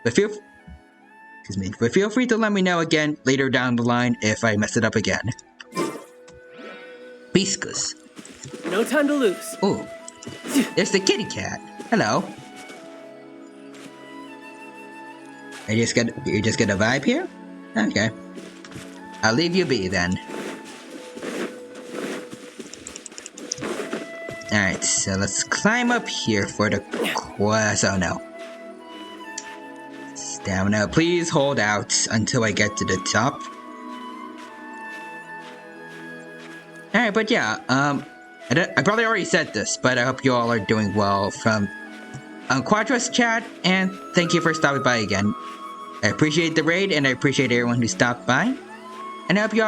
But feel free to let me know again later down the line if I mess it up again. Hibiscus. No time to lose. Ooh. There's the kitty cat. Hello. You just get a vibe here? Okay. I'll leave you be then. Alright, so let's climb up here for the quest. Oh no. Stamina, please hold out until I get to the top. Alright, but yeah, I probably already said this, but I hope you all are doing well from Quadra's chat, and thank you for stopping by again. I appreciate the raid, and I appreciate everyone who stopped by. And I hope you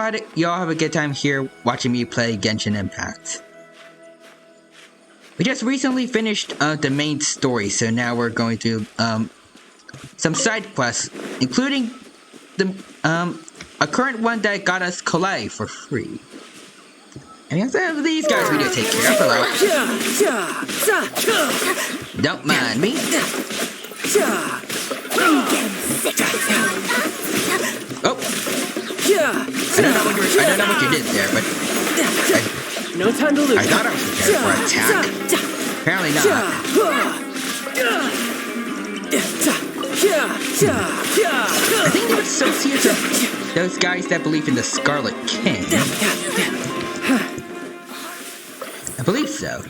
all have a good time here watching me play Genshin Impact. We just recently finished the main story, so now we're going through some side quests, including a current one that got us Kalei for free. And these guys we need to take care of. Hello. Don't mind me. Oh! I don't know what you did there, but No time to lose. I thought I was prepared for attack. Apparently not. I think you associates are those guys that believe in the Scarlet King. I believe so.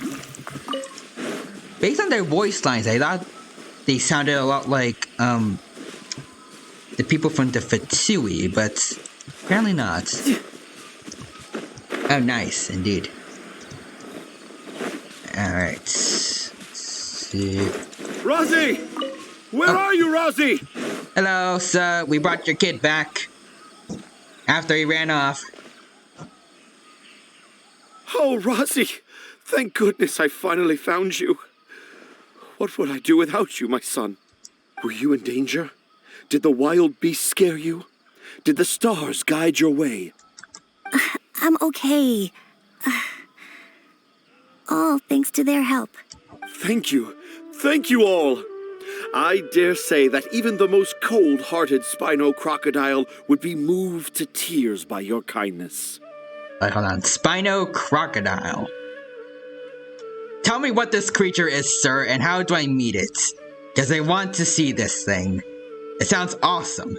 Based on their voice lines, I thought they sounded a lot like the people from the Fatsui, but apparently not. Oh, nice, indeed. Alright. Let's see. Rosie! Where are you, Rosie? Hello, sir. We brought your kid back. After he ran off. Oh, Rosie! Thank goodness I finally found you. What would I do without you, my son? Were you in danger? Did the wild beasts scare you? Did the stars guide your way? I'm okay. All thanks to their help. Thank you. Thank you all. I dare say that even the most cold-hearted Spino crocodile would be moved to tears by your kindness. Wait, hold on. Spino crocodile. Tell me what this creature is, sir, and how do I meet it? Because I want to see this thing. It sounds awesome.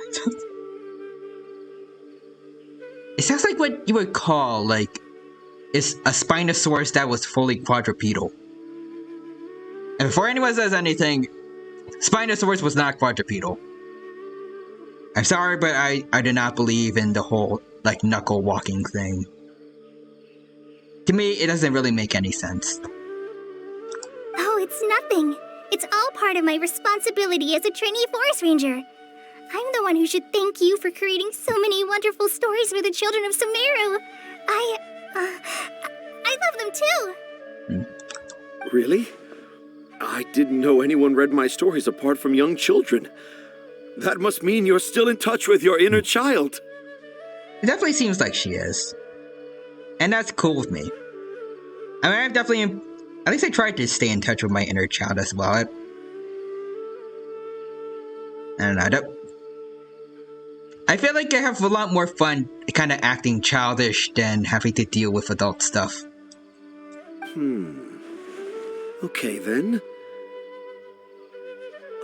It sounds like what you would call, like, is a Spinosaurus that was fully quadrupedal. And before anyone says anything, Spinosaurus was not quadrupedal. I'm sorry, but I do not believe in the whole, like, knuckle walking thing. To me, it doesn't really make any sense. Oh, it's nothing. It's all part of my responsibility as a trainee forest ranger. I'm the one who should thank you for creating so many wonderful stories for the children of Sumeru. I love them too. Really? I didn't know anyone read my stories apart from young children. That must mean you're still in touch with your inner child. It definitely seems like she is. And that's cool with me. I mean, I've definitely... At least I tried to stay in touch with my inner child as well. I don't know. I feel like I have a lot more fun kind of acting childish than having to deal with adult stuff. Okay, then.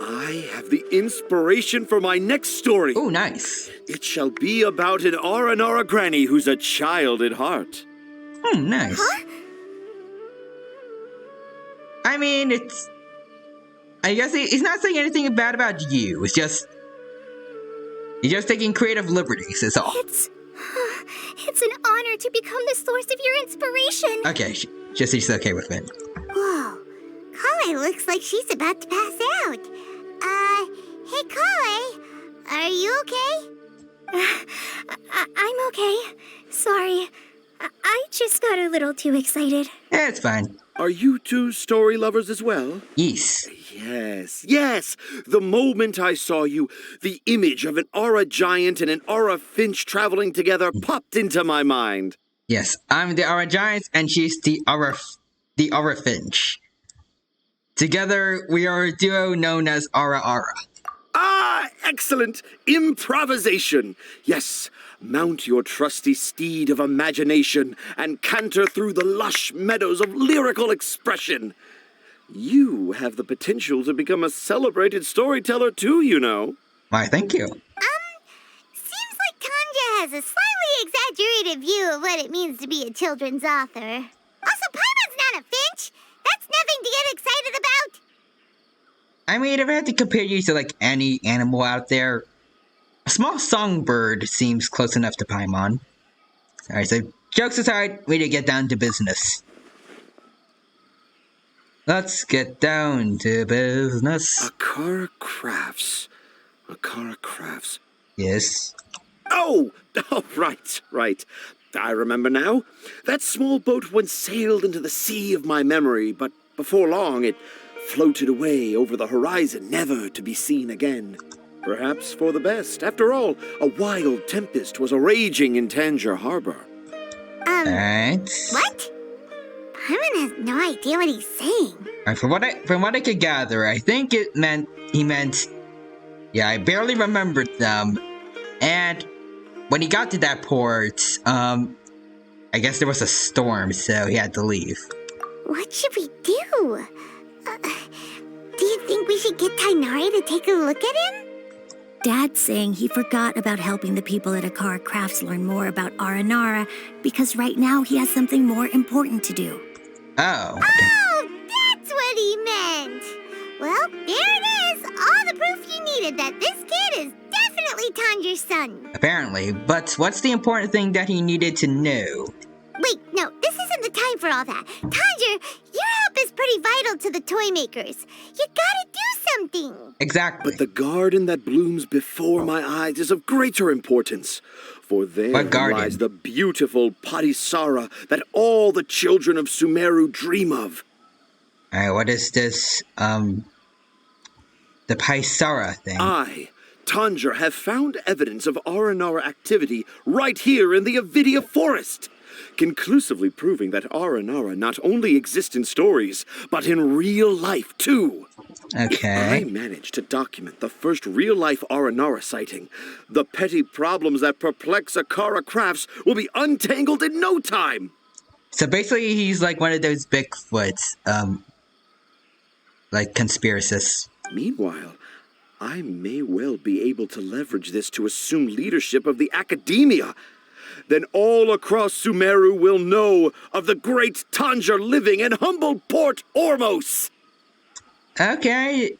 I have the inspiration for my next story. Oh, nice. It shall be about an Aranara granny who's a child at heart. Nice. Huh? I mean, it's... I guess he's not saying anything bad about you. It's just... He's just taking creative liberties, is all. It's an honor to become the source of your inspiration. Okay, she's okay with it. Whoa. Kale looks like she's about to pass out. Hey Kale, are you okay? I'm okay. Sorry. I just got a little too excited. Yeah, it's fine. Are you two story lovers as well? Yes. Yes. The moment I saw you, the image of an aura giant and an aura finch traveling together popped into my mind. Yes, I'm the aura giant and she's the aura finch. Together, we are a duo known as Aura Aura. Ah, excellent! Improvisation! Yes, mount your trusty steed of imagination and canter through the lush meadows of lyrical expression. You have the potential to become a celebrated storyteller too, you know. Why, thank you. Seems like Tanja has a slightly exaggerated view of what it means to be a children's author. Also, Paimon's not a finch! That's nothing to get excited about! I mean, if I had to compare you to, like, any animal out there, a small songbird seems close enough to Paimon. Alright, so jokes aside, we need to get down to business. Let's get down to business. Akara Crafts. Yes. Oh, right. I remember now. That small boat once sailed into the sea of my memory, but before long it floated away over the horizon, never to be seen again. Perhaps for the best. After all, a wild tempest was a raging in Tangier Harbor. Alright. What? Paimon has no idea what he's saying. From what I could gather, I think he meant, yeah, I barely remembered them, and when he got to that port, I guess there was a storm, so he had to leave. What should we do? Do you think we should get Tainari to take a look at him? Dad's saying he forgot about helping the people at Akara Crafts learn more about Aranara because right now he has something more important to do. Oh. Okay. Oh, that's what he meant! Well, there it is! All the proof you needed that this kid is definitely Tanjiro's son. Apparently, but what's the important thing that he needed to know? Wait, no, this isn't the time for all that. Tanjiro, your help is pretty vital to the toy makers. You gotta do something. Exactly. But the garden that blooms before my eyes is of greater importance. For there lies the beautiful Patisara that all the children of Sumeru dream of. Alright, what is this, the Paisara thing? I, Tanjiro, have found evidence of Aranara activity right here in the Avidia forest, conclusively proving that Aranara not only exists in stories, but in real life too. Okay. If I manage to document the first real-life Aranara sighting, the petty problems that perplex Akara Crafts will be untangled in no time. So basically, he's like one of those Bigfoots, like conspiracists. Meanwhile, I may well be able to leverage this to assume leadership of the akademiya. Then all across Sumeru will know of the great Tanjiro living in humble Port Ormos. Okay,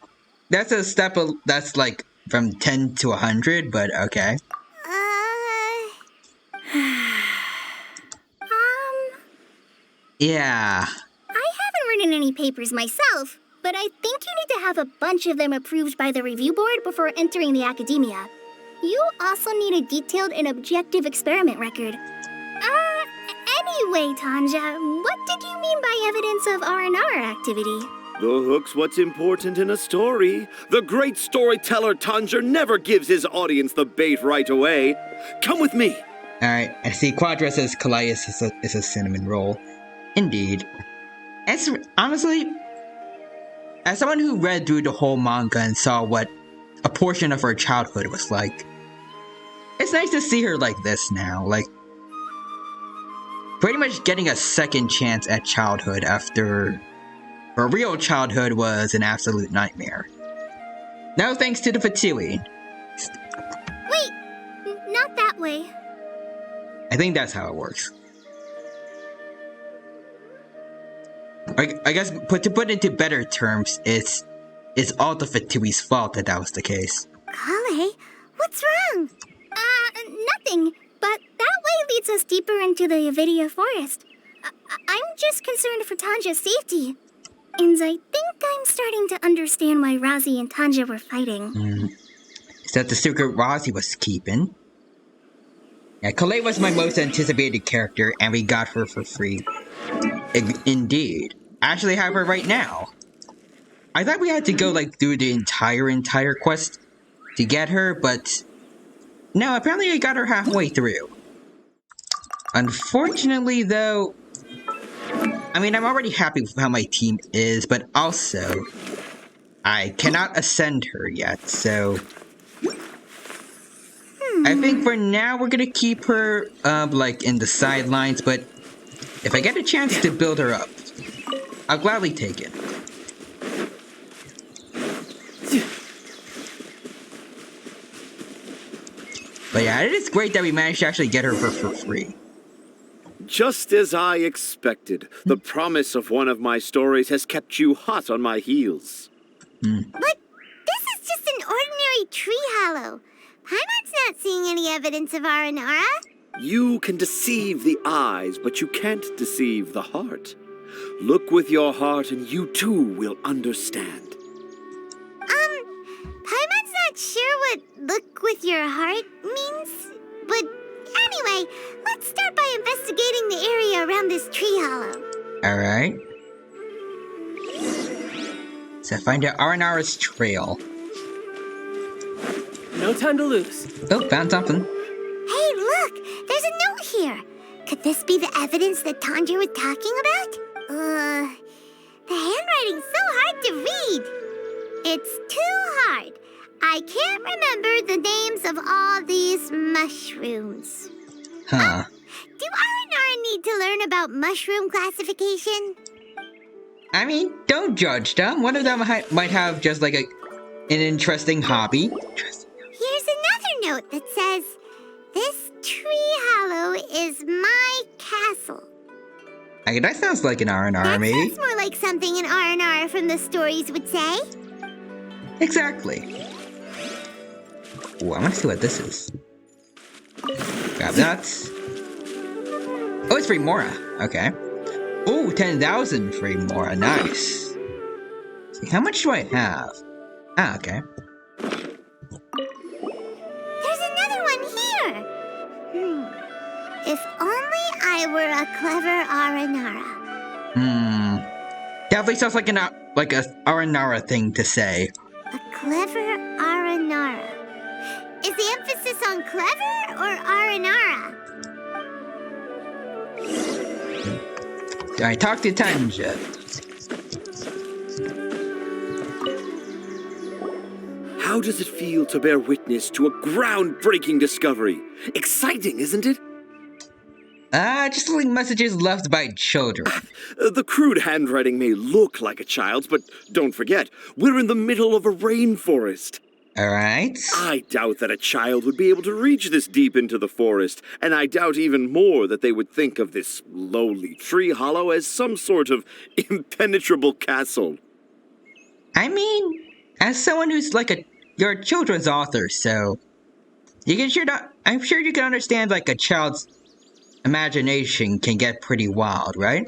that's a step that's like from 10 to 100, but okay. Yeah. I haven't written any papers myself, but I think you need to have a bunch of them approved by the review board before entering the akademiya. You also need a detailed and objective experiment record. Anyway, Tanja, what did you mean by evidence of Aranara activity? The hook's what's important in a story. The great storyteller Tanjiro never gives his audience the bait right away. Come with me. Alright, I see Quadra says Callias is a cinnamon roll. Indeed. Honestly, as someone who read through the whole manga and saw what a portion of her childhood was like, it's nice to see her like this now, like pretty much getting a second chance at childhood after her real childhood was an absolute nightmare. No thanks to the Fatui. Wait, not that way. I think that's how it works. I guess, to put into better terms, it's all the Fatui's fault that was the case. Kale, what's wrong? Nothing. But that way leads us deeper into the Avidia forest. I'm just concerned for Tanja's safety. And I think I'm starting to understand why Razi and Tanja were fighting. Is that the secret Razi was keeping? Yeah, Kale was my most anticipated character, and we got her for free. Indeed. I actually have her right now. I thought we had to go like through the entire quest to get her, but no, apparently I got her halfway through. Unfortunately though, I mean, I'm already happy with how my team is, but also I cannot ascend her yet, so I think for now we're gonna keep her like in the sidelines, but if I get a chance to build her up, I'll gladly take it. But yeah, it is great that we managed to actually get her for free. Just as I expected, the promise of one of my stories has kept you hot on my heels. But this is just an ordinary tree hollow. Paimon's not seeing any evidence of Aranara. You can deceive the eyes, but you can't deceive the heart. Look with your heart and you too will understand. Paimon's not sure what look with your heart means, but anyway, let's start by investigating the area around this tree hollow. Alright. So find out Aranara's trail. No time to lose. Oh, found something. Hey, look! There's a note here! Could this be the evidence that Tanjiro was talking about? handwriting's so hard to read. It's too hard. I can't remember the names of all these mushrooms. Huh. Do R&R need to learn about mushroom classification? I mean, don't judge them. One of them might have just like an interesting hobby. Here's another note that says, "This tree hollow is my castle." Okay, that sounds like an R&R, That maybe. sounds more like something an R&R from the stories would say. Exactly. Ooh, I want to see what this is. Grab that. Oh, it's free Mora. Okay. Ooh, 10,000 free Mora. Nice. See, how much do I have? Ah, okay. There's another one here. If only I were a clever Aranara. Definitely sounds like a Aranara thing to say. A clever Aranara. Is the emphasis on clever or Aranara? Alright, talk to Tanja. How does it feel to bear witness to a groundbreaking discovery? Exciting, isn't it? Just like messages left by children. The crude handwriting may look like a child's, but don't forget, we're in the middle of a rainforest. Alright. I doubt that a child would be able to reach this deep into the forest, and I doubt even more that they would think of this lowly tree hollow as some sort of impenetrable castle. I mean, as someone who's you're a children's author, so I'm sure you can understand like a child's imagination can get pretty wild, right?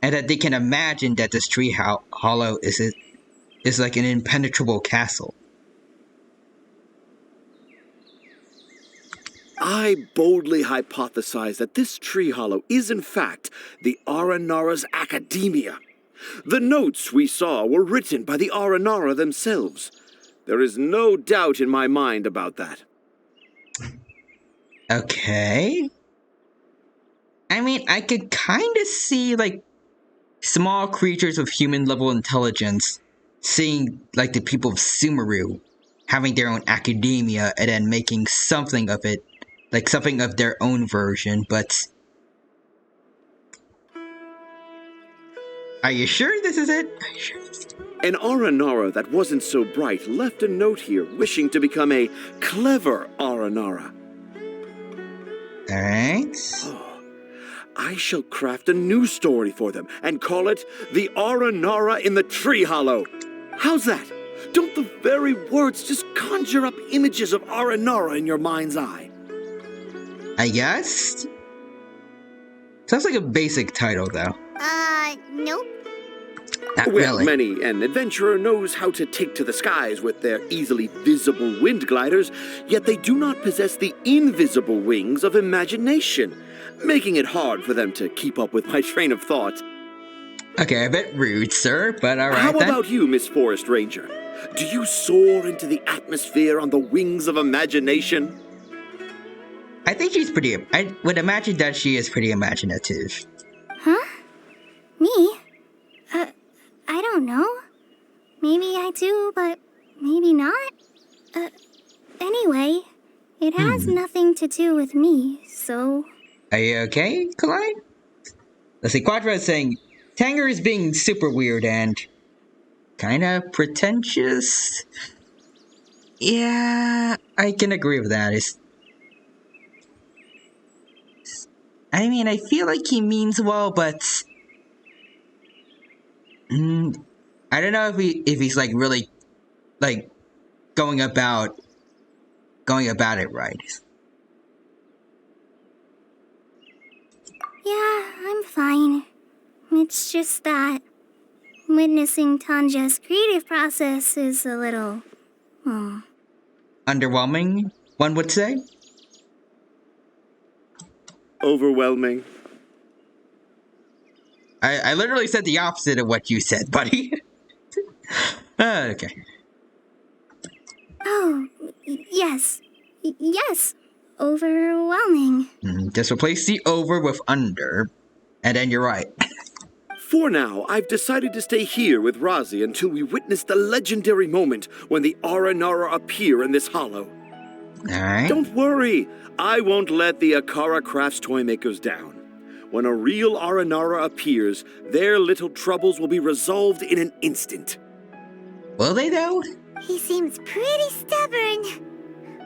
And that they can imagine that this tree hollow is like an impenetrable castle. I boldly hypothesize that this tree hollow is in fact the Aranara's akademiya. The notes we saw were written by the Aranara themselves. There is no doubt in my mind about that. Okay. I mean, I could kind of see like small creatures of human level intelligence seeing like the people of Sumeru having their own akademiya and then making something of it, like something of their own version, but are you sure this is it? An Aranara that wasn't so bright left a note here wishing to become a clever Aranara. Alright. I shall craft a new story for them and call it The Aranara in the Tree Hollow. How's that? Don't the very words just conjure up images of Aranara in your mind's eye? I guess? Sounds like a basic title, though. Nope. Not Well, really. many an adventurer knows how to take to the skies with their easily visible wind gliders, yet they do not possess the invisible wings of imagination, making it hard for them to keep up with my train of thought. Okay, a bit rude, sir, but alright How then. about you, Miss Forest Ranger? Do you soar into the atmosphere on the wings of imagination? I think I would imagine that she is pretty imaginative. Huh? Me? I don't know. Maybe I do, but maybe not. Anyway, it has nothing to do with me, so... Are you okay, Kalai? Let's see, Quadra is saying, Tanger is being super weird and kinda pretentious. Yeah, I can agree with that. I mean, I feel like he means well, but I don't know if he's like really like going about it right. Yeah, I'm fine. It's just that witnessing Tanja's creative process is a little... Underwhelming, one would say. Overwhelming. I literally said the opposite of what you said, buddy. Okay. Oh, yes. Yes. Overwhelming. Just replace the over with under, and then you're right. For now, I've decided to stay here with Razi until we witness the legendary moment when the Aranara appear in this hollow. Alright. Don't worry, I won't let the Akara Crafts toy makers down. When a real Aranara appears, their little troubles will be resolved in an instant. Will they though? He seems pretty stubborn.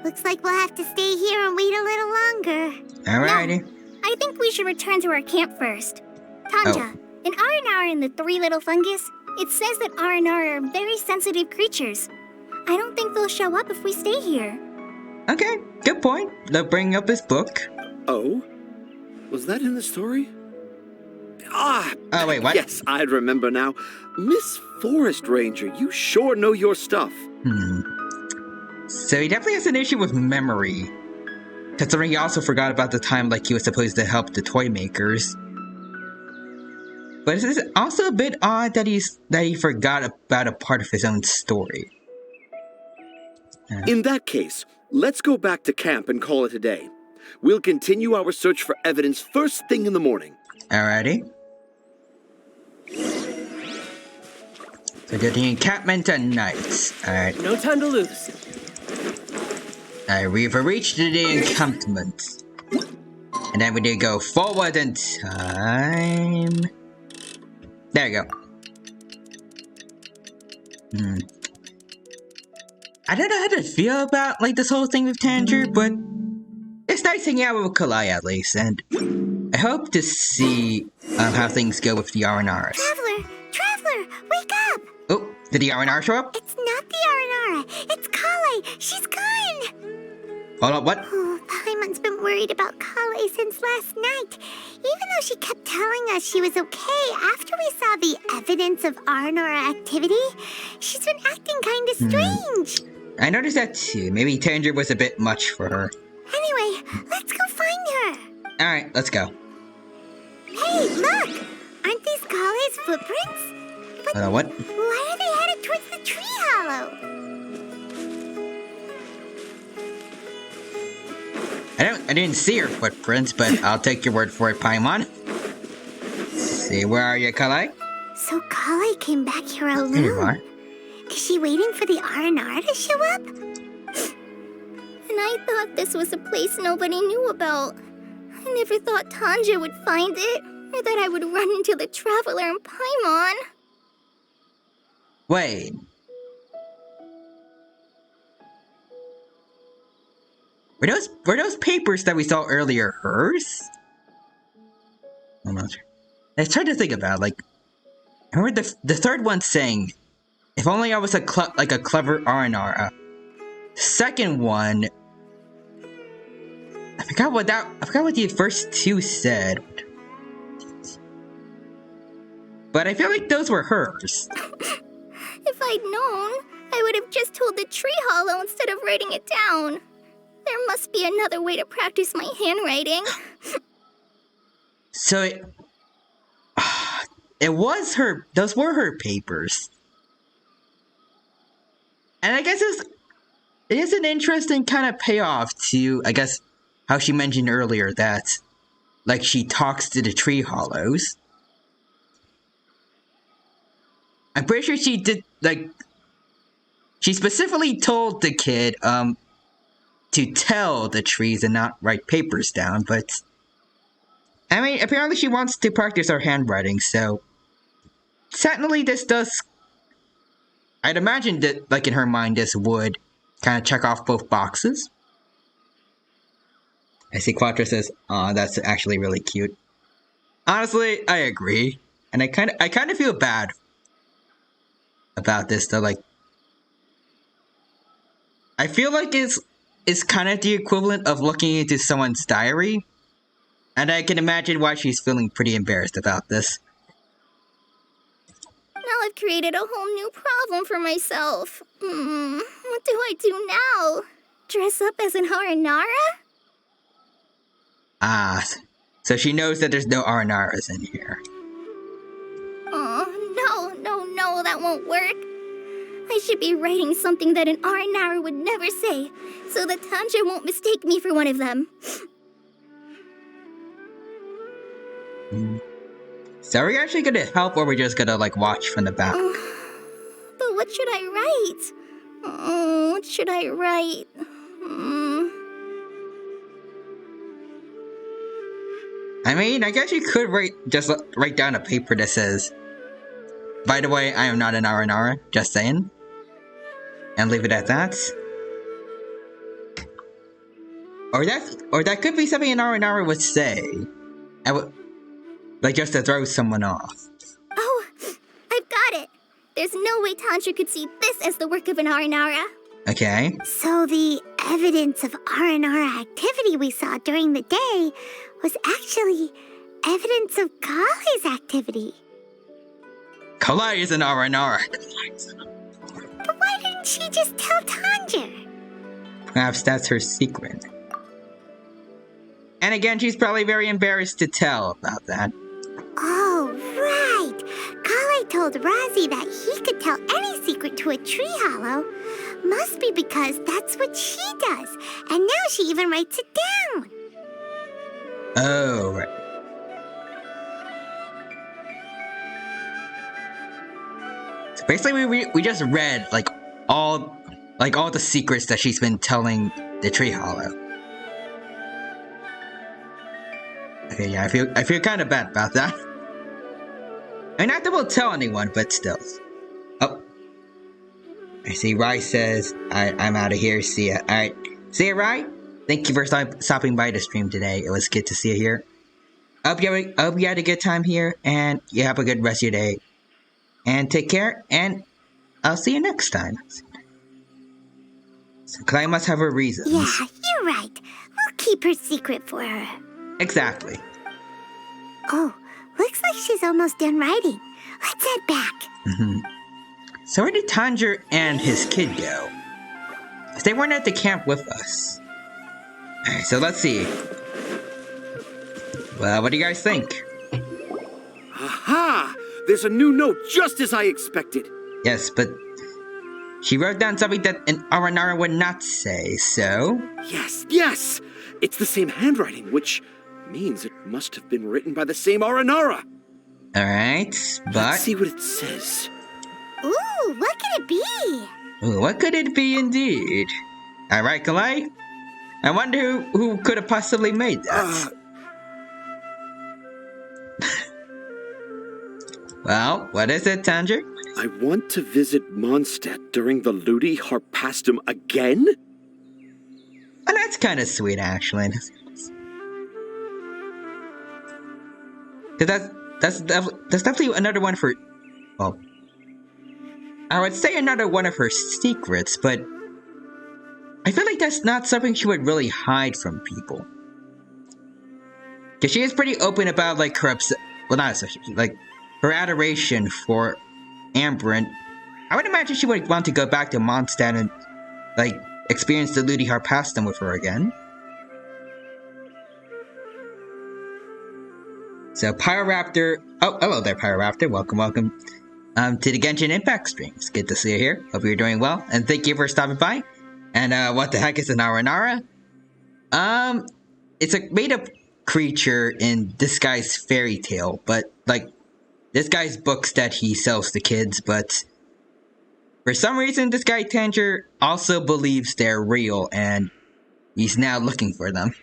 Looks like we'll have to stay here and wait a little longer. Alrighty. No, I think we should return to our camp first. Tanja, in Aranara and the three little fungus, it says that Aranara are very sensitive creatures. I don't think they'll show up if we stay here. Okay, good point. They'll bring up his book. Oh? Was that in the story? Ah! Oh, wait, what? Yes, I remember now. Miss Forest Ranger, you sure know your stuff. So he definitely has an issue with memory. Considering he also forgot about the time like he was supposed to help the toy makers. But it's also a bit odd that he forgot about a part of his own story. In that case, let's go back to camp and call it a day. We'll continue our search for evidence first thing in the morning. Alrighty. So do the encampment at night. Alright. No time to lose. Alright, we've reached the encampment. And then we need to go forward in time. There you go. I don't know how to feel about like this whole thing with Tanger, but it's nice hanging out with Kalai at least, and I hope to see how things go with the Aranaras. Traveler, wake up! Oh, did the Aranara show up? It's not the Aranara, it's Kale. She's gone. Hold on, what? Oh, Paimon's been worried about Kale since last night. Even though she kept telling us she was okay after we saw the evidence of Aranara activity, she's been acting kind of strange. I noticed that too. Maybe Tanger was a bit much for her. Anyway, let's go find her. Alright, let's go. Hey, look! Aren't these Kale's footprints? But What? why are they headed towards the tree hollow? I didn't see her footprints, but I'll take your word for it, Paimon. See, where are you, Kalai? So Kale came back here alone? There you are. Is she waiting for the Aranara to show up? And I thought this was a place nobody knew about. I never thought Tanja would find it, or that I would run into the Traveler and Paimon. Wait. Were those papers that we saw earlier hers? I'm not sure. I tried to think about it, like, I remember the third one saying, "If only I was a clever Aranara." The second one, I forgot what the first two said. But I feel like those were hers. If I'd known, I would have just told the tree hollow instead of writing it down. There must be another way to practice my handwriting. So it was her. Those were her papers. And I guess it is an interesting kind of payoff to, I guess, how she mentioned earlier that, like, she talks to the tree hollows. I'm pretty sure she did, like, she specifically told the kid, to tell the trees and not write papers down, but I mean, apparently she wants to practice her handwriting, so technically this does, I'd imagine that, like, in her mind, this would kind of check off both boxes. I see Quattro says, "Aw, that's actually really cute." Honestly, I agree, and I kind of feel bad about this, though. Like, I feel like it's kind of the equivalent of looking into someone's diary, and I can imagine why she's feeling pretty embarrassed about this. Now I've created a whole new problem for myself. What do I do now? Dress up as an Aranara? Ah, so she knows that there's no Aranaras in here. Oh, no, that won't work. I should be writing something that an Aranara would never say, so that Tanja won't mistake me for one of them. So are we actually gonna help, or are we just gonna, like, watch from the back? But what should I write? What should I write? I mean, I guess you could write down a paper that says, "By the way, I am not an Aranara, just saying." And leave it at that. Or that could be something an Aranara would say. Like just to throw someone off. Oh, I've got it. There's no way Tantra could see this as the work of an Aranara. Okay. So the evidence of Aranara activity we saw during the day was actually evidence of Kale's activity. Kale is an Aranara. But why didn't she just tell Tanjir? Perhaps that's her secret. And again, she's probably very embarrassed to tell about that. Oh, right. Kale told Razi that he could tell any secret to a tree hollow. Must be because that's what she does. And now she even writes it down. Oh, right. So basically, we just read all the secrets that she's been telling the tree hollow. Okay, yeah, I feel kind of bad about that. I mean, not that we'll tell anyone, but still. Oh, I see. Rai says, "I'm out of here. See ya." All right, see ya, Rai. Thank you for stopping by the stream today. It was good to see you here. I hope you had a good time here, and you have a good rest of your day. And take care, and I'll see you next time. So Clay must have her reasons. Yeah, you're right. We'll keep her secret for her. Exactly. Oh, looks like she's almost done writing. Let's head back. So where did Tanjir and his kid go? They weren't at the camp with us. Alright, so let's see. Well, what do you guys think? Aha! There's a new note just as I expected. Yes, but she wrote down something that an Aranara would not say, so... Yes! It's the same handwriting, which means it must have been written by the same Aranara. Alright, but... Let's see what it says. Ooh, what could it be? Ooh, what could it be indeed? Alright, Kalai? I wonder who could have possibly made that. Well, what is it, Tanjir? I want to visit Mondstadt during the Ludi Harpastum again? Oh, that's kind of sweet, actually. Because that's definitely another one for... Well, I would say another one of her secrets, but I feel like that's not something she would really hide from people. Because she is pretty open about, like, her her adoration for Amber, and I would imagine she would want to go back to Mondstadt and, like, experience the Ludi Harpastum with her again. So, Pyroraptor... Oh, hello there, Pyroraptor. Welcome. To the Genshin Impact stream. It's good to see you here. Hope you're doing well. And thank you for stopping by. And, what the heck is an Aranara? It's a made-up creature in this guy's fairy tale. But, like, this guy's books that he sells to kids. But, for some reason, this guy Tanjir also believes they're real. And he's now looking for them.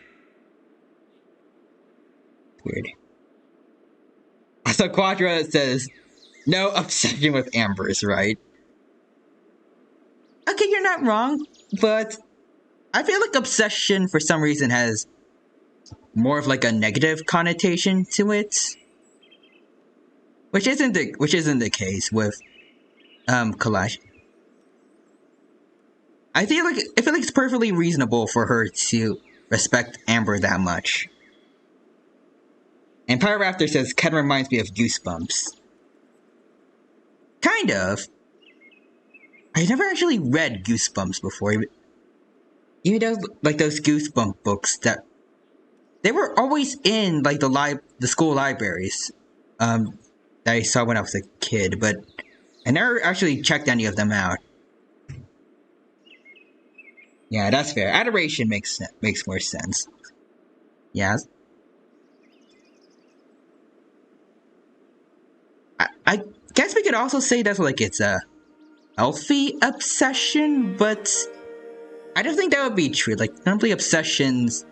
Weird. So Quadra says, no obsession with Ambers, right? Okay, you're not wrong, but I feel like obsession for some reason has more of like a negative connotation to it. Which isn't the case with Kalash. I feel like it's perfectly reasonable for her to respect Amber that much. And Pyroraptor says, kind of reminds me of Goosebumps. Kind of. I never actually read Goosebumps before. Even though, like, those Goosebump books that... They were always in, like, the school libraries. That I saw when I was a kid, but I never actually checked any of them out. Yeah, that's fair. Adoration makes more sense. Yeah. could also say that's like it's a healthy obsession, but I don't think that would be true. Like, normally obsessions...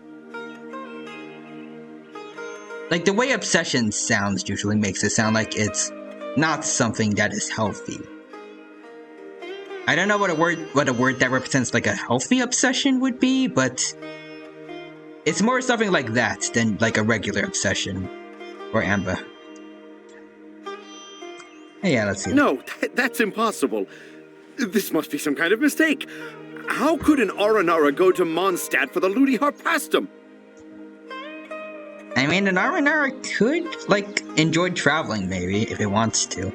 Like, the way obsession sounds usually makes it sound like it's not something that is healthy. I don't know what a word that represents like a healthy obsession would be, but it's more something like that than like a regular obsession. Or Amber. Yeah, let's see. No, that's impossible. This must be some kind of mistake. How could an Aranara go to Mondstadt for the Ludi Harpastum? I mean, an Aranara could, like, enjoy traveling, maybe, if it wants to.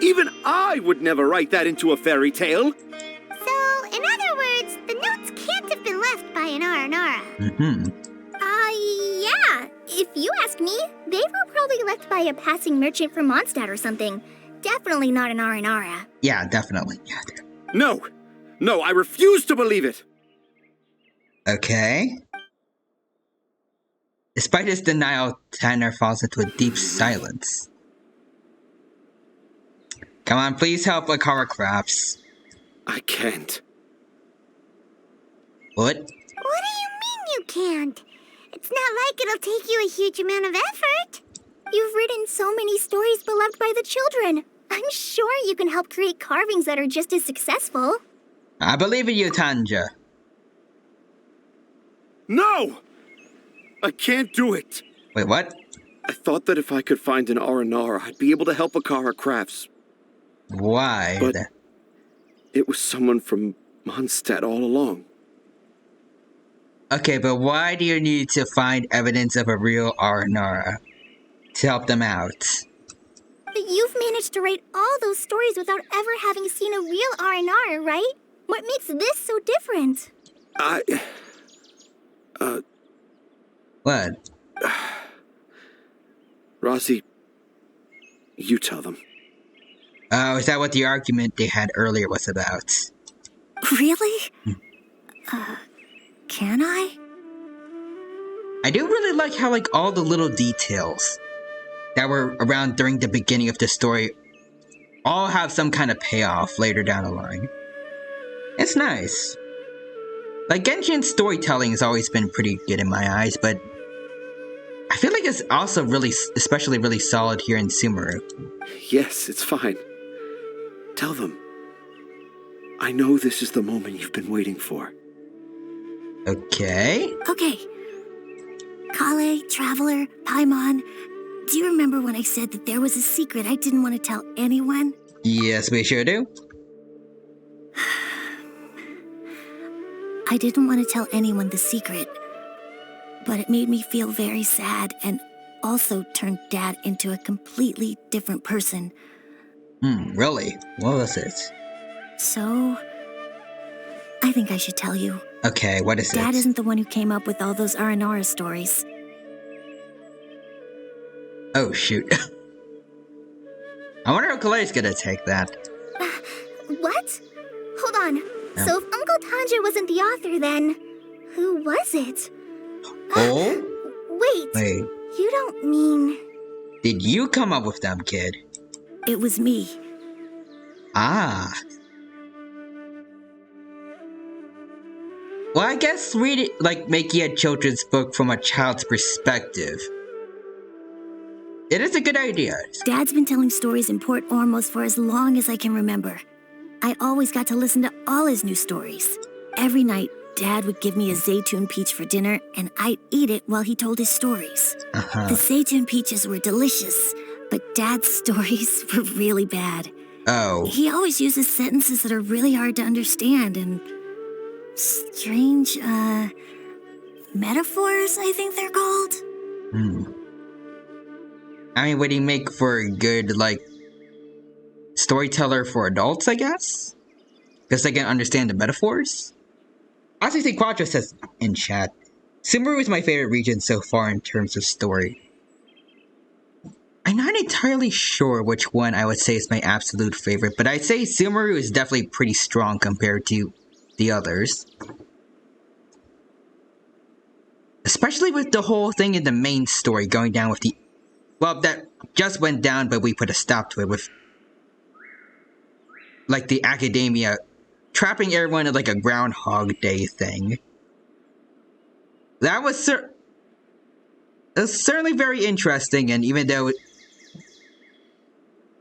Even I would never write that into a fairy tale. So, in other words, the notes can't have been left by an Aranara. Yeah. If you ask me, they were probably left by a passing merchant from Mondstadt or something. Definitely not an Aranara. Yeah, definitely. Yeah. No, I refuse to believe it. Okay. Despite his denial, Tanner falls into a deep silence. Come on, please help Akara Crafts. I can't. What? What do you mean you can't? It's not like it'll take you a huge amount of effort. You've written so many stories beloved by the children. I'm sure you can help create carvings that are just as successful. I believe in you, Tanja. No! I can't do it. Wait, what? I thought that if I could find an Aranara, I'd be able to help Akara Crafts. Why? But it was someone from Mondstadt all along. Okay, but why do you need to find evidence of a real Aranara to help them out? But you've managed to write all those stories without ever having seen a real Aranara, right? What makes this so different? What? Rossi, you tell them. Oh, is that what the argument they had earlier was about? Really? Can I? I do really like how, like, all the little details that were around during the beginning of the story all have some kind of payoff later down the line. It's nice. Like, Genshin's storytelling has always been pretty good in my eyes, but I feel like it's also especially really solid here in Sumeru. Yes, it's fine. Tell them. I know this is the moment you've been waiting for. Okay. Okay. Kale, Traveler, Paimon, do you remember when I said that there was a secret I didn't want to tell anyone? Yes, we sure do. I didn't want to tell anyone the secret, but it made me feel very sad and also turned Dad into a completely different person. Really? What was it? So, I think I should tell you. Okay, what is it? Dad isn't the one who came up with all those Aranara stories. Oh, shoot. I wonder how Kale's gonna take that. What? Hold on. So if Uncle Tanja wasn't the author, then who was it? Oh? Wait. You don't mean... Did you come up with them, kid? It was me. Ah. Well, I guess read it like making a children's book from a child's perspective. It is a good idea. Dad's been telling stories in Port Ormos for as long as I can remember. I always got to listen to all his new stories. Every night, Dad would give me a Zaytun peach for dinner, and I'd eat it while he told his stories. The Zaytun peaches were delicious, but Dad's stories were really bad. Oh. He always uses sentences that are really hard to understand, and strange, metaphors, I think they're called. I mean, would he make for a good, like, storyteller for adults, I guess? Because they can understand the metaphors? Obviously, Quadra says in chat, Sumeru is my favorite region so far in terms of story. I'm not entirely sure which one I would say is my absolute favorite, but I'd say Sumeru is definitely pretty strong compared to the others. Especially with the whole thing in the main story going down with the... Well, that just went down, but we put a stop to it with like the academia trapping everyone in like a Groundhog Day thing. That was certainly very interesting, and even though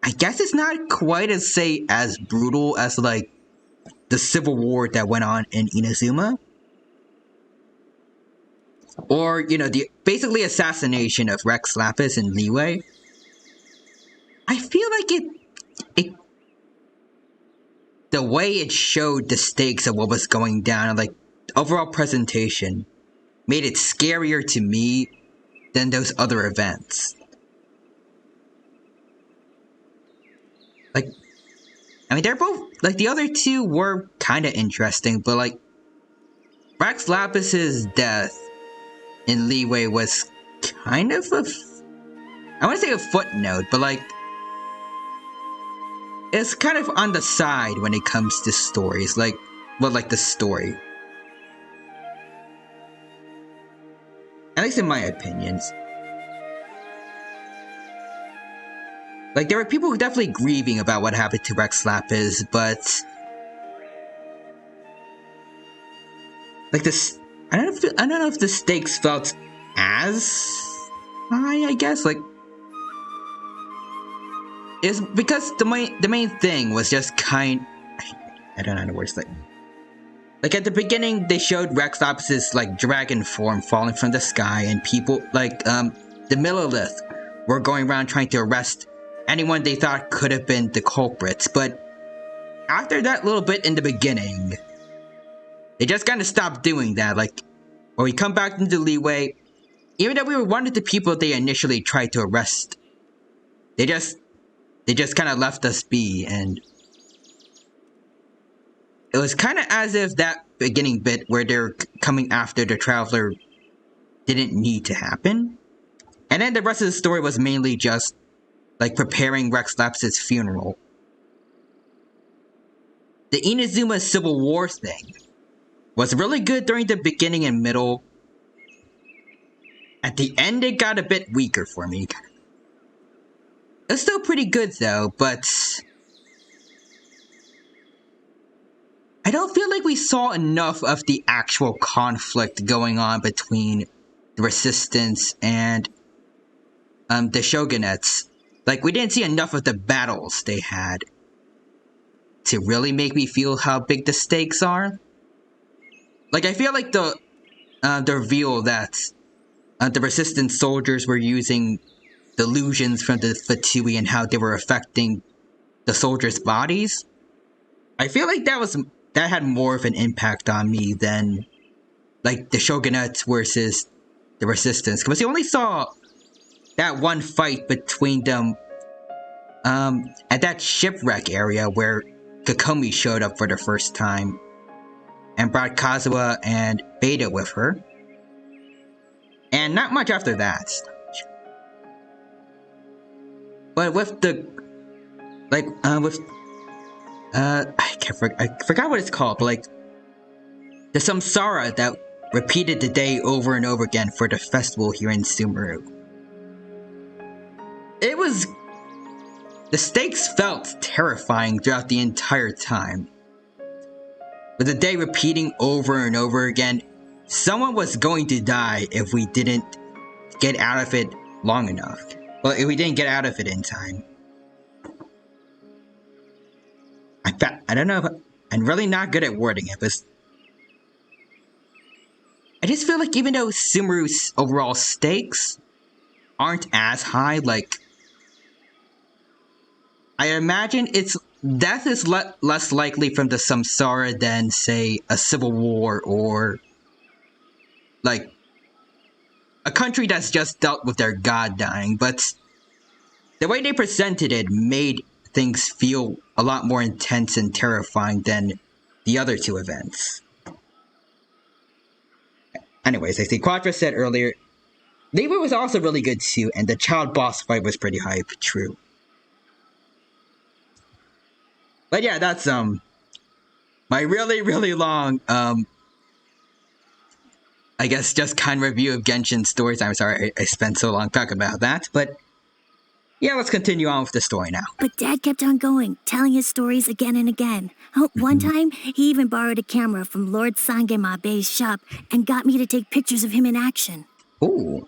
I guess it's not quite as brutal as like the civil war that went on in Inazuma, or the basically assassination of Rex Lapis and Liyue. I feel like it the way it showed the stakes of what was going down and like overall presentation made it scarier to me than those other events. Like, I mean, they're both, like, the other two were kind of interesting, but, like, Rex Lapis's death in Liyue was kind of I want to say a footnote, but, like, it's kind of on the side when it comes to stories, like, well, like, the story. At least in my opinions. Like, there were people who definitely grieving about what happened to Rex Lapis, but like this, I don't know if the stakes felt as high. I guess like it's because the main thing was just I don't know the words like at the beginning they showed Rex Lapis's like dragon form falling from the sky, and people like the Millilith were going around trying to arrest anyone they thought could have been the culprits, but after that little bit in the beginning, they just kind of stopped doing that. Like, when we come back into Liyue, even though we were one of the people they initially tried to arrest, they just kind of left us be, and it was kind of as if that beginning bit where they're coming after the Traveler didn't need to happen, and then the rest of the story was mainly just like preparing Rex Lapis's funeral. The Inazuma Civil War thing was really good during the beginning and middle. At the end, it got a bit weaker for me. It's still pretty good though, but I don't feel like we saw enough of the actual conflict going on between the Resistance and the Shogunates. Like, we didn't see enough of the battles they had to really make me feel how big the stakes are. Like, I feel like the reveal that the Resistance soldiers were using delusions from the Fatui and how they were affecting the soldiers' bodies. I feel like that had more of an impact on me than, like, the Shogunates versus the Resistance. Because we only saw that one fight between them at that shipwreck area where Kokomi showed up for the first time and brought Kazuha and Beta with her. And not much after that. But with the I forgot what it's called, but like the samsara that repeated the day over and over again for the festival here in Sumeru. The stakes felt terrifying throughout the entire time. With the day repeating over and over again, someone was going to die if we didn't get out of it long enough. Well, if we didn't get out of it in time. I don't know if I'm really not good at wording it, but I just feel like even though Sumeru's overall stakes aren't as high, like I imagine its death is less likely from the samsara than, say, a civil war or like a country that's just dealt with their god dying, but the way they presented it made things feel a lot more intense and terrifying than the other two events. Anyways, I see Quadra said earlier, Liyue was also really good too, and the child boss fight was pretty hype, true. But yeah, that's my really, really long I guess just kind of review of Genshin stories. I'm sorry I spent so long talking about that, but Yeah, let's continue on with the story now. But Dad kept on going, telling his stories again and again. Oh, one time, he even borrowed a camera from Lord Sangemabe's shop and got me to take pictures of him in action. Ooh.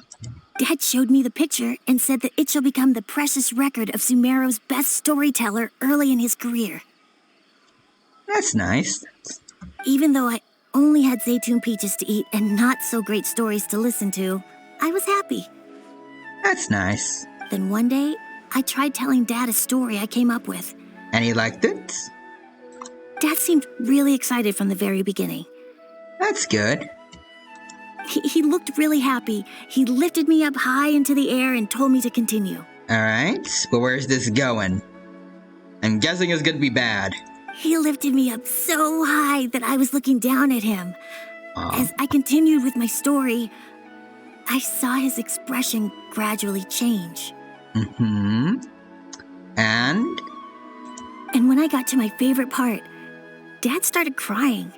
Dad showed me the picture and said that it shall become the precious record of Sumeru's best storyteller early in his career. That's nice. Even though I only had Zaytune peaches to eat and not so great stories to listen to, I was happy. That's nice. Then one day, I tried telling Dad a story I came up with. And he liked it? Dad seemed really excited from the very beginning. That's good. He looked really happy. He lifted me up high into the air and told me to continue. Alright, but where's this going? I'm guessing it's gonna be bad. He lifted me up so high that I was looking down at him. As I continued with my story, I saw his expression gradually change. Mm-hmm. And when I got to my favorite part, Dad started crying.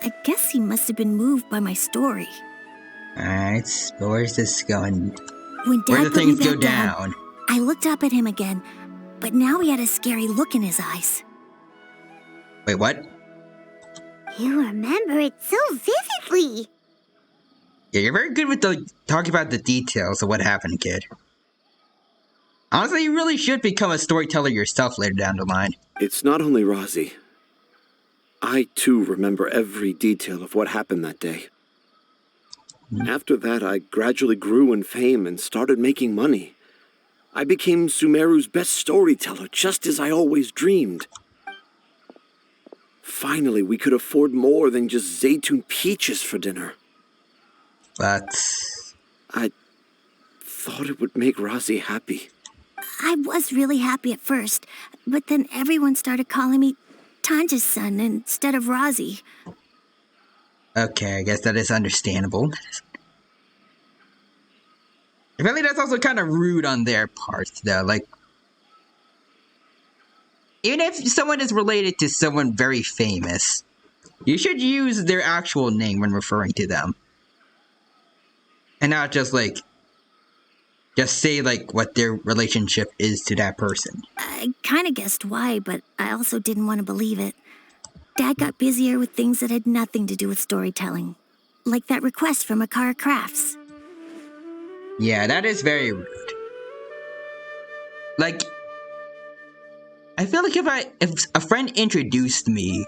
I guess he must have been moved by my story. Alright, but where's this going? When Dad Where do put me things go back down? I looked up at him again, but now he had a scary look in his eyes. Wait, what? You remember it so vividly. Yeah, you're very good with talking about the details of what happened, kid. Honestly, you really should become a storyteller yourself later down the line. It's not only Razi. I, too, remember every detail of what happened that day. After that, I gradually grew in fame and started making money. I became Sumeru's best storyteller, just as I always dreamed. Finally, we could afford more than just Zaytune peaches for dinner. But I thought it would make Razi happy. I was really happy at first, but then everyone started calling me Tanja's son instead of Razi. okay, I guess that is understandable. I feel like that's also kind of rude on their part, though. Like, even if someone is related to someone very famous, you should use their actual name when referring to them. And not just, like, just say, like, what their relationship is to that person. I kind of guessed why, but I also didn't want to believe it. Dad got busier with things that had nothing to do with storytelling. Like that request from Akara Crafts. Yeah, that is very rude. Like, I feel like if a friend introduced me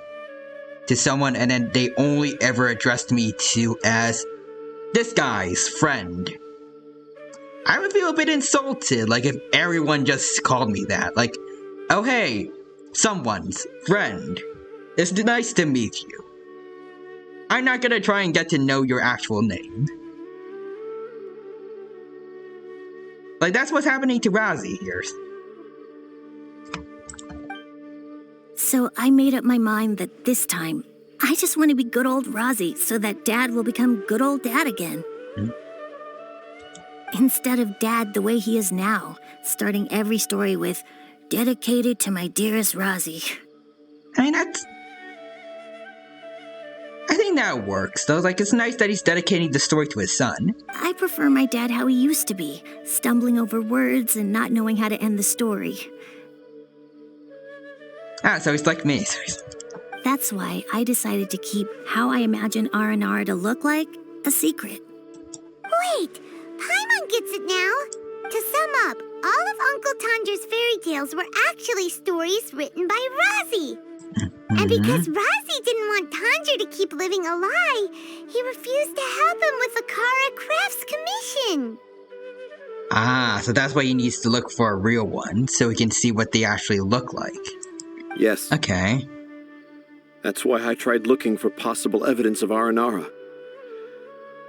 to someone and then they only ever addressed me to as this guy's friend, I would feel a bit insulted, like if everyone just called me that. Like, oh hey, someone's friend. It's nice to meet you. I'm not gonna try and get to know your actual name. Like, that's what's happening to Razi here. So I made up my mind that this time, I just want to be good old Razi so that Dad will become good old Dad again. Instead of Dad the way he is now, starting every story with, dedicated to my dearest Razi. I mean, I think that works, though. Like, it's nice that he's dedicating the story to his son. I prefer my dad how he used to be, stumbling over words and not knowing how to end the story. Ah, so he's like me. That's why I decided to keep how I imagine Aranara to look like a secret. Wait, Paimon gets it now. To sum up, all of Uncle Tandra's fairy tales were actually stories written by Razi. And because Razi didn't want Tandra to keep living a lie, he refused to help him with the Akara Crafts commission. Ah, so that's why he needs to look for a real one, so he can see what they actually look like. Yes. Okay. That's why I tried looking for possible evidence of Aranara.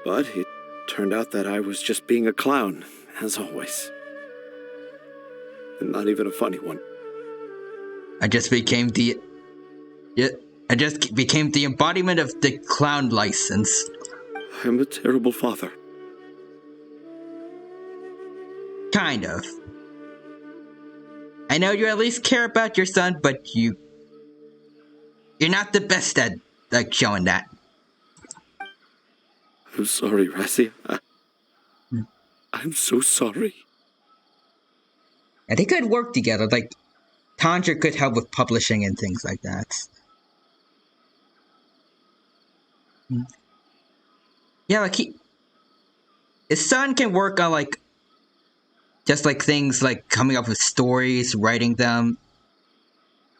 But it turned out that I was just being a clown, as always. And not even a funny one. I just became the embodiment of the clown license. I'm a terrible father. Kind of. I know you at least care about your son, but you're not the best at, like, showing that. I'm sorry, Razi. I'm so sorry. And they could work together. Like, Tanja could help with publishing and things like that. Yeah, like his son can work on like just like things like coming up with stories, writing them,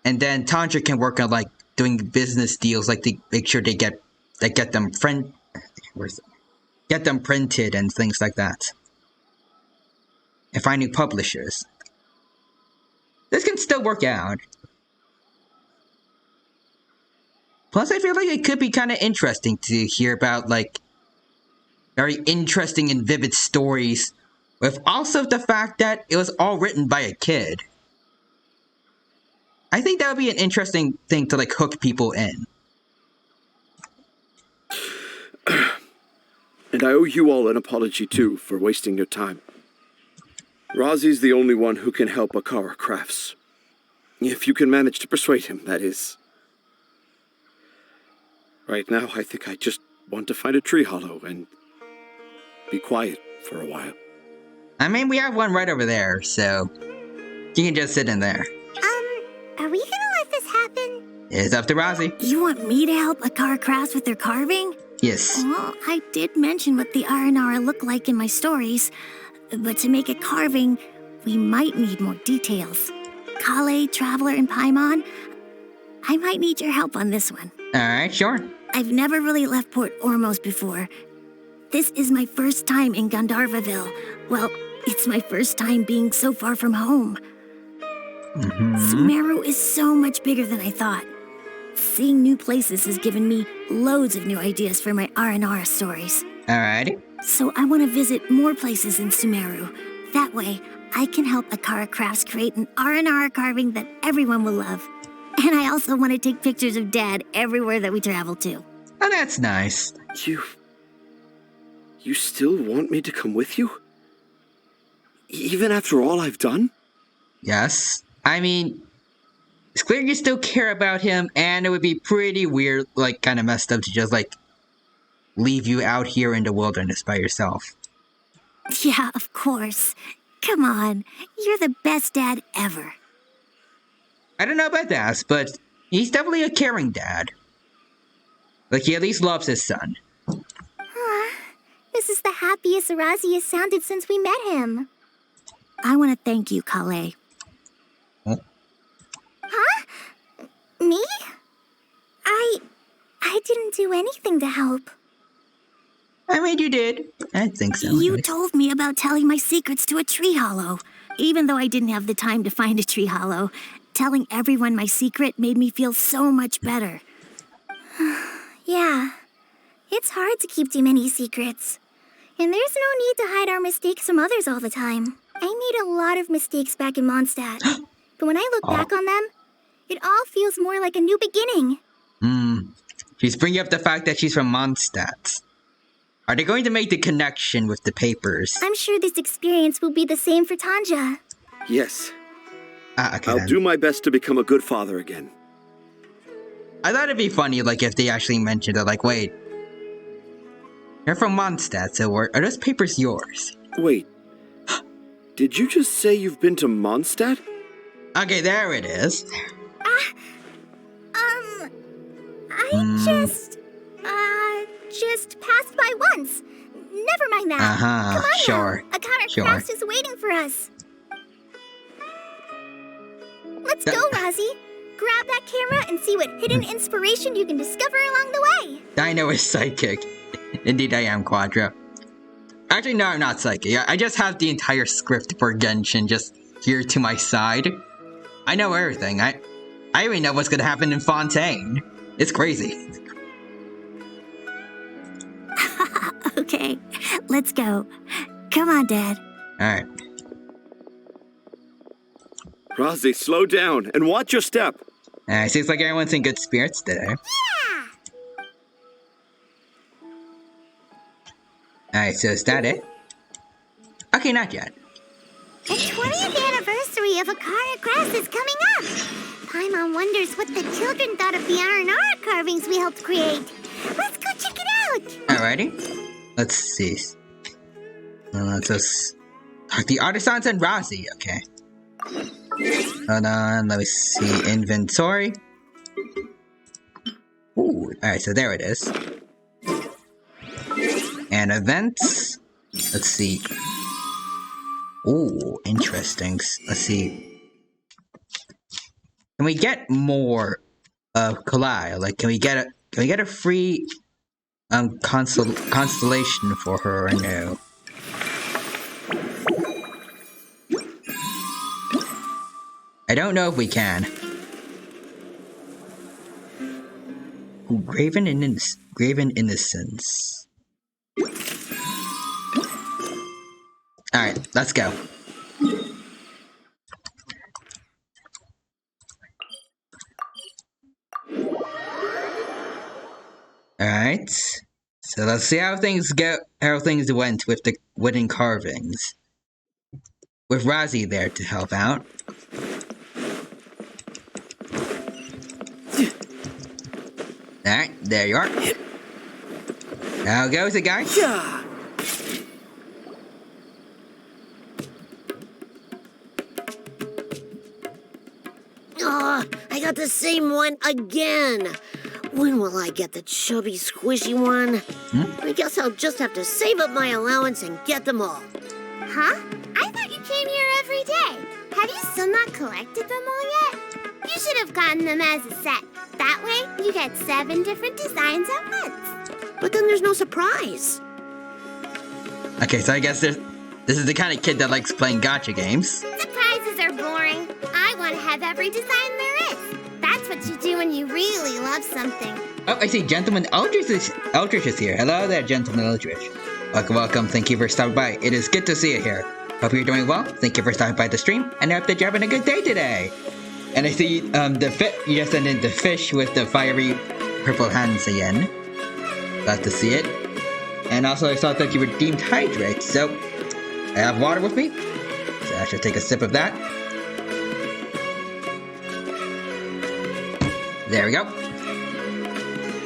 and then Tanja can work on like doing business deals, like to make sure they get them get them printed and things like that, and finding publishers. This can still work out. Plus, I feel like it could be kind of interesting to hear about, like, very interesting and vivid stories, with also the fact that it was all written by a kid. I think that would be an interesting thing to, like, hook people in. And I owe you all an apology, too, for wasting your time. Razi's the only one who can help Akara Crafts. If you can manage to persuade him, that is. Right now, I think I just want to find a tree hollow and be quiet for a while. I mean, we have one right over there, so you can just sit in there. Are we gonna let this happen? It's up to Razi. You want me to help Akara Crafts with their carving? Yes. Well, I did mention what the Aranara look like in my stories, but to make a carving, we might need more details. Kale, Traveler, and Paimon, I might need your help on this one. Alright, sure. I've never really left Port Ormos before. This is my first time in Gandharvaville. Well, it's my first time being so far from home. Sumeru is so much bigger than I thought. Seeing new places has given me loads of new ideas for my Aranara stories. Alrighty. So I want to visit more places in Sumeru. That way, I can help Akara Crafts create an Aranara carving that everyone will love. And I also want to take pictures of Dad everywhere that we travel to. Oh, that's nice. You still want me to come with you? Even after all I've done? Yes. I mean, it's clear you still care about him, and it would be pretty weird, like, kind of messed up to just, like, leave you out here in the wilderness by yourself. Yeah, of course. Come on, you're the best dad ever. I don't know about that, but he's definitely a caring dad. Like, he at least loves his son. This is the happiest Arazi has sounded since we met him. I want to thank you, Kale. Huh? Me? I didn't do anything to help. I mean, you did. I think so. You told me about telling my secrets to a tree hollow. Even though I didn't have the time to find a tree hollow, telling everyone my secret made me feel so much better. Yeah. It's hard to keep too many secrets. And there's no need to hide our mistakes from others all the time. I made a lot of mistakes back in Mondstadt. But when I look back on them, it all feels more like a new beginning. She's bringing up the fact that she's from Mondstadt. Are they going to make the connection with the papers? I'm sure this experience will be the same for Tanja. Yes. Okay, I'll do my best to become a good father again. I thought it'd be funny, like, if they actually mentioned it, like, wait. You're from Mondstadt, so are those papers yours? Wait. Did you just say you've been to Mondstadt? Okay, there it is. I just passed by once. Never mind that. Come on sure. now. Akara Crafts is waiting for us. Let's go, Razi. Grab that camera and see what hidden inspiration you can discover along the way. Dino is psychic. Indeed, I am, Quadra. Actually, no, I'm not psychic. I just have the entire script for Genshin just here to my side. I know everything. I even know what's gonna happen in Fontaine. It's crazy. Okay, let's go. Come on, Dad. Alright. Razi, slow down and watch your step. Seems like everyone's in good spirits today. Yeah! Alright, so is that it? Okay, not yet. The 20th anniversary of Akara Crafts is coming up. Paimon wonders what the children thought of the Aranara carvings we helped create. Let's go check it out. Alrighty. Let's see. Let's just talk the artisans and Razi, okay. Hold on, let me see. Inventory. Ooh, alright, so there it is. And events. Let's see. Ooh, interesting. Let's see. Can we get more of Kalai? Like, can we get a free constellation for her or no? I don't know if we can. Ooh, Graven Innocence. Alright, let's go. Alright. So let's see how things went with the wooden carvings. With Razi there to help out. Alright, there you are. How goes it, guys? Yeah. Oh, I got the same one again. When will I get the chubby, squishy one? I guess I'll just have to save up my allowance and get them all. Huh? I thought you came here every day. Have you still not collected them all yet? You should have gotten them as a set. That way, you get 7 different designs at once. But then there's no surprise. Okay, so I guess this is the kind of kid that likes playing gacha games. Surprises are boring. I want to have every design there is. That's what you do when you really love something. Oh, I see Gentleman Eldritch is here. Hello there, Gentleman Eldritch. Welcome. Thank you for stopping by. It is good to see you here. Hope you're doing well. Thank you for stopping by the stream, and I hope that you're having a good day today. And I see you just sent in the fish with the fiery purple hands again. Glad to see it. And also I saw that you redeemed hydrate, so I have water with me. So I should take a sip of that. There we go.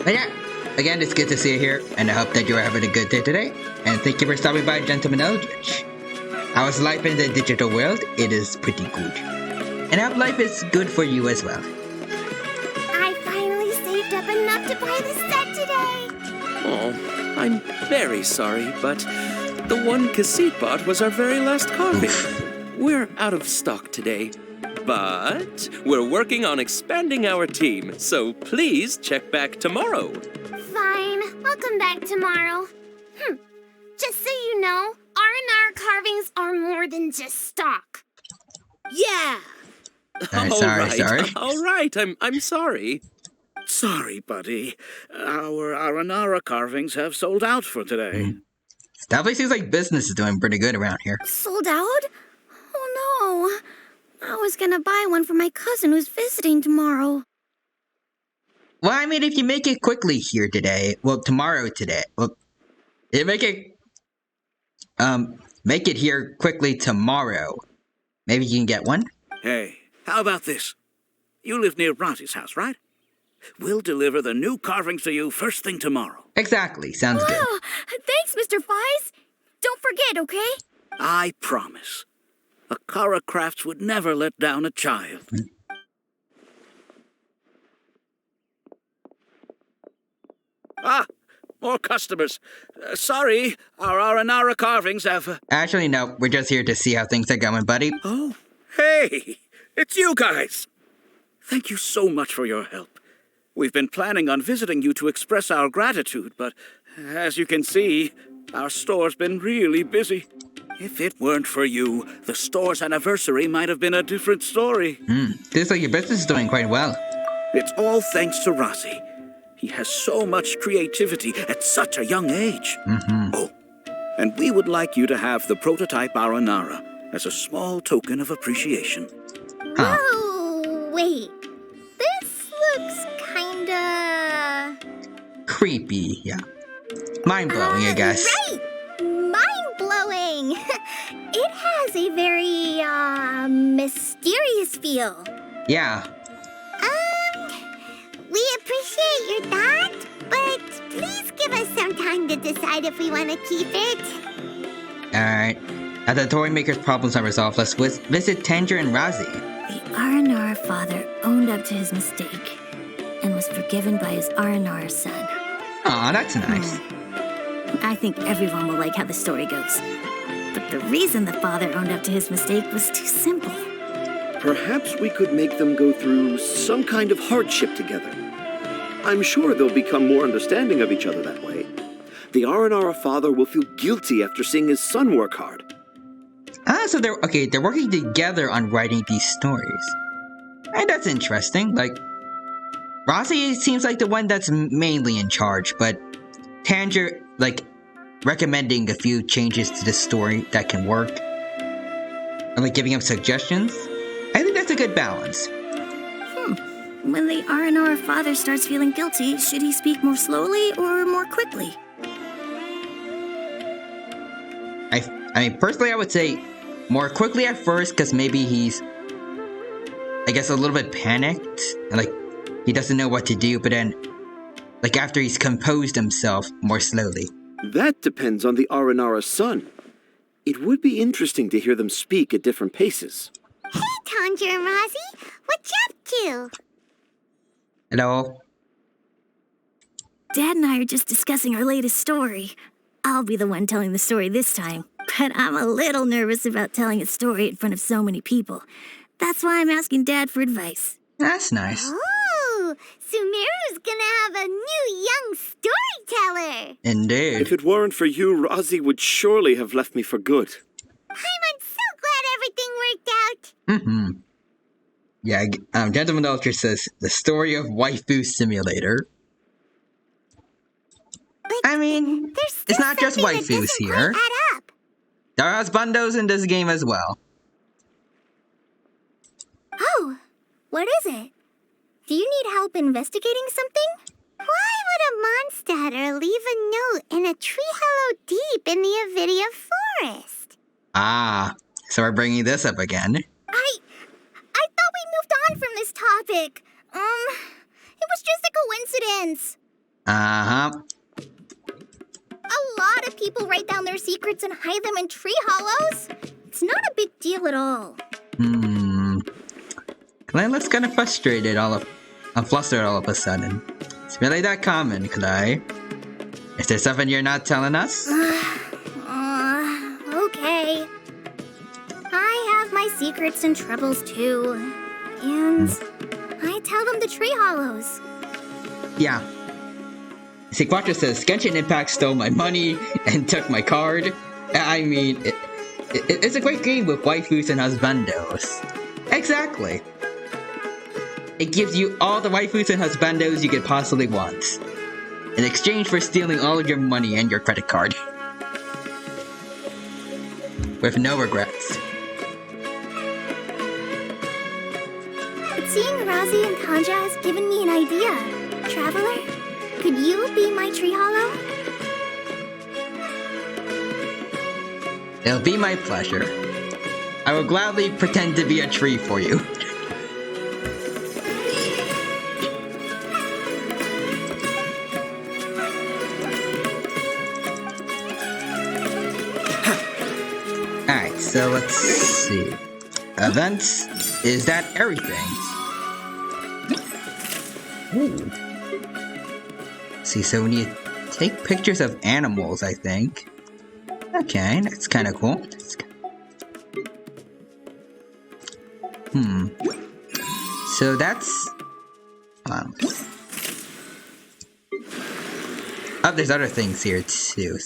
But yeah, again, it's good to see you here, and I hope that you're having a good day today. And thank you for stopping by, Gentleman Eldritch. How's life in the digital world? It is pretty good. And I hope life is good for you as well. I finally saved up enough to buy the set today. Oh, I'm very sorry, but the one cassette bot was our very last carving. We're out of stock today. But we're working on expanding our team, so please check back tomorrow. Fine, I'll come back tomorrow. Just so you know, R&R carvings are more than just stock. Yeah! Sorry. All right, I'm sorry. Sorry, buddy. Our Aranara carvings have sold out for today. Definitely seems like business is doing pretty good around here. Sold out? Oh no. I was gonna buy one for my cousin who's visiting tomorrow. Well, I mean, if you make it quickly here today, tomorrow today, you make it here quickly tomorrow, maybe you can get one? Hey, how about this? You live near Razi's house, right? We'll deliver the new carvings to you first thing tomorrow. Exactly, sounds good. Wow, thanks, Mr. Fies. Don't forget, okay? I promise. Akara Crafts would never let down a child. More customers. Sorry, our Aranara carvings have... Actually, no, we're just here to see how things are going, buddy. Oh, hey, it's you guys. Thank you so much for your help. We've been planning on visiting you to express our gratitude, but as you can see, our store's been really busy. If it weren't for you, the store's anniversary might have been a different story. Looks like your business is doing quite well. It's all thanks to Razi. He has so much creativity at such a young age. Oh, and we would like you to have the prototype Aranara as a small token of appreciation. Whoa, wait. This looks kinda... Creepy, yeah. Mind-blowing, I guess. Right! Mind-blowing! It has a very, mysterious feel. Yeah. We appreciate your thought, but please give us some time to decide if we want to keep it. Alright. As the toy maker's problems are resolved, let's visit Tanger and Razi. The Aranara father owned up to his mistake and was forgiven by his Aranara son. Aw, that's nice. I think everyone will like how the story goes. But the reason the father owned up to his mistake was too simple. Perhaps we could make them go through some kind of hardship together. I'm sure they'll become more understanding of each other that way. The Aranara father will feel guilty after seeing his son work hard. So they're working together on writing these stories. And that's interesting. Like, Razi seems like the one that's mainly in charge, but Tanger, like, recommending a few changes to the story that can work, and like giving him suggestions. I think that's a good balance. When the Aranara father starts feeling guilty, should he speak more slowly or more quickly? I mean, personally, I would say more quickly at first, because maybe he's, I guess, a little bit panicked, and like, he doesn't know what to do, but then, like, after he's composed himself, more slowly. That depends on the Aranara son. It would be interesting to hear them speak at different paces. Hey, Tanger and Razi, what you up to? Hello? Dad and I are just discussing our latest story. I'll be the one telling the story this time, but I'm a little nervous about telling a story in front of so many people. That's why I'm asking Dad for advice. That's nice. Oh, Sumeru's gonna have a new young storyteller. Indeed. If it weren't for you, Razi would surely have left me for good. I'm so glad everything worked out. Yeah, Gentleman Ultra says, the story of Waifu Simulator. But I mean, it's not just waifus here. Add up. There are husbandos in this game as well. Oh, what is it? Do you need help investigating something? Why would a Mondstatter leave a note in a tree hollow deep in the Avidia forest? Ah, so we're bringing this up again. I thought we moved on from this topic. It was just a coincidence. Uh-huh. A lot of people write down their secrets and hide them in tree hollows. It's not a big deal at all. Clay looks kind of frustrated I'm flustered all of a sudden. It's really that common, Clay. Is there something you're not telling us? Okay. I have my secrets and troubles too. And I tell them to tree hollows. Yeah. Sequatra says, Genshin Impact stole my money and took my card. I mean, it's a great game with waifus and husbandos. Exactly. It gives you all the waifus and husbandos you could possibly want, in exchange for stealing all of your money and your credit card. With no regrets. But seeing Razi and Tanja has given me an idea. Traveler, could you be my tree hollow? It'll be my pleasure. I will gladly pretend to be a tree for you. Alright, so let's see. Events, is that everything? Ooh. See, so we need to take pictures of animals, I think. Okay, that's kind of cool. So that's... Oh, there's other things here too.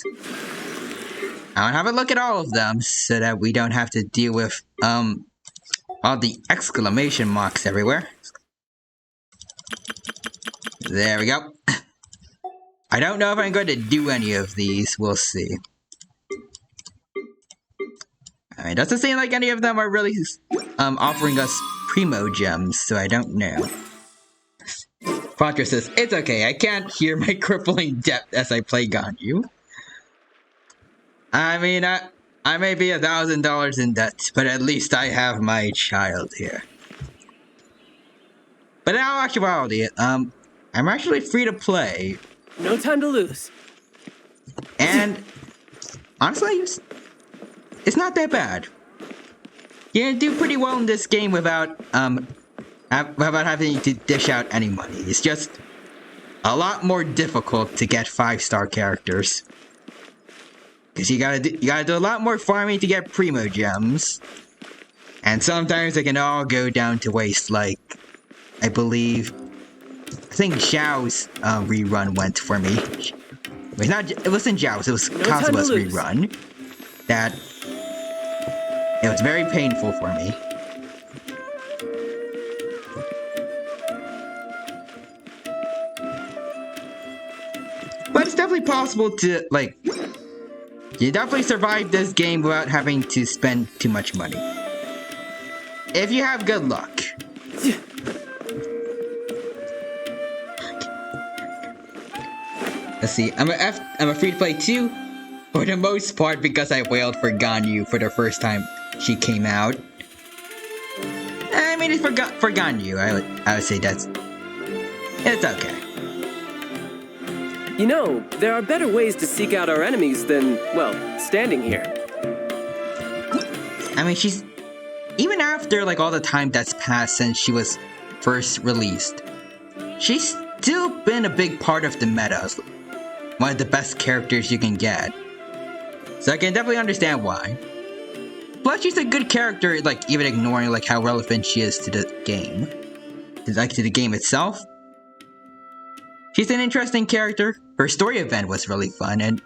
I want to have a look at all of them so that we don't have to deal with all the exclamation marks everywhere. There we go. I don't know if I'm going to do any of these. We'll see. It doesn't seem like any of them are really offering us primo gems, so I don't know. Quadra says, it's okay, I can't hear my crippling debt as I play Ganyu. I mean, I may be $1,000 in debt, but at least I have my child here. But in all actuality, I'm actually free to play. No time to lose. And honestly, it's not that bad. You do pretty well in this game without having to dish out any money. It's just a lot more difficult to get 5-star characters. Because you gotta do a lot more farming to get primo gems. And sometimes they can all go down to waste, like, I think Zhao's rerun went for me. Wait, it wasn't Zhao's, it was Kazua's rerun. It was very painful for me. But it's definitely possible to, like, you definitely survive this game without having to spend too much money. If you have good luck. Let's see, I'm a free-to-play too, for the most part because I wailed for Ganyu for the first time she came out. I mean, it's for Ganyu, I would say it's okay. You know, there are better ways to seek out our enemies than, well, standing here. I mean, even after, like, all the time that's passed since she was first released, she's still been a big part of the meta. One of the best characters you can get. So I can definitely understand why. Plus, she's a good character, like, even ignoring, like, how relevant she is to the game. Like, to the game itself. She's an interesting character. Her story event was really fun, and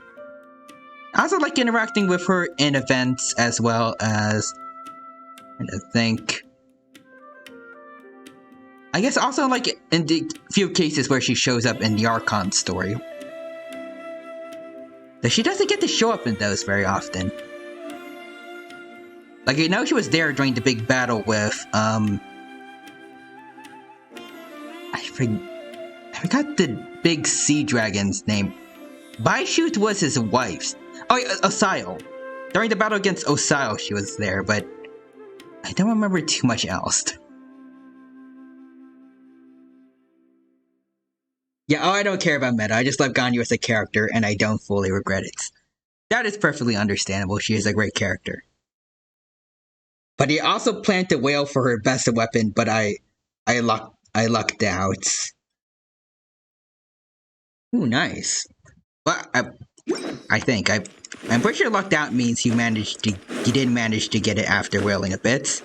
I also like interacting with her in events as well as, I guess also like in the few cases where she shows up in the Archon story. But she doesn't get to show up in those very often. Like, you know, she was there during the big battle with, I forgot the big sea dragon's name. Baishut was his wife's. Oh, yeah, Osile. During the battle against Osile, she was there, but I don't remember too much else. Yeah, I don't care about meta. I just love Ganyu as a character, and I don't fully regret it. That is perfectly understandable. She is a great character. But he also planned to wail for her best weapon, but I lucked out. Ooh, nice. Well, I'm pretty sure lucked out means you did manage to get it after wailing a bit.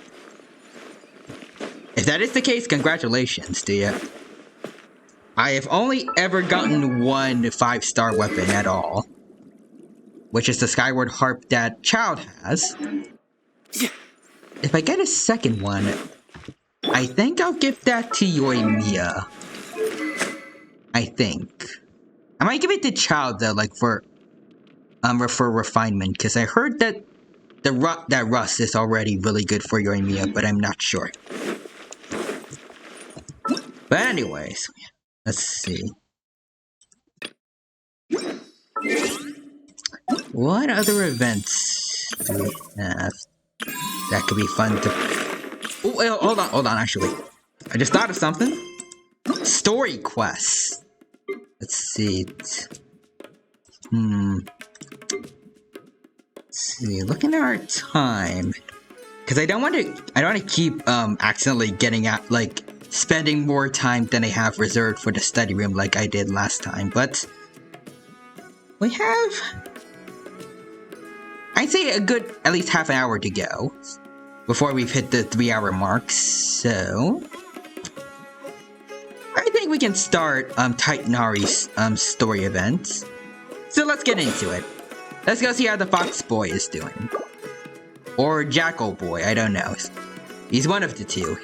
If that is the case, congratulations to you. I have only ever gotten one 5-star weapon at all, which is the Skyward Harp that Child has. If I get a second one, I think I'll give that to Yoimiya. I think. I might give it to Child though, like for refinement, because I heard that that Rust is already really good for Yoimiya, but I'm not sure. But anyways, let's see. What other events do we have that could be fun to... Oh, wait, hold on, actually. I just thought of something. Story quests. Let's see. Let's see, looking at our time. Because I don't want to keep accidentally getting out, like, spending more time than I have reserved for the study room like I did last time, but we have, I'd say, a good at least half an hour to go before we've hit the 3-hour mark, so I think we can start Titanari's story event. So let's get into it. Let's go see how the Fox Boy is doing. Or Jackal Boy, I don't know. He's one of the two.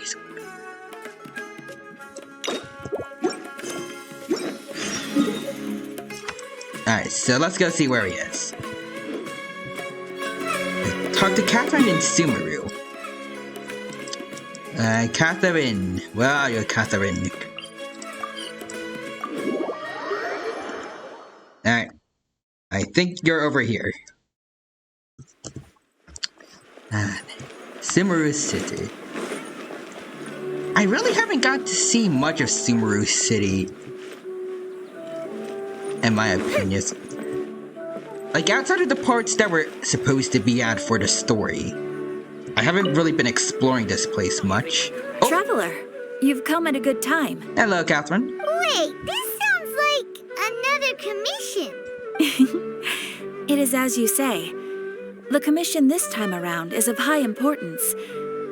Alright, so let's go see where he is. Talk to Catherine in Sumeru. Catherine. Where are you, Catherine? Alright. I think you're over here. Sumeru City. I really haven't got to see much of Sumeru City, in my opinion. like outside of the parts that were supposed to be out for the story, I haven't really been exploring this place much. Oh, Traveler, you've come at a good time. hello, Catherine. Wait, this sounds like another commission. It is as you say. The commission this time around is of high importance.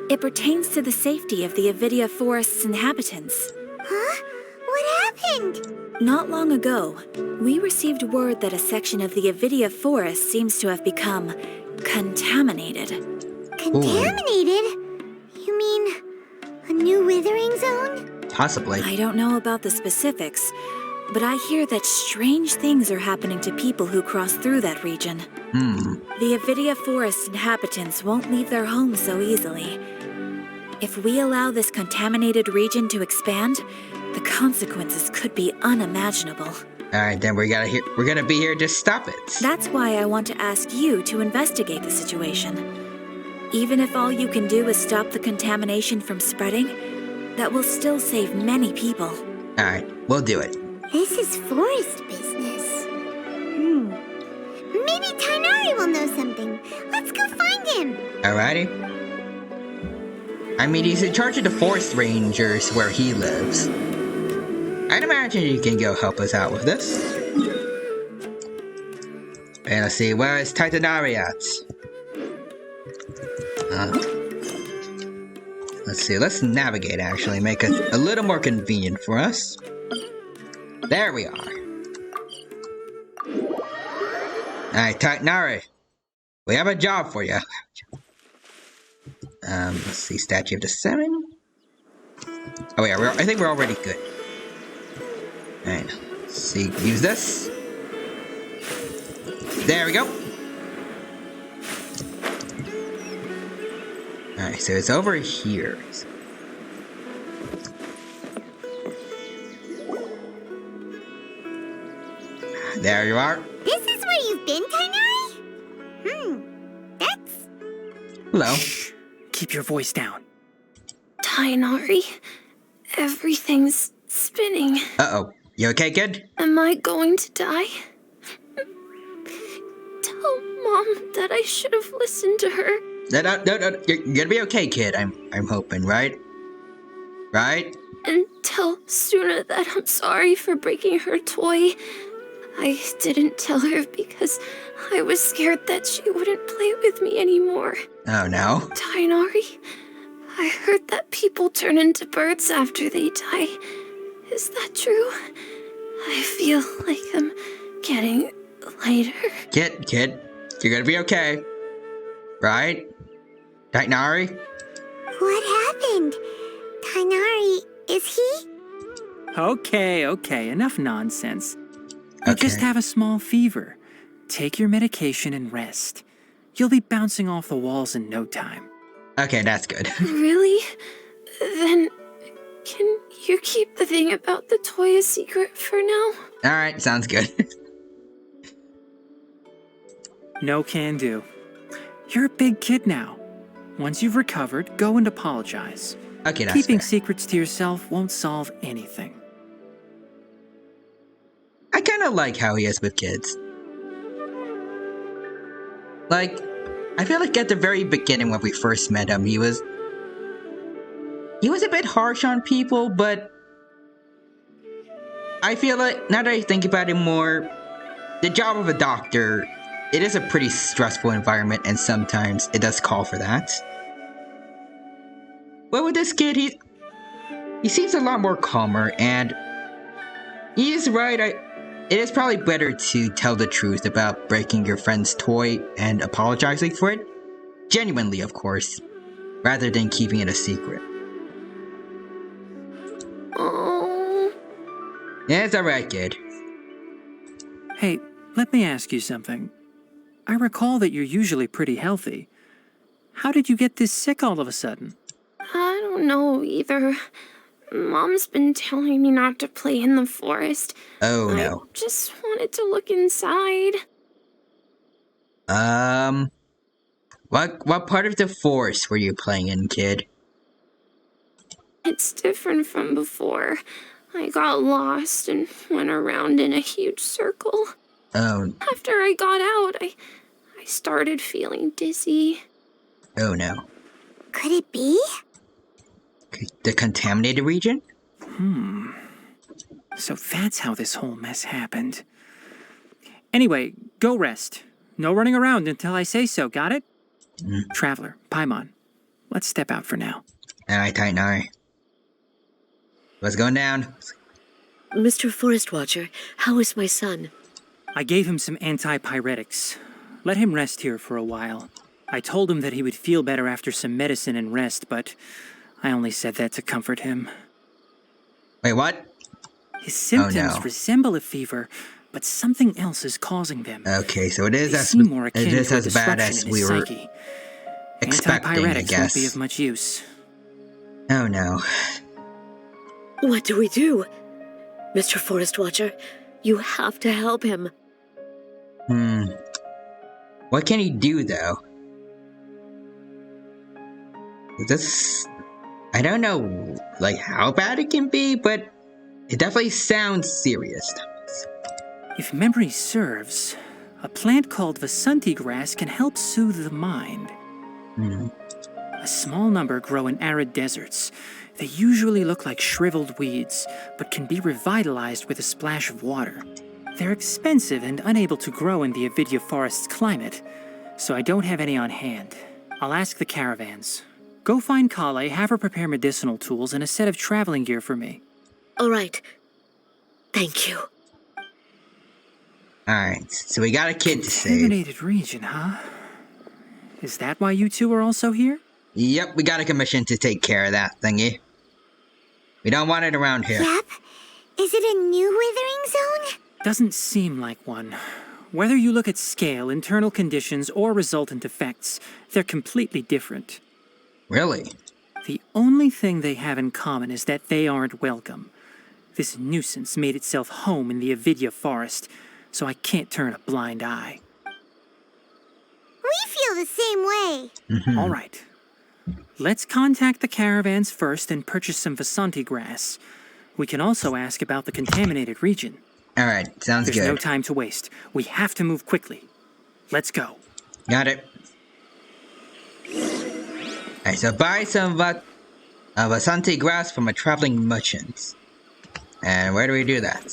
It pertains to the safety of the Avidia Forest's inhabitants. Huh? What happened? Not long ago, we received word that a section of the Avidia Forest seems to have become contaminated. Contaminated? You mean a new withering zone? Possibly. I don't know about the specifics, but I hear that strange things are happening to people who cross through that region. The Avidia Forest inhabitants won't leave their homes so easily. If we allow this contaminated region to expand, the consequences could be unimaginable. Alright, then we're gonna be here to stop it. That's why I want to ask you to investigate the situation. Even if all you can do is stop the contamination from spreading, that will still save many people. Alright, we'll do it. This is forest business. Maybe Tainari will know something. Let's go find him. Alrighty. I mean, he's in charge of the forest rangers where he lives. I'd imagine you can go help us out with this. And let's see, where is Titanari at? Let's see, let's navigate actually, make it a little more convenient for us. There we are. Alright, Titanari. We have a job for you. Let's see, Statue of the Seven. Oh yeah, I think we're already good. Alright, let's see, use this. There we go. Alright, so it's over here. There you are. This is where you've been, Tainari? That's... Hello. Keep your voice down. Tainari, everything's spinning. Uh-oh. You okay, kid? Am I going to die? Tell Mom that I should have listened to her. No. You're gonna be okay, kid. I'm hoping, right? Right? And tell Suna that I'm sorry for breaking her toy. I didn't tell her because I was scared that she wouldn't play with me anymore. Oh no. Tainari, I heard that people turn into birds after they die. Is that true? I feel like I'm getting lighter. Kid, you're gonna be okay. Right? Tainari? What happened? Tainari, is he? Okay, enough nonsense. You just have a small fever. Take your medication and rest. You'll be bouncing off the walls in no time. Okay, that's good. Really? Then can you keep the thing about the toy a secret for now? Alright, sounds good. No can do. You're a big kid now. Once you've recovered, go and apologize. Okay, that's Keeping fair. secrets to yourself won't solve anything. I kinda like how he is with kids. Like, I feel like at the very beginning when we first met him, he was a bit harsh on people, but I feel like, now that I think about it more, the job of a doctor, it is a pretty stressful environment, and sometimes it does call for that. Well, with this kid, he seems a lot more calmer, and he is right. It is probably better to tell the truth about breaking your friend's toy and apologizing for it. Genuinely, of course, rather than keeping it a secret. Oh. Yeah, it's alright, kid. Hey, let me ask you something. I recall that you're usually pretty healthy. How did you get this sick all of a sudden? I don't know either. Mom's been telling me not to play in the forest. Oh no. I just wanted to look inside. What part of the forest were you playing in, kid? It's different from before. I got lost and went around in a huge circle. Oh. After I got out, I started feeling dizzy. Oh no. Could it be? The contaminated region? So that's how this whole mess happened. Anyway, go rest. No running around until I say so, got it? Traveler, Paimon, let's step out for now. Alright, Tyranno. What's going down? Mr. Forest Watcher, how is my son? I gave him some antipyretics. Let him rest here for a while. I told him that he would feel better after some medicine and rest, but I only said that to comfort him. Wait, what? His symptoms no. resemble a fever, but something else is causing them. Okay, so it is They as seem more akin it is to a as bad disruption as in we his were psyche. expecting, I Antipyretics won't be guess. of much use. Oh no. What do we do? Mr. Forest Watcher, you have to help him. What can he do though? This, I don't know, like how bad it can be, but it definitely sounds serious. If memory serves, a plant called Vasanti grass can help soothe the mind. A small number grow in arid deserts. They usually look like shriveled weeds, but can be revitalized with a splash of water. They're expensive and unable to grow in the Avidya forest's climate, so I don't have any on hand. I'll ask the caravans. Go find Kale, have her prepare medicinal tools and a set of traveling gear for me. All right. Thank you. Alright, so we got a kid to save. Contaminated region, huh? Is that why you two are also here? Yep, we got a commission to take care of that thingy. We don't want it around here. Yep. Is it a new withering zone? Doesn't seem like one. Whether you look at scale, internal conditions, or resultant effects, they're completely different. Really? The only thing they have in common is that they aren't welcome. This nuisance made itself home in the Avidya forest, so I can't turn a blind eye. We feel the same way. All right. Let's contact the caravans first and purchase some Vasanti grass. We can also ask about the contaminated region. Alright, sounds There's good. no time to waste. We have to move quickly. Let's go. Got it. Alright, so buy some Vasanti grass from a traveling merchant. And where do we do that?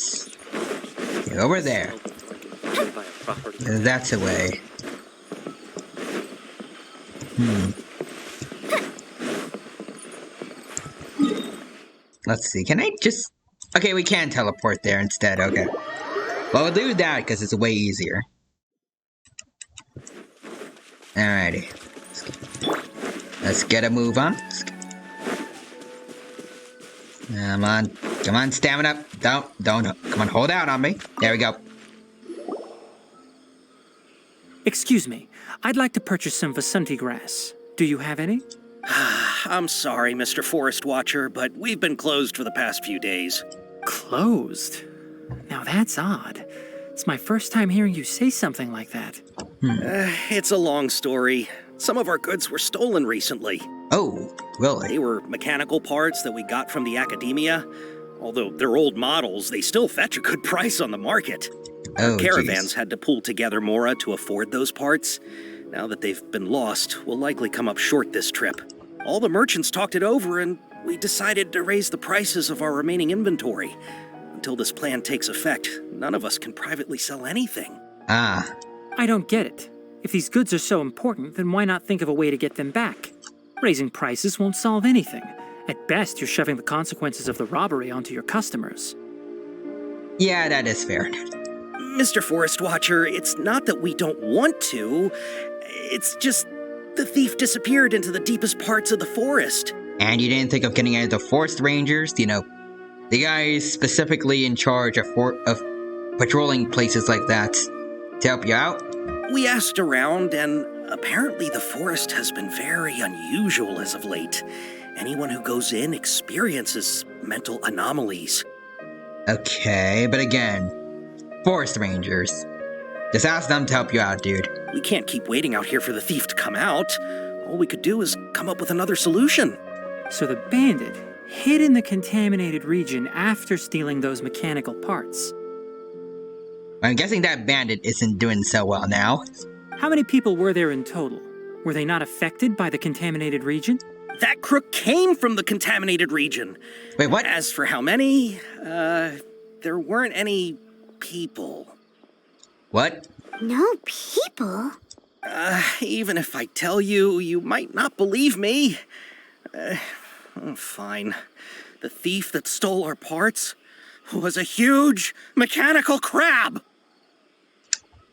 Okay, over there. That's the way. Let's see, can I just... Okay, we can teleport there instead, okay. Well, we'll do that because it's way easier. Alrighty. Let's get a move on. Come on, stamina. Don't, come on, hold out on me. There we go. Excuse me. I'd like to purchase some Vasanti grass. Do you have any? I'm sorry, Mr. Forest Watcher, but we've been closed for the past few days. Closed? Now that's odd. It's my first time hearing you say something like that. It's a long story. Some of our goods were stolen recently. Oh, really? They were mechanical parts that we got from the akademiya. Although they're old models, they still fetch a good price on the market. Oh, Our caravans geez. had to pull together Mora to afford those parts. Now that they've been lost, we'll likely come up short this trip. All the merchants talked it over, and we decided to raise the prices of our remaining inventory. Until this plan takes effect, none of us can privately sell anything. Ah. I don't get it. If these goods are so important, then why not think of a way to get them back? Raising prices won't solve anything. At best, you're shoving the consequences of the robbery onto your customers. Yeah, that is fair. Mr. Forest Watcher, it's not that we don't want to. It's just the thief disappeared into the deepest parts of the forest. And you didn't think of getting any of the forest rangers? You know, the guys specifically in charge of patrolling places like that to help you out? We asked around, and apparently the forest has been very unusual as of late. Anyone who goes in experiences mental anomalies. Okay, but again, forest rangers. Just ask them to help you out, dude. We can't keep waiting out here for the thief to come out. All we could do is come up with another solution. So the bandit hid in the contaminated region after stealing those mechanical parts. I'm guessing that bandit isn't doing so well now. How many people were there in total? Were they not affected by the contaminated region? That crook came from the contaminated region. Wait, what? As for how many, there weren't any people. What? No people? Even if I tell you, you might not believe me. Fine. The thief that stole our parts was a huge mechanical crab.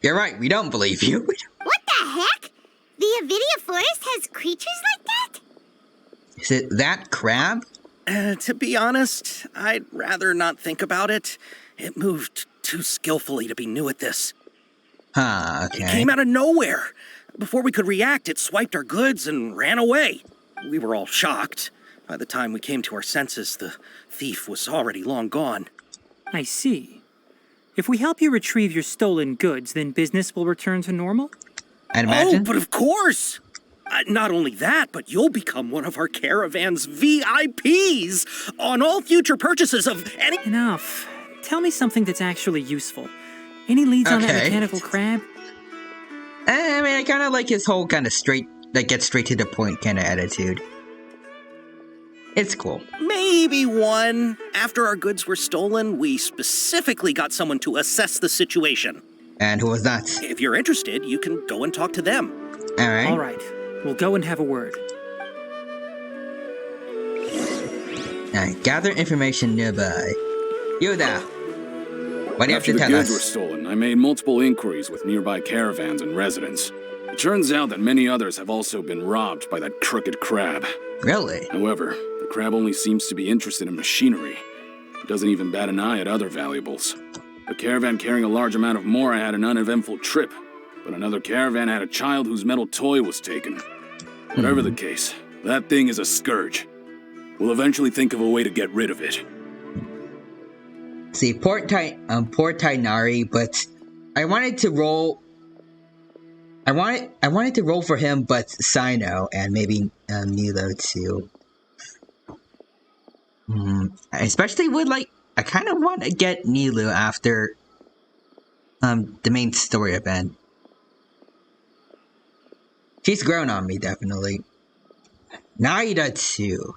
You're right, we don't believe you. What the heck? The Avidia Forest has creatures like that? Is it that crab? To be honest, I'd rather not think about it. It moved too skillfully to be new at this. Huh, okay. It came out of nowhere. Before we could react, it swiped our goods and ran away. We were all shocked. By the time we came to our senses, the thief was already long gone. I see. If we help you retrieve your stolen goods, then business will return to normal? I'd imagine. Oh, but of course! Not only that, but you'll become one of our caravan's VIPs on all future purchases of any... Enough. Tell me something that's actually useful. Any leads on that mechanical crab? I mean, I kind of like his whole kind of get straight to the point kind of attitude. It's cool. Maybe one. After our goods were stolen, we specifically got someone to assess the situation. And who was that? If you're interested, you can go and talk to them. Alright. Alright. We'll go and have a word. Alright, gather information nearby. You there. What do you have to tell After the goods us? were stolen, I made multiple inquiries with nearby caravans and residents. It turns out that many others have also been robbed by that crooked crab. Really? However, the crab only seems to be interested in machinery. It doesn't even bat an eye at other valuables. A caravan carrying a large amount of mora had an uneventful trip, but another caravan had a child whose metal toy was taken. Whatever the case, that thing is a scourge. We'll eventually think of a way to get rid of it. See, poor Tainari, but I wanted to roll. I wanted to roll for him, but Sino and maybe Milo too. Especially with I kind of want to get Nilu after the main story event. She's grown on me, definitely. Naida too.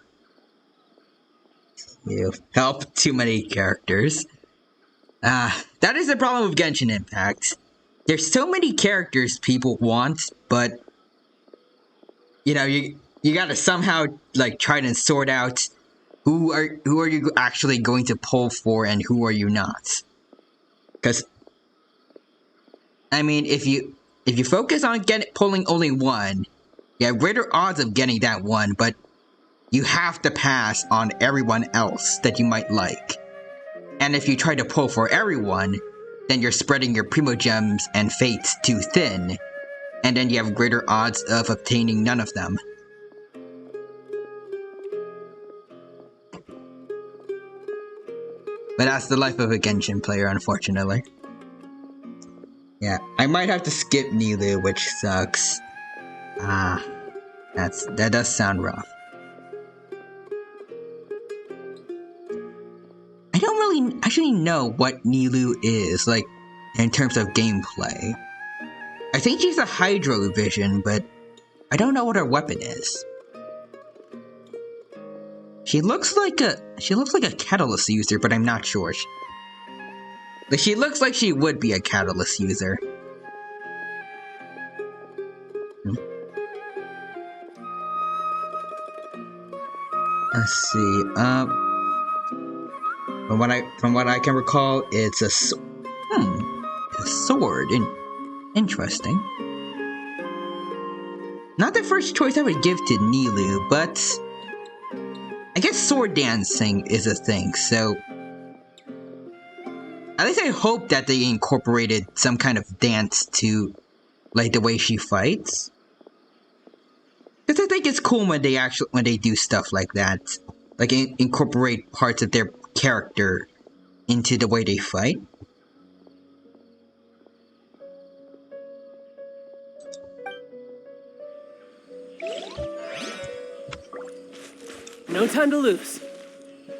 You help too many characters. That is the problem with Genshin Impact. There's so many characters people want, but you know, you gotta somehow try to sort out who are you actually going to pull for and who are you not. Because I mean, if you focus on pulling only one, you have greater odds of getting that one, but you have to pass on everyone else that you might like. And if you try to pull for everyone, then you're spreading your Primogems and Fates too thin, and then you have greater odds of obtaining none of them. But that's the life of a Genshin player, unfortunately. Yeah, I might have to skip Nilu, which sucks. That does sound rough. I don't really actually know what Nilu is, in terms of gameplay. I think she's a Hydro Vision, but I don't know what her weapon is. She looks like a Catalyst user, but I'm not sure. She looks like she would be a Catalyst user. Let's see. From what I can recall, it's a sword. Interesting. Not the first choice I would give to Nilu, but I guess sword dancing is a thing, so at least I hope that they incorporated some kind of dance to the way she fights. Because I think it's cool when they do stuff like that, incorporate parts of their character into the way they fight. No time to lose.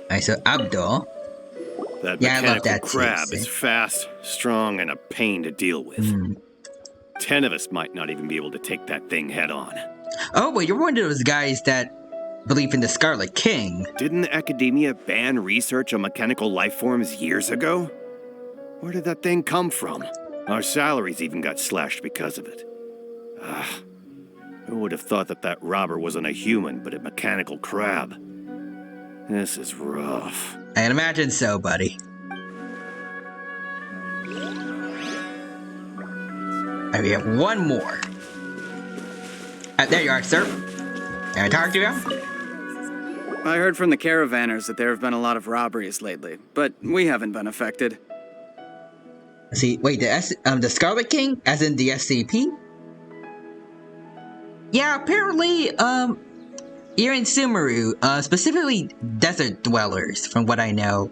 Alright, so Abdul. That Yeah, I love mechanical that too, crab see? is fast, strong, and a pain to deal with. 10 of us might not even be able to take that thing head on. Oh, but you're one of those guys that believe in the Scarlet King. Didn't the academia ban research on mechanical life forms years ago? Where did that thing come from? Our salaries even got slashed because of it. Who would have thought that that robber wasn't a human, but a mechanical crab? This is rough. I can imagine so, buddy. Alright, we have one more. There you are, sir. Can I talk to you? I heard from the caravanners that there have been a lot of robberies lately, but we haven't been affected. See, wait, the Scarlet King, as in the SCP? Yeah, apparently, here in Sumeru, specifically desert dwellers, from what I know.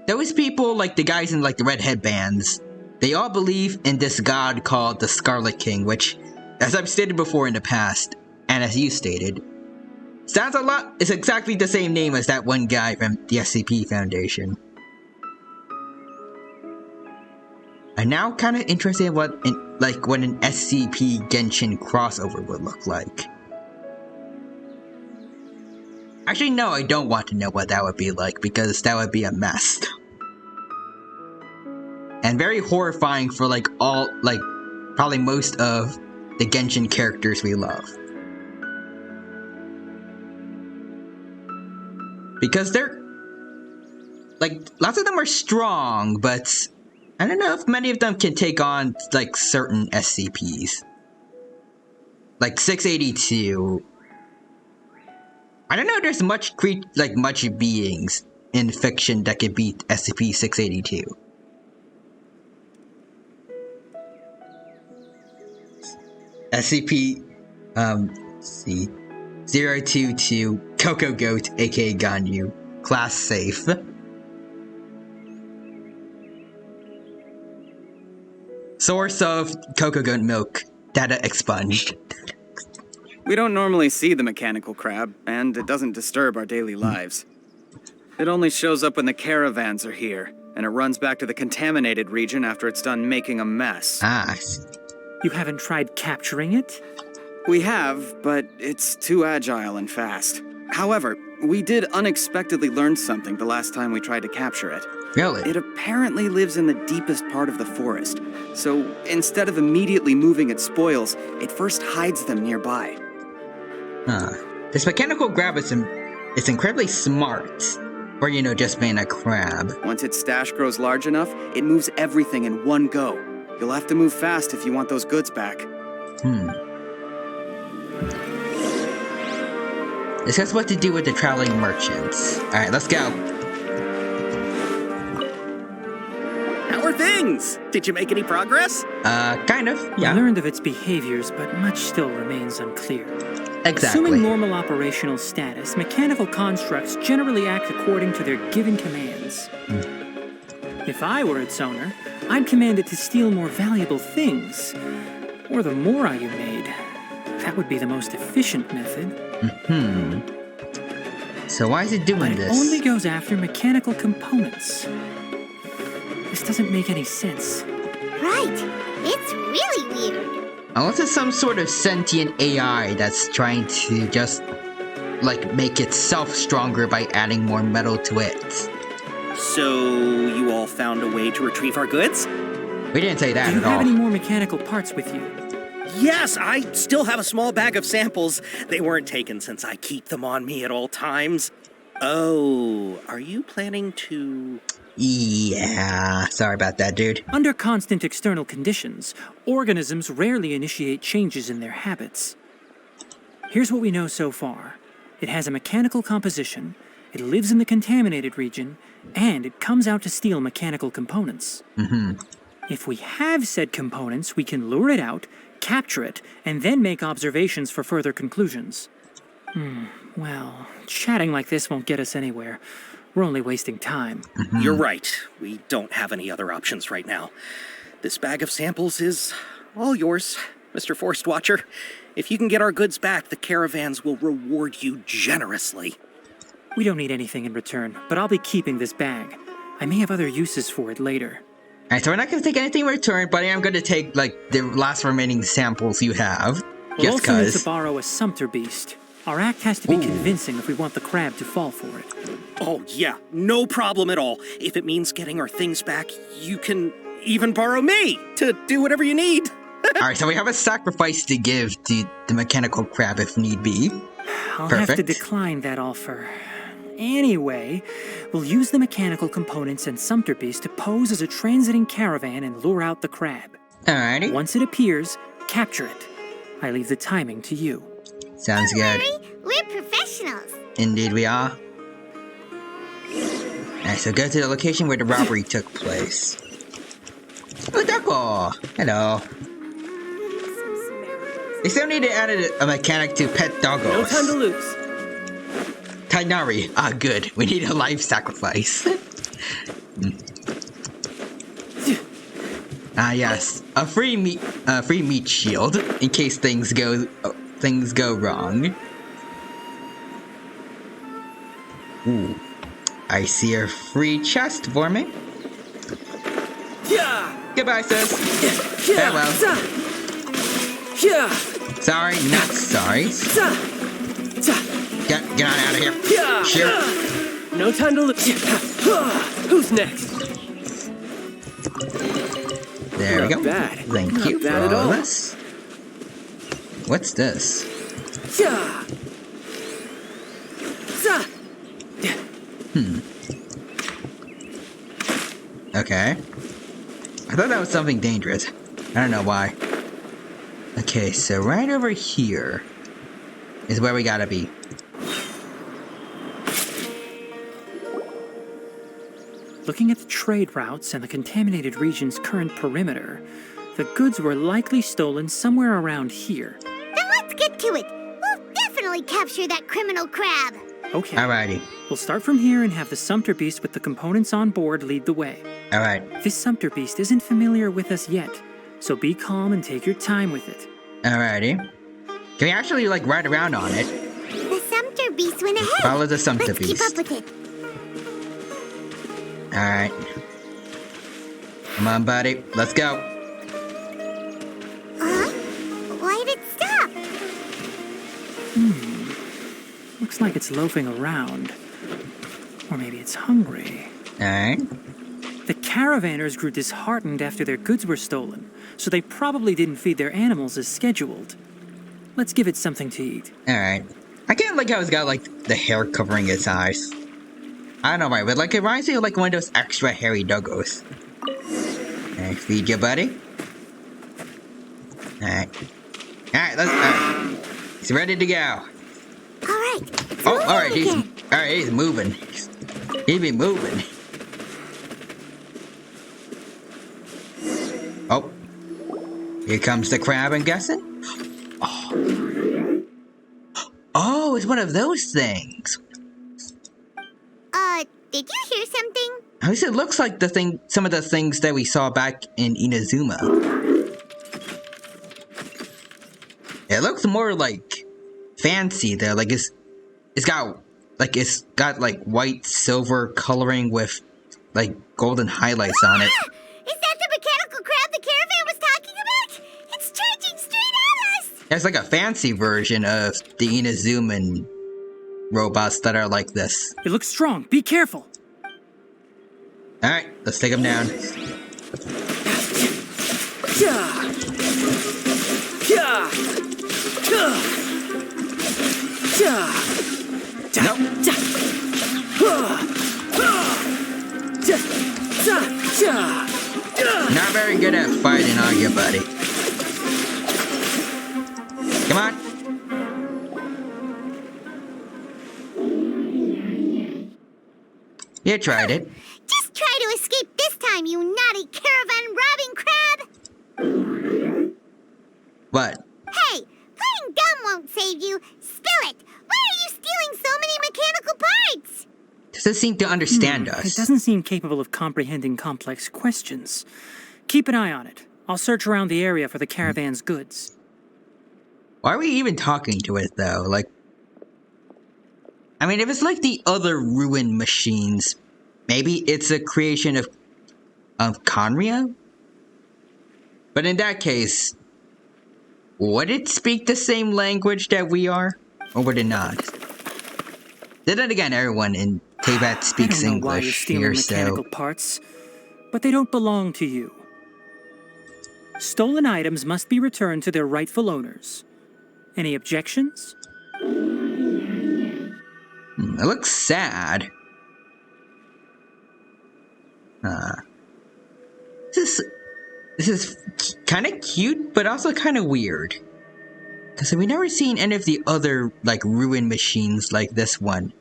Those people, like the guys in like the red headbands, they all believe in this god called the Scarlet King, which, as I've stated before in the past, and as you stated, sounds a lot, it's exactly the same name as that one guy from the SCP Foundation. I'm now kind of interested in what an SCP Genshin crossover would look like. Actually, no, I don't want to know what that would be like, because that would be a mess. And very horrifying for probably most of the Genshin characters we love. Because they're, lots of them are strong, but I don't know if many of them can take on, certain SCPs. Like 682. I don't know if there's much beings in fiction that could beat SCP-682. SCP, let's see, 022 Coco Goat, aka Ganyu, class safe. Source of Coco Goat milk, data expunged. We don't normally see the mechanical crab, and it doesn't disturb our daily lives. It only shows up when the caravans are here, and it runs back to the contaminated region after it's done making a mess. Ah. You haven't tried capturing it? We have, but it's too agile and fast. However, we did unexpectedly learn something the last time we tried to capture it. Really? It apparently lives in the deepest part of the forest, so instead of immediately moving its spoils, it first hides them nearby. This mechanical crab is incredibly smart, for, just being a crab. Once its stash grows large enough, it moves everything in one go. You'll have to move fast if you want those goods back. Discuss what to do with the traveling merchants. Alright, let's go. How are things? Did you make any progress? Kind of, yeah. We learned of its behaviors, but much still remains unclear. Exactly. Assuming normal operational status, mechanical constructs generally act according to their given commands. If I were its owner, I'd command it to steal more valuable things. Or the Mora you made. That would be the most efficient method. So why is it doing this? It only goes after mechanical components. This doesn't make any sense. Right. It's really weird. Unless it's some sort of sentient AI that's trying to just, make itself stronger by adding more metal to it. So, you all found a way to retrieve our goods? We didn't say that Do you at all. have any more mechanical parts with you? Yes, I still have a small bag of samples. They weren't taken since I keep them on me at all times. Oh, are you planning to... Yeah, sorry about that, dude. Under constant external conditions, organisms rarely initiate changes in their habits. Here's what we know so far. It has a mechanical composition, it lives in the contaminated region, and it comes out to steal mechanical components. If we have said components, we can lure it out, capture it, and then make observations for further conclusions. Well, chatting like this won't get us anywhere. We're only wasting time. You're right. We don't have any other options right now. This bag of samples is all yours, Mr. Forest Watcher. If you can get our goods back, the caravans will reward you generously. We don't need anything in return, but I'll be keeping this bag. I may have other uses for it later. Alright, so we're not going to take anything in return, but I am going to take, like, the last remaining samples you have. We'll Just also need to cuz. borrow a sumpter beast. Our act has to be convincing if we want the crab to fall for it. Oh, yeah, no problem at all. If it means getting our things back, you can even borrow me to do whatever you need. Alright, so we have a sacrifice to give to the mechanical crab if need be. I'll Perfect. have to decline that offer. Anyway, we'll use the mechanical components and sumpter beast to pose as a transiting caravan and lure out the crab. Alrighty. Once it appears, capture it. I leave the timing to you. Sounds good. We're professionals. Indeed we are. Alright, so go to the location where the robbery took place. Oh, Duckle! Hello. They still need to add a mechanic to pet doggos. No time to lose. Tainari. Ah, good. We need a life sacrifice. Ah, yes. A free meat shield in case things go wrong. Ooh. I see a free chest for me. Goodbye, sis. Farewell. Sorry, not sorry. Get on out of here. Sure. No time to lose. Who's next? There we go. Not bad. Thank Not you for bad at all all. this. What's this? Okay. I thought that was something dangerous. I don't know why. Okay, so right over here is where we gotta be. Looking at the trade routes and the contaminated region's current perimeter, the goods were likely stolen somewhere around here. Then let's get to it. We'll definitely capture that criminal crab. Okay. Alrighty. We'll start from here and have the sumpter beast with the components on board lead the way. Alright. This sumpter beast isn't familiar with us yet, so be calm and take your time with it. Alrighty. Can we actually, like, ride around on it? The sumpter beast went ahead. Follow the sumpter Let's beast. keep up with it. Alright. Come on, buddy. Let's go. Why did it stop? Looks like it's loafing around. Or maybe it's hungry. Alright. The caravanners grew disheartened after their goods were stolen, so they probably didn't feed their animals as scheduled. Let's give it something to eat. Alright. I can't like how it's got, like, the hair covering its eyes. I don't know why, but, like, it reminds me of, like, one of those extra hairy doggos. Alright, feed your buddy. Alright. Alright, he's ready to go. Alright. Alright, he's moving. He's been moving. Oh. Here comes the crab, I'm guessing? Oh, it's one of those things. Did you hear something? At least it looks like some of the things that we saw back in Inazuma. It looks more like fancy though, like it's got white silver coloring with like golden highlights on it. Is that the mechanical crab the caravan was talking about? It's charging straight at us! It's like a fancy version of the Inazuman robots that are like this. It looks strong. Be careful. Alright, let's take them down. Not very good at fighting, are you, buddy? Come on. You tried it. Just try to escape this time, you naughty caravan robbing crab! What? Hey, playing dumb won't save you. Spill it! Why are you stealing so many mechanical parts? Doesn't seem to understand us. It doesn't seem capable of comprehending complex questions. Keep an eye on it. I'll search around the area for the caravan's goods. Why are we even talking to it, though? Like, I mean, if it's like the other ruined machines, maybe it's a creation of Conria? But in that case, would it speak the same language that we are? Or would it not? Then again, everyone in Teyvat speaks I don't know why you're English stealing here, mechanical so... parts, but they don't belong to you. Stolen items must be returned to their rightful owners. Any objections? It looks sad. This is kind of cute, but also kind of weird. Because we've never seen any of the other, like, ruined machines like this one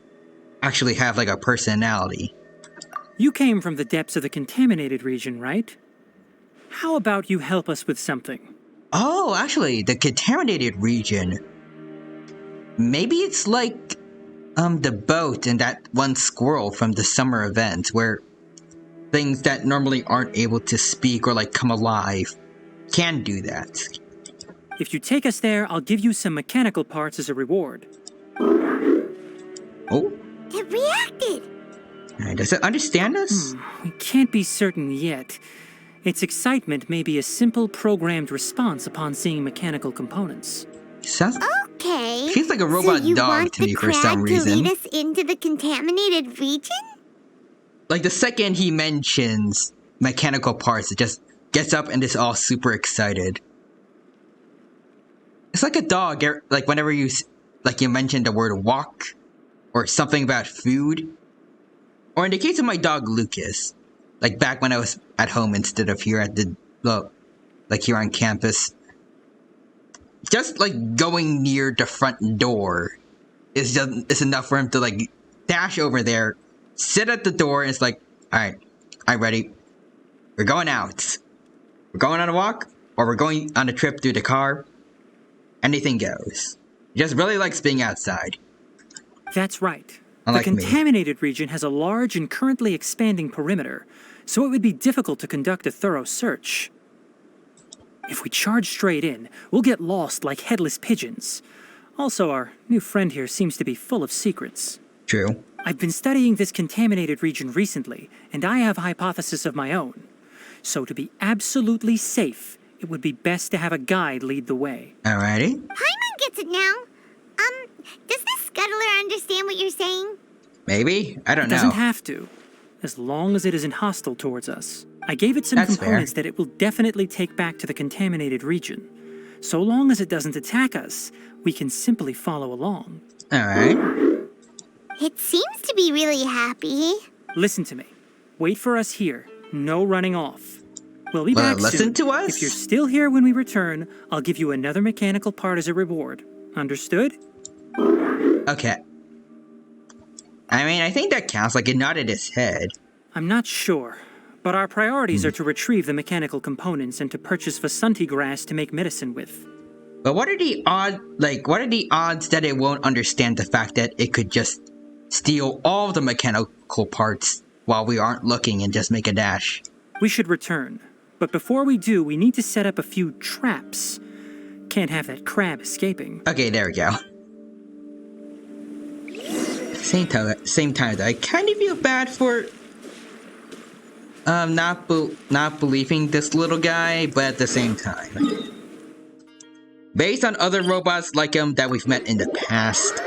actually have, like, a personality. You came from the depths of the contaminated region, right? How about you help us with something? Oh, actually, the contaminated region. Maybe it's like, the boat and that one squirrel from the summer event, where things that normally aren't able to speak or, like, come alive can do that. If you take us there, I'll give you some mechanical parts as a reward. Oh? It reacted! Does it understand us? We can't be certain yet. Its excitement may be a simple programmed response upon seeing mechanical components. Sounds... Okay. She's like a robot dog to me for some reason. To lead us into the contaminated region? Like the second he mentions mechanical parts, it just gets up and is all super excited. It's like a dog, like whenever you mention the word walk, or something about food. Or in the case of my dog Lucas, like back when I was at home instead of here at the, like here on campus. Just like going near the front door is enough for him to like dash over there, sit at the door, and it's like, alright, I'm ready. We're going out. We're going on a walk, or we're going on a trip through the car. Anything goes. He just really likes being outside. That's right. Unlike the contaminated region has a large and currently expanding perimeter, so it would be difficult to conduct a thorough search. If we charge straight in, we'll get lost like headless pigeons. Also, our new friend here seems to be full of secrets. True. I've been studying this contaminated region recently, and I have a hypothesis of my own. So to be absolutely safe, it would be best to have a guide lead the way. Alrighty. Paimon gets it now. Does the scuttler understand what you're saying? Maybe? I don't know. It doesn't have to, as long as it isn't hostile towards us. I gave it some That's components fair. that it will definitely take back to the contaminated region. So long as it doesn't attack us, we can simply follow along. Alright. It seems to be really happy. Listen to me. Wait for us here. No running off. We'll be back listen soon. to us? If you're still here when we return, I'll give you another mechanical part as a reward. Understood? Okay. I mean, I think that counts. Like, it nodded his head. I'm not sure, but our priorities are to retrieve the mechanical components and to purchase Vasanti grass to make medicine with. But what are the odds that it won't understand the fact that it could just steal all the mechanical parts while we aren't looking and just make a dash? We should return, but before we do, we need to set up a few traps. Can't have that crab escaping. Okay, there we go. Same time though, I kind of feel bad for not believing this little guy, but at the same time, based on other robots like him that we've met in the past,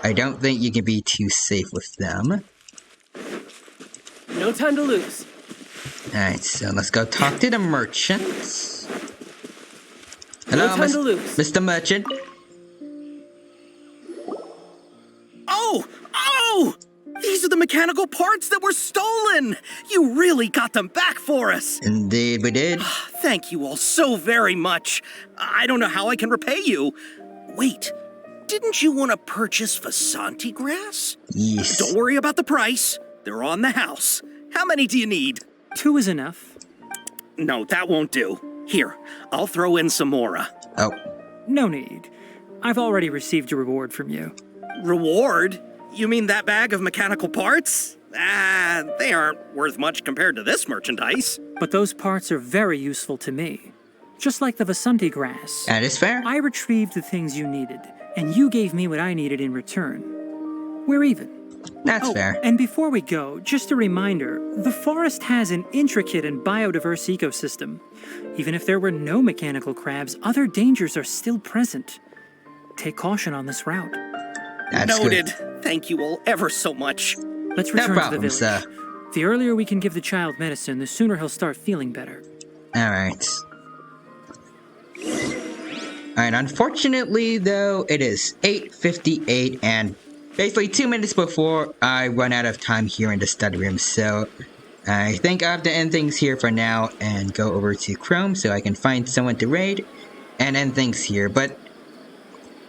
I don't think you can be too safe with them. No time to lose. Alright, so let's go talk to the merchants. Hello, No time to lose. Mr. Merchant. Oh! These are the mechanical parts that were stolen! You really got them back for us! Indeed, we did. Thank you all so very much. I don't know how I can repay you. Wait, didn't you want to purchase Vasanti grass? Yes. Don't worry about the price. They're on the house. How many do you need? 2 is enough. No, that won't do. Here, I'll throw in some more. Oh. No need. I've already received a reward from you. Reward? You mean that bag of mechanical parts? They aren't worth much compared to this merchandise. But those parts are very useful to me. Just like the Vasanti grass. That is fair. I retrieved the things you needed, and you gave me what I needed in return. we're even. That's fair. And before we go, just a reminder, the forest has an intricate and biodiverse ecosystem. Even if there were no mechanical crabs, other dangers are still present. Take caution on this route. That's Noted. good. Thank you all ever so much. Let's No return problem, to the village. sir. The earlier we can give the child medicine, the sooner he'll start feeling better. Alright. Alright, unfortunately though, it is 8:58 and basically 2 minutes before I run out of time here in the study room, so I think I have to end things here for now and go over to Chrome so I can find someone to raid and end things here. But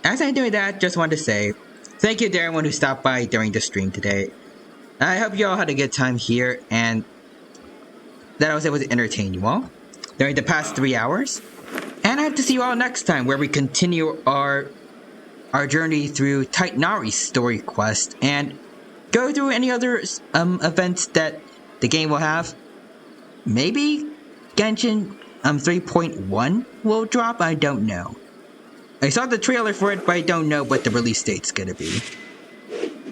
as I'm doing that, just want to say thank you to everyone who stopped by during the stream today. I hope you all had a good time here and that I was able to entertain you all during the past 3 hours. And I hope to see you all next time where we continue our journey through Tyranno's story quest and go through any other events that the game will have. Maybe Genshin 3.1 will drop, I don't know. I saw the trailer for it, but I don't know what the release date's gonna be.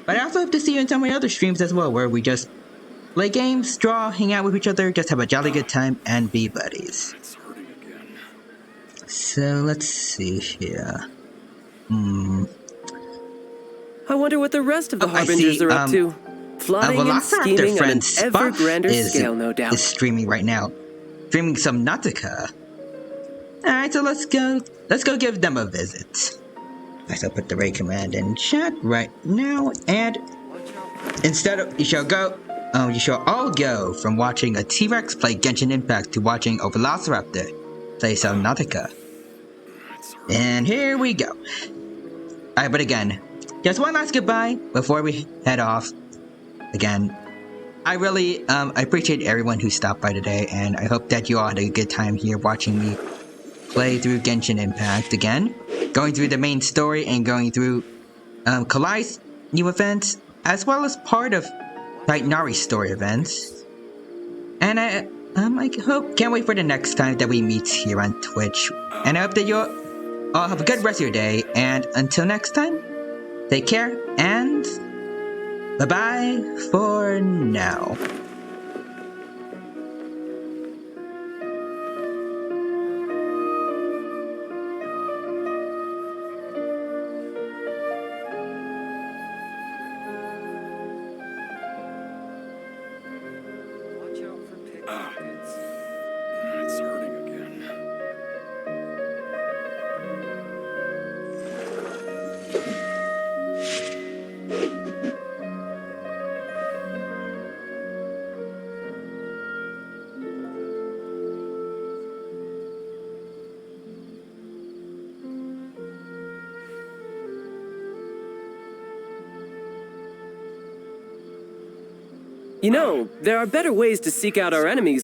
But I also hope to see you in some of my other streams as well, where we just play games, draw, hang out with each other, just have a jolly good time, and be buddies. So let's see here. I wonder what the rest of the Harbingers are up to. Plotting and scheming on an ever grander scale, no doubt. Is streaming right now. Streaming some Nautica. Alright, so let's go give them a visit. I shall put the raid command in chat right now, and instead of you shall all go from watching a T-Rex play Genshin Impact to watching a Velociraptor play some Nautica. And here we go. Alright, but again, just one last goodbye before we head off. Again, I really I appreciate everyone who stopped by today, and I hope that you all had a good time here watching me play through Genshin Impact again, going through the main story and going through Kalai's new events, as well as part of Tyranno's story events. And I can't wait for the next time that we meet here on Twitch. And I hope that you all have a good rest of your day. And until next time, take care and bye-bye for now. It's hurting again. You know, there are better ways to seek out our enemies